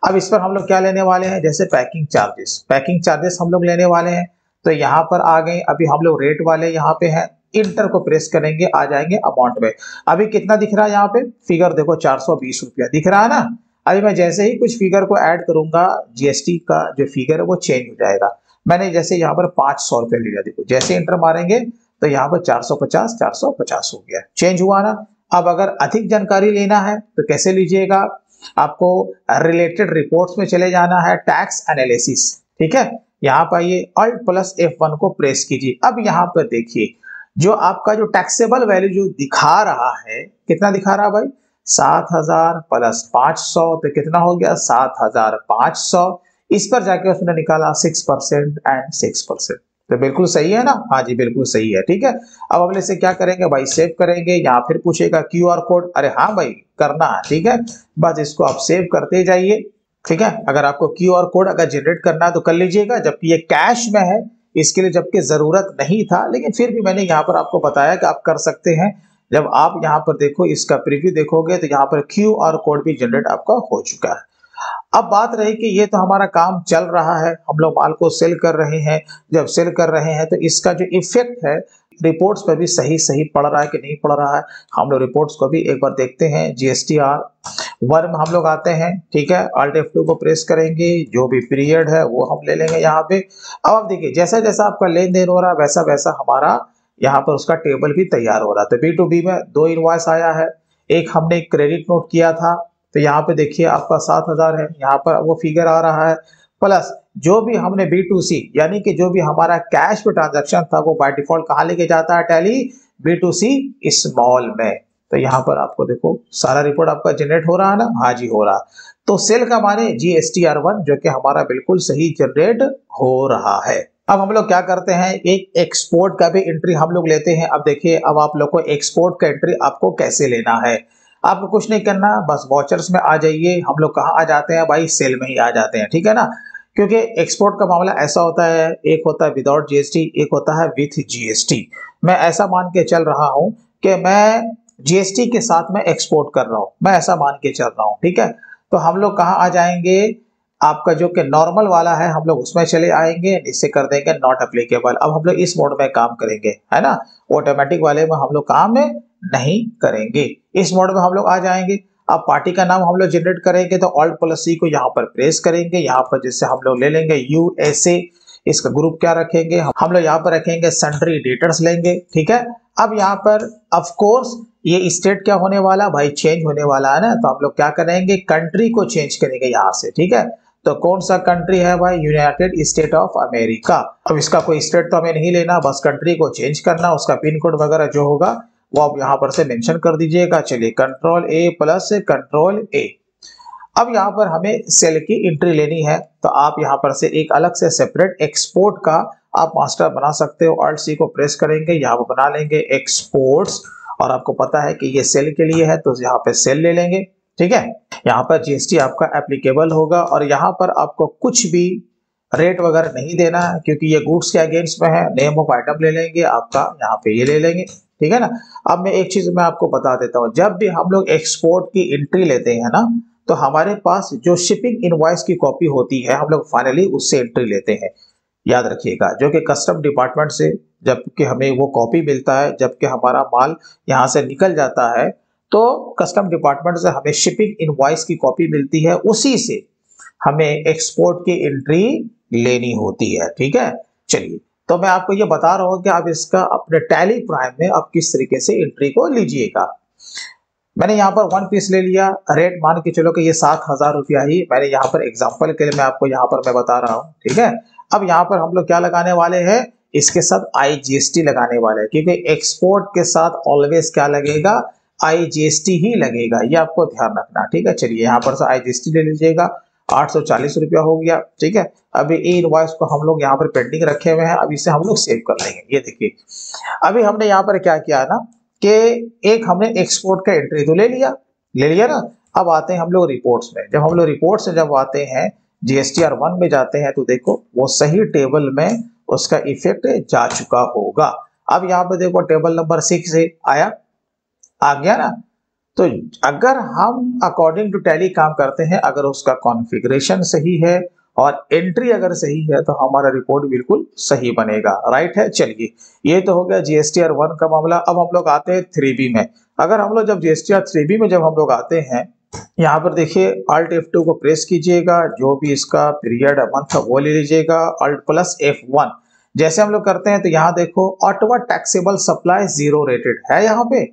अब इस पर हम लोग क्या लेने वाले हैं, जैसे पैकिंग चार्जेस हम लोग लेने वाले हैं। तो यहाँ पर आ गए, अभी हम लोग रेट वाले यहाँ पे हैं, इंटर को प्रेस करेंगे, आ जाएंगे अमाउंट में। अभी कितना दिख रहा है यहाँ पे फिगर, देखो ₹420 दिख रहा है ना। अभी मैं जैसे ही कुछ फिगर को ऐड करूंगा, जीएसटी का जो फिगर है वो चेंज हो जाएगा। मैंने जैसे यहाँ पर ₹500 लिया, देखो जैसे इंटर मारेंगे तो यहाँ पर 450 हो गया, चेंज हुआ ना। अब अगर अधिक जानकारी लेना है तो कैसे लीजिएगा, आपको रिलेटेड रिपोर्ट्स में चले जाना है, टैक्स एनालिसिस। ठीक है, यहाँ पर आइए Alt+F1 को प्रेस कीजिए। अब यहाँ पर देखिए जो आपका जो टैक्सेबल वैल्यू जो दिखा रहा है, कितना दिखा रहा है भाई, 7000 + 500 तो कितना हो गया 7500। इस पर जाके उसने निकाला 6% एंड 6%, तो बिल्कुल सही है ना, हाँ जी बिल्कुल सही है। ठीक है, अब अगले से क्या करेंगे भाई, सेव करेंगे। यहाँ फिर पूछेगा QR कोड, अरे हाँ भाई करना है। ठीक है, बस इसको आप सेव करते जाइए। ठीक है, अगर आपको QR कोड अगर जनरेट करना है तो कर लीजिएगा, जबकि ये कैश में है इसके लिए जबकि जरूरत नहीं था, लेकिन फिर भी मैंने यहाँ पर आपको बताया कि आप कर सकते हैं। जब आप यहाँ पर देखो इसका प्रीव्यू देखोगे तो यहाँ पर QR कोड भी जनरेट आपका हो चुका है। अब बात रही कि ये तो हमारा काम चल रहा है, हम लोग माल को सेल कर रहे हैं। जब सेल कर रहे हैं तो इसका जो इफेक्ट है रिपोर्ट्स पर भी सही पड़ रहा है कि नहीं पड़ रहा है, हम लोग रिपोर्ट्स को भी एक बार देखते हैं। GSTR1 में हम लोग आते हैं। ठीक है, Alt+F2 को प्रेस करेंगे, जो भी पीरियड है वो हम ले लेंगे यहाँ पे। अब आप देखिए जैसा जैसा आपका लेन देन हो रहा है वैसा वैसा हमारा यहाँ पर उसका टेबल भी तैयार हो रहा है। तो B2B में 2 इनवॉइस आया है, एक हमने क्रेडिट नोट किया था, तो यहाँ पे देखिए आपका 7000 है, यहाँ पर वो फिगर आ रहा है। प्लस जो भी हमने B2C यानी कि जो भी हमारा कैश पे ट्रांजैक्शन था वो बाय डिफॉल्ट कहाँ लेके जाता है, टैली B2C स्मॉल में। तो यहाँ पर आपको देखो सारा रिपोर्ट आपका जनरेट हो रहा है ना, हाँ जी हो रहा। तो सेल का माने GSTR1 जो कि हमारा बिल्कुल सही जनरेट हो रहा है। अब हम लोग क्या करते हैं, एक एक्सपोर्ट का भी एंट्री हम लोग लेते हैं। अब देखिए अब आप लोग को एक्सपोर्ट का एंट्री आपको कैसे लेना है, आपको कुछ नहीं करना, बस वॉचर्स में आ जाइए। हम लोग कहाँ आ जाते हैं भाई, सेल में ही आ जाते हैं। ठीक है ना, क्योंकि एक्सपोर्ट का मामला ऐसा होता है, एक होता है विदाउट GST, एक होता है विथ GST। मैं ऐसा मान के चल रहा हूं कि मैं GST के साथ में एक्सपोर्ट कर रहा हूं, मैं ऐसा मान के चल रहा हूं। ठीक है, तो हम लोग कहाँ आ जाएंगे, आपका जो कि नॉर्मल वाला है हम लोग उसमें चले आएंगे, इससे कर देंगे नॉट एप्लीकेबल। अब हम लोग इस मोड में काम करेंगे, है ना, ऑटोमेटिक वाले में हम लोग काम नहीं करेंगे, इस मोड में हम लोग आ जाएंगे। अब पार्टी का नाम हम लोग जनरेट करेंगे तो Alt+C को यहाँ पर प्रेस करेंगे, यहाँ पर जिससे हम लोग ले लेंगे USA। इसका ग्रुप क्या रखेंगे, हम लोग यहाँ पर रखेंगे सन्ड्री डेटर्स लेंगे। ठीक है, अब यहाँ पर ऑफ कोर्स ये स्टेट क्या होने वाला भाई, चेंज होने वाला है ना, तो हम लोग क्या करेंगे, कंट्री को चेंज करेंगे यहाँ से। ठीक है, तो कौन सा कंट्री है भाई, यूनाइटेड स्टेट ऑफ अमेरिका। अब इसका कोई स्टेट तो हमें नहीं लेना, बस कंट्री को चेंज करना, उसका पिन कोड वगैरह जो होगा वो आप यहाँ पर से मेंशन कर दीजिएगा। चलिए Ctrl+A। अब यहाँ पर हमें सेल की एंट्री लेनी है, तो आप यहाँ पर से एक अलग से सेपरेट एक्सपोर्ट का आप मास्टर बना सकते हो। Alt+C को प्रेस करेंगे, यहाँ पर बना लेंगे एक्सपोर्ट्स, और आपको पता है कि ये सेल के लिए है तो यहाँ पे सेल ले लेंगे। ठीक है, यहाँ पर GST आपका एप्लीकेबल होगा, और यहाँ पर आपको कुछ भी रेट वगैरह नहीं देना है क्योंकि ये गुड्स के अगेंस्ट में है। नेम ऑफ आइटम ले लेंगे आपका, यहाँ पे ये ले लेंगे। ठीक है ना, अब मैं एक चीज मैं आपको बता देता हूँ, जब भी हम लोग एक्सपोर्ट की एंट्री लेते हैं ना, तो हमारे पास जो शिपिंग इनवॉइस की कॉपी होती है हम लोग फाइनली उससे एंट्री लेते हैं, याद रखिएगा, जो कि कस्टम डिपार्टमेंट से जबकि हमें वो कॉपी मिलता है, जबकि हमारा माल यहाँ से निकल जाता है तो कस्टम डिपार्टमेंट से हमें शिपिंग इनवॉइस की कॉपी मिलती है, उसी से हमें एक्सपोर्ट की एंट्री लेनी होती है। ठीक है, चलिए तो मैं आपको ये बता रहा हूँ कि आप इसका अपने टैली प्राइम में आप किस तरीके से एंट्री को लीजिएगा। मैंने यहाँ पर वन पीस ले लिया, रेट मान के चलो कि ये 7,000 रुपया ही मैंने यहाँ पर एग्जांपल के लिए मैं आपको यहाँ पर मैं बता रहा हूँ। ठीक है, अब यहाँ पर हम लोग क्या लगाने वाले हैं, इसके साथ IGST लगाने वाले हैं, क्योंकि एक्सपोर्ट के साथ ऑलवेज क्या लगेगा, IGST ही लगेगा, ये आपको ध्यान रखना। ठीक है, चलिए यहाँ पर से IGST ले लीजिएगा, 840 रुपया हो गया। ठीक है, अभी ये इनवॉइस को हम लोग यहाँ पर पेंडिंग रखे हुए हैं, अब इसे हम लोग सेव कर लेंगे। ये देखिए अभी हमने यहाँ पर क्या किया ना कि एक हमने एक्सपोर्ट का एंट्री तो ले लिया ना। अब आते हैं हम लोग रिपोर्ट्स में। जब हम लोग रिपोर्ट से जब आते हैं GSTR 1 में जाते हैं तो देखो वो सही टेबल में उसका इफेक्ट जा चुका होगा। अब यहाँ पे देखो टेबल नंबर 6 से आ गया ना। तो अगर हम अकॉर्डिंग टू टैली काम करते हैं, अगर उसका कॉन्फ़िगरेशन सही है और एंट्री अगर सही है तो हमारा रिपोर्ट बिल्कुल सही बनेगा। राइट है, चलिए ये तो हो गया GSTR 1 का मामला। अब हम लोग आते हैं 3B में। अगर हम लोग जब GSTR 3B में जब हम लोग आते हैं, यहाँ पर देखिए Alt F2 को प्रेस कीजिएगा, जो भी इसका पीरियड मंथ वो ले लीजिएगा, Alt+ F1 जैसे हम लोग करते हैं। तो यहाँ देखो ऑटोवा टैक्सेबल सप्लाई 0 रेटेड है यहाँ पे,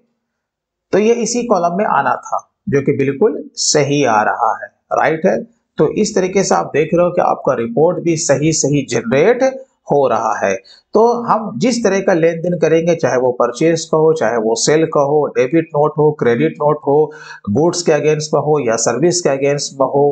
तो ये इसी कॉलम में आना था, जो कि बिल्कुल सही आ रहा है। राइट है, तो इस तरीके से आप देख रहे हो कि आपका रिपोर्ट भी सही जनरेट हो रहा है। तो हम जिस तरह का लेन देन करेंगे, चाहे वो परचेज का हो, चाहे वो सेल का हो, डेबिट नोट हो, क्रेडिट नोट हो, गुड्स के अगेंस्ट में हो या सर्विस के अगेंस्ट में हो,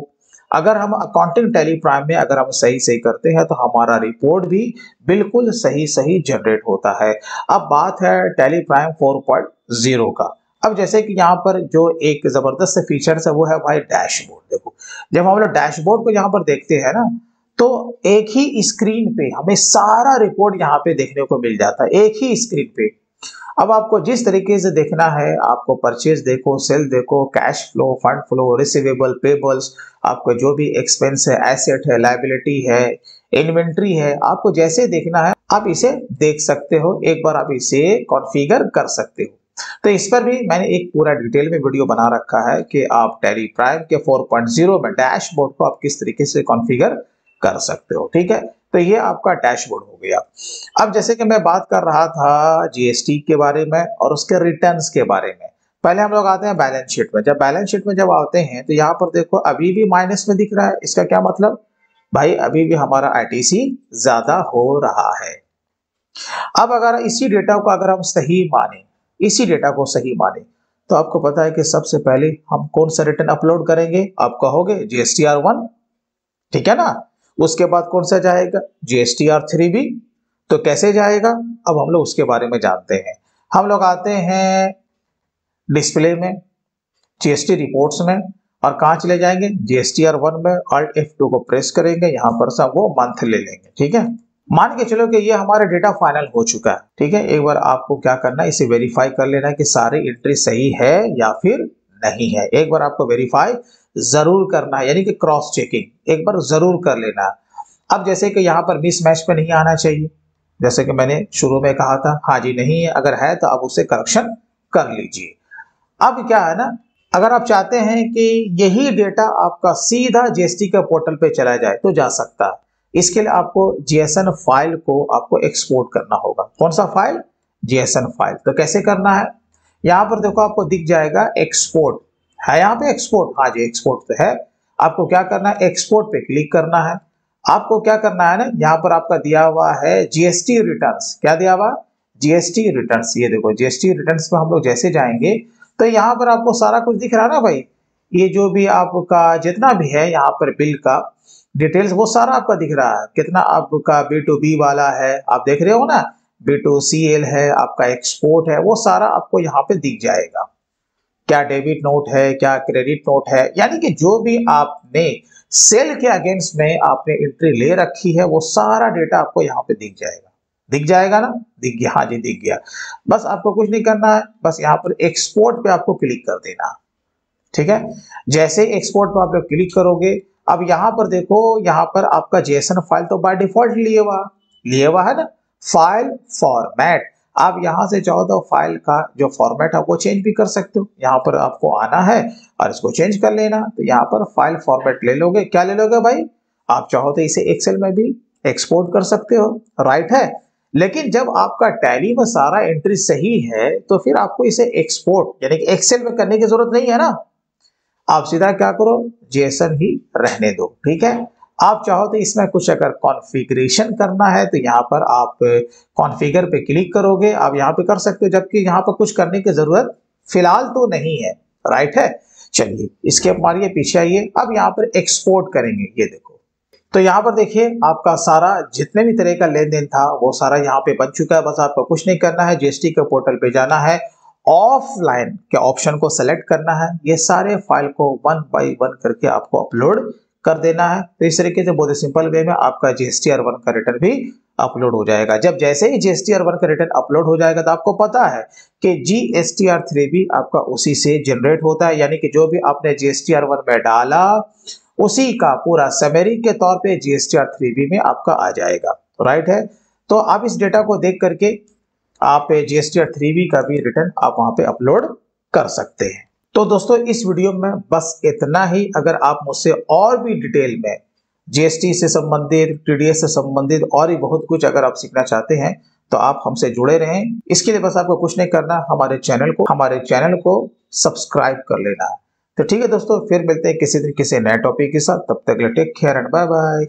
अगर हम अकाउंटिंग टैली प्राइम में अगर हम सही करते हैं तो हमारा रिपोर्ट भी बिल्कुल सही जनरेट होता है। अब बात है टैली प्राइम 4.0 का। अब जैसे कि यहाँ पर जो एक जबरदस्त फीचर है वो है भाई डैशबोर्ड। देखो जब हम लोग डैशबोर्ड को यहाँ पर देखते हैं ना, तो एक ही स्क्रीन पे हमें सारा रिपोर्ट यहाँ पे देखने को मिल जाता है, एक ही स्क्रीन पे। अब आपको जिस तरीके से देखना है, आपको परचेज देखो, सेल देखो, cash flow, fund flow, receivable, payables, आपको जो भी एक्सपेंस है, एसेट है, लायबिलिटी है, इन्वेंट्री है, आपको जैसे देखना है आप इसे देख सकते हो। एक बार आप इसे कॉन्फ़िगर कर सकते हो। तो इस पर भी मैंने एक पूरा डिटेल में वीडियो बना रखा है कि आप टैली प्राइम के 4.0 में डैशबोर्ड को आप किस तरीके से कॉन्फ़िगर कर सकते हो। ठीक है, तो ये आपका डैशबोर्ड हो गया। अब जैसे कि मैं बात कर रहा था GST के बारे में और उसके रिटर्न्स के बारे में। पहले हम लोग आते हैं बैलेंस शीट में। जब बैलेंस शीट में जब आते हैं तो यहाँ पर देखो अभी भी माइनस में दिख रहा है। इसका क्या मतलब भाई, अभी भी हमारा ITC ज्यादा हो रहा है। अब अगर इसी डेटा को अगर हम सही माने, इसी डेटा को सही माने, तो आपको पता है कि सबसे पहले हम कौन सा रिटर्न अपलोड करेंगे, आप कहोगे GSTR 1, ठीक है ना। उसके बाद कौन सा जाएगा, GSTR 3B। तो कैसे जाएगा, अब हम लोग उसके बारे में जानते हैं। हम लोग आते हैं डिस्प्ले में, GST रिपोर्ट्स में, और कहाँ चले जाएंगे, GSTR 1 में। Alt F2 को प्रेस करेंगे, यहाँ पर सब वो मंथ ले लेंगे। ठीक है, मान के चलो कि ये हमारा डेटा फाइनल हो चुका है। ठीक है, एक बार आपको क्या करना है, इसे वेरीफाई कर लेना है कि सारी एंट्री सही है या फिर नहीं है। एक बार आपको वेरीफाई जरूर करना है, यानी कि क्रॉस चेकिंग एक बार जरूर कर लेना है। अब जैसे कि यहाँ पर मिसमैच पे नहीं आना चाहिए, जैसे कि मैंने शुरू में कहा था। हाँ जी, नहीं है, अगर है तो आप उसे करेक्शन कर लीजिए। अब क्या है ना, अगर आप चाहते हैं कि यही डेटा आपका सीधा GST के पोर्टल पे चला जाए तो जा सकता है। इसके लिए आपको JSON फाइल को आपको एक्सपोर्ट करना होगा। कौन सा फाइल, JSON फाइल। तो कैसे करना है, यहाँ पर देखो आपको दिख जाएगा एक्सपोर्ट है, यहाँ पे एक्सपोर्ट, हाँ जी एक्सपोर्ट तो है। आपको क्या करना है, एक्सपोर्ट पे क्लिक करना है। आपको क्या करना है ना, यहाँ पर आपका दिया हुआ है GST रिटर्न्स। क्या दिया हुआ, GST रिटर्न्स। ये देखो GST रिटर्न्स पे हम लोग जैसे जाएंगे तो यहाँ पर आपको सारा कुछ दिख रहा है ना भाई। ये जो भी आपका जितना भी है यहाँ पर बिल का डिटेल्स वो सारा आपका दिख रहा है। कितना आपका B2B वाला है, आप देख रहे हो ना, B2CL है, आपका एक्सपोर्ट है, वो सारा आपको यहाँ पे दिख जाएगा। क्या डेबिट नोट है, क्या क्रेडिट नोट है, यानी कि जो भी आपने सेल के अगेंस्ट में आपने एंट्री ले रखी है वो सारा डेटा आपको यहाँ पे दिख जाएगा। दिख जाएगा ना, दिख गया, हाँ जी दिख गया। बस आपको कुछ नहीं करना है, बस यहाँ पर एक्सपोर्ट पे आपको क्लिक कर देना। ठीक है, जैसे एक्सपोर्ट पे आप लोग क्लिक करोगे, अब यहाँ पर देखो, यहाँ पर आपका JSON फाइल तो बाय डिफॉल्ट लिए हुआ है ना, फाइल फॉर्मेट। आप यहाँ से चाहो तो फाइल का जो फॉर्मेट है वो चेंज भी कर सकते हो। यहाँ पर आपको आना है और इसको चेंज कर लेना। तो यहाँ पर फाइल फॉर्मेट ले लोगे, क्या ले लोगे भाई, आप चाहो तो इसे एक्सेल में भी एक्सपोर्ट कर सकते हो, राइट है। लेकिन जब आपका टैली में सारा एंट्री सही है तो फिर आपको इसे एक्सपोर्ट यानी कि एक्सेल में करने की जरूरत नहीं है ना। आप सीधा क्या करो, जेसन ही रहने दो, ठीक है। आप चाहो तो इसमें कुछ अगर कॉन्फ़िगरेशन करना है तो यहाँ पर आप कॉन्फ़िगर पे क्लिक करोगे, आप यहाँ पे कर सकते हो, जबकि यहाँ पर कुछ करने की जरूरत फिलहाल तो नहीं है, राइट है। चलिए इसके मारिए पीछे आइए, अब यहाँ पर एक्सपोर्ट करेंगे। ये देखो, तो यहाँ पर देखिए आपका सारा जितने भी तरह का लेन देन था वो सारा यहाँ पे बन चुका है। बस आपको कुछ नहीं करना है, जीएसटी के पोर्टल पे जाना है, ऑफलाइन के ऑप्शन को सेलेक्ट करना है, ये सारे फाइल को 1 बाय 1 करके आपको अपलोड कर देना है। तो इस तरीके से बहुत ही सिंपल वे में आपका जीएसटीआर 1 का रिटर्न भी अपलोड हो जाएगा। जब जैसे ही जीएसटीआर 1 का रिटर्न अपलोड हो जाएगा तो आपको पता है कि जीएसटीआर 3 भी आपका उसी से जनरेट होता है, यानी कि जो भी आपने जीएसटीआर 1 में डाला उसी का पूरा समरी के तौर पे जीएसटीआर 3 भी में आपका आ जाएगा, राइट है। तो आप इस डेटा को देख करके आप जीएसटीआर 3 का भी रिटर्न आप वहां पे अपलोड कर सकते हैं। तो दोस्तों इस वीडियो में बस इतना ही। अगर आप मुझसे और भी डिटेल में जीएसटी से संबंधित, टीडीएस से संबंधित और भी बहुत कुछ अगर आप सीखना चाहते हैं तो आप हमसे जुड़े रहें। इसके लिए बस आपको कुछ नहीं करना, हमारे चैनल को सब्सक्राइब कर लेना है। तो ठीक है दोस्तों, फिर मिलते हैं किसी दिन किसी नए टॉपिक के साथ। तब तक take care and bye bye.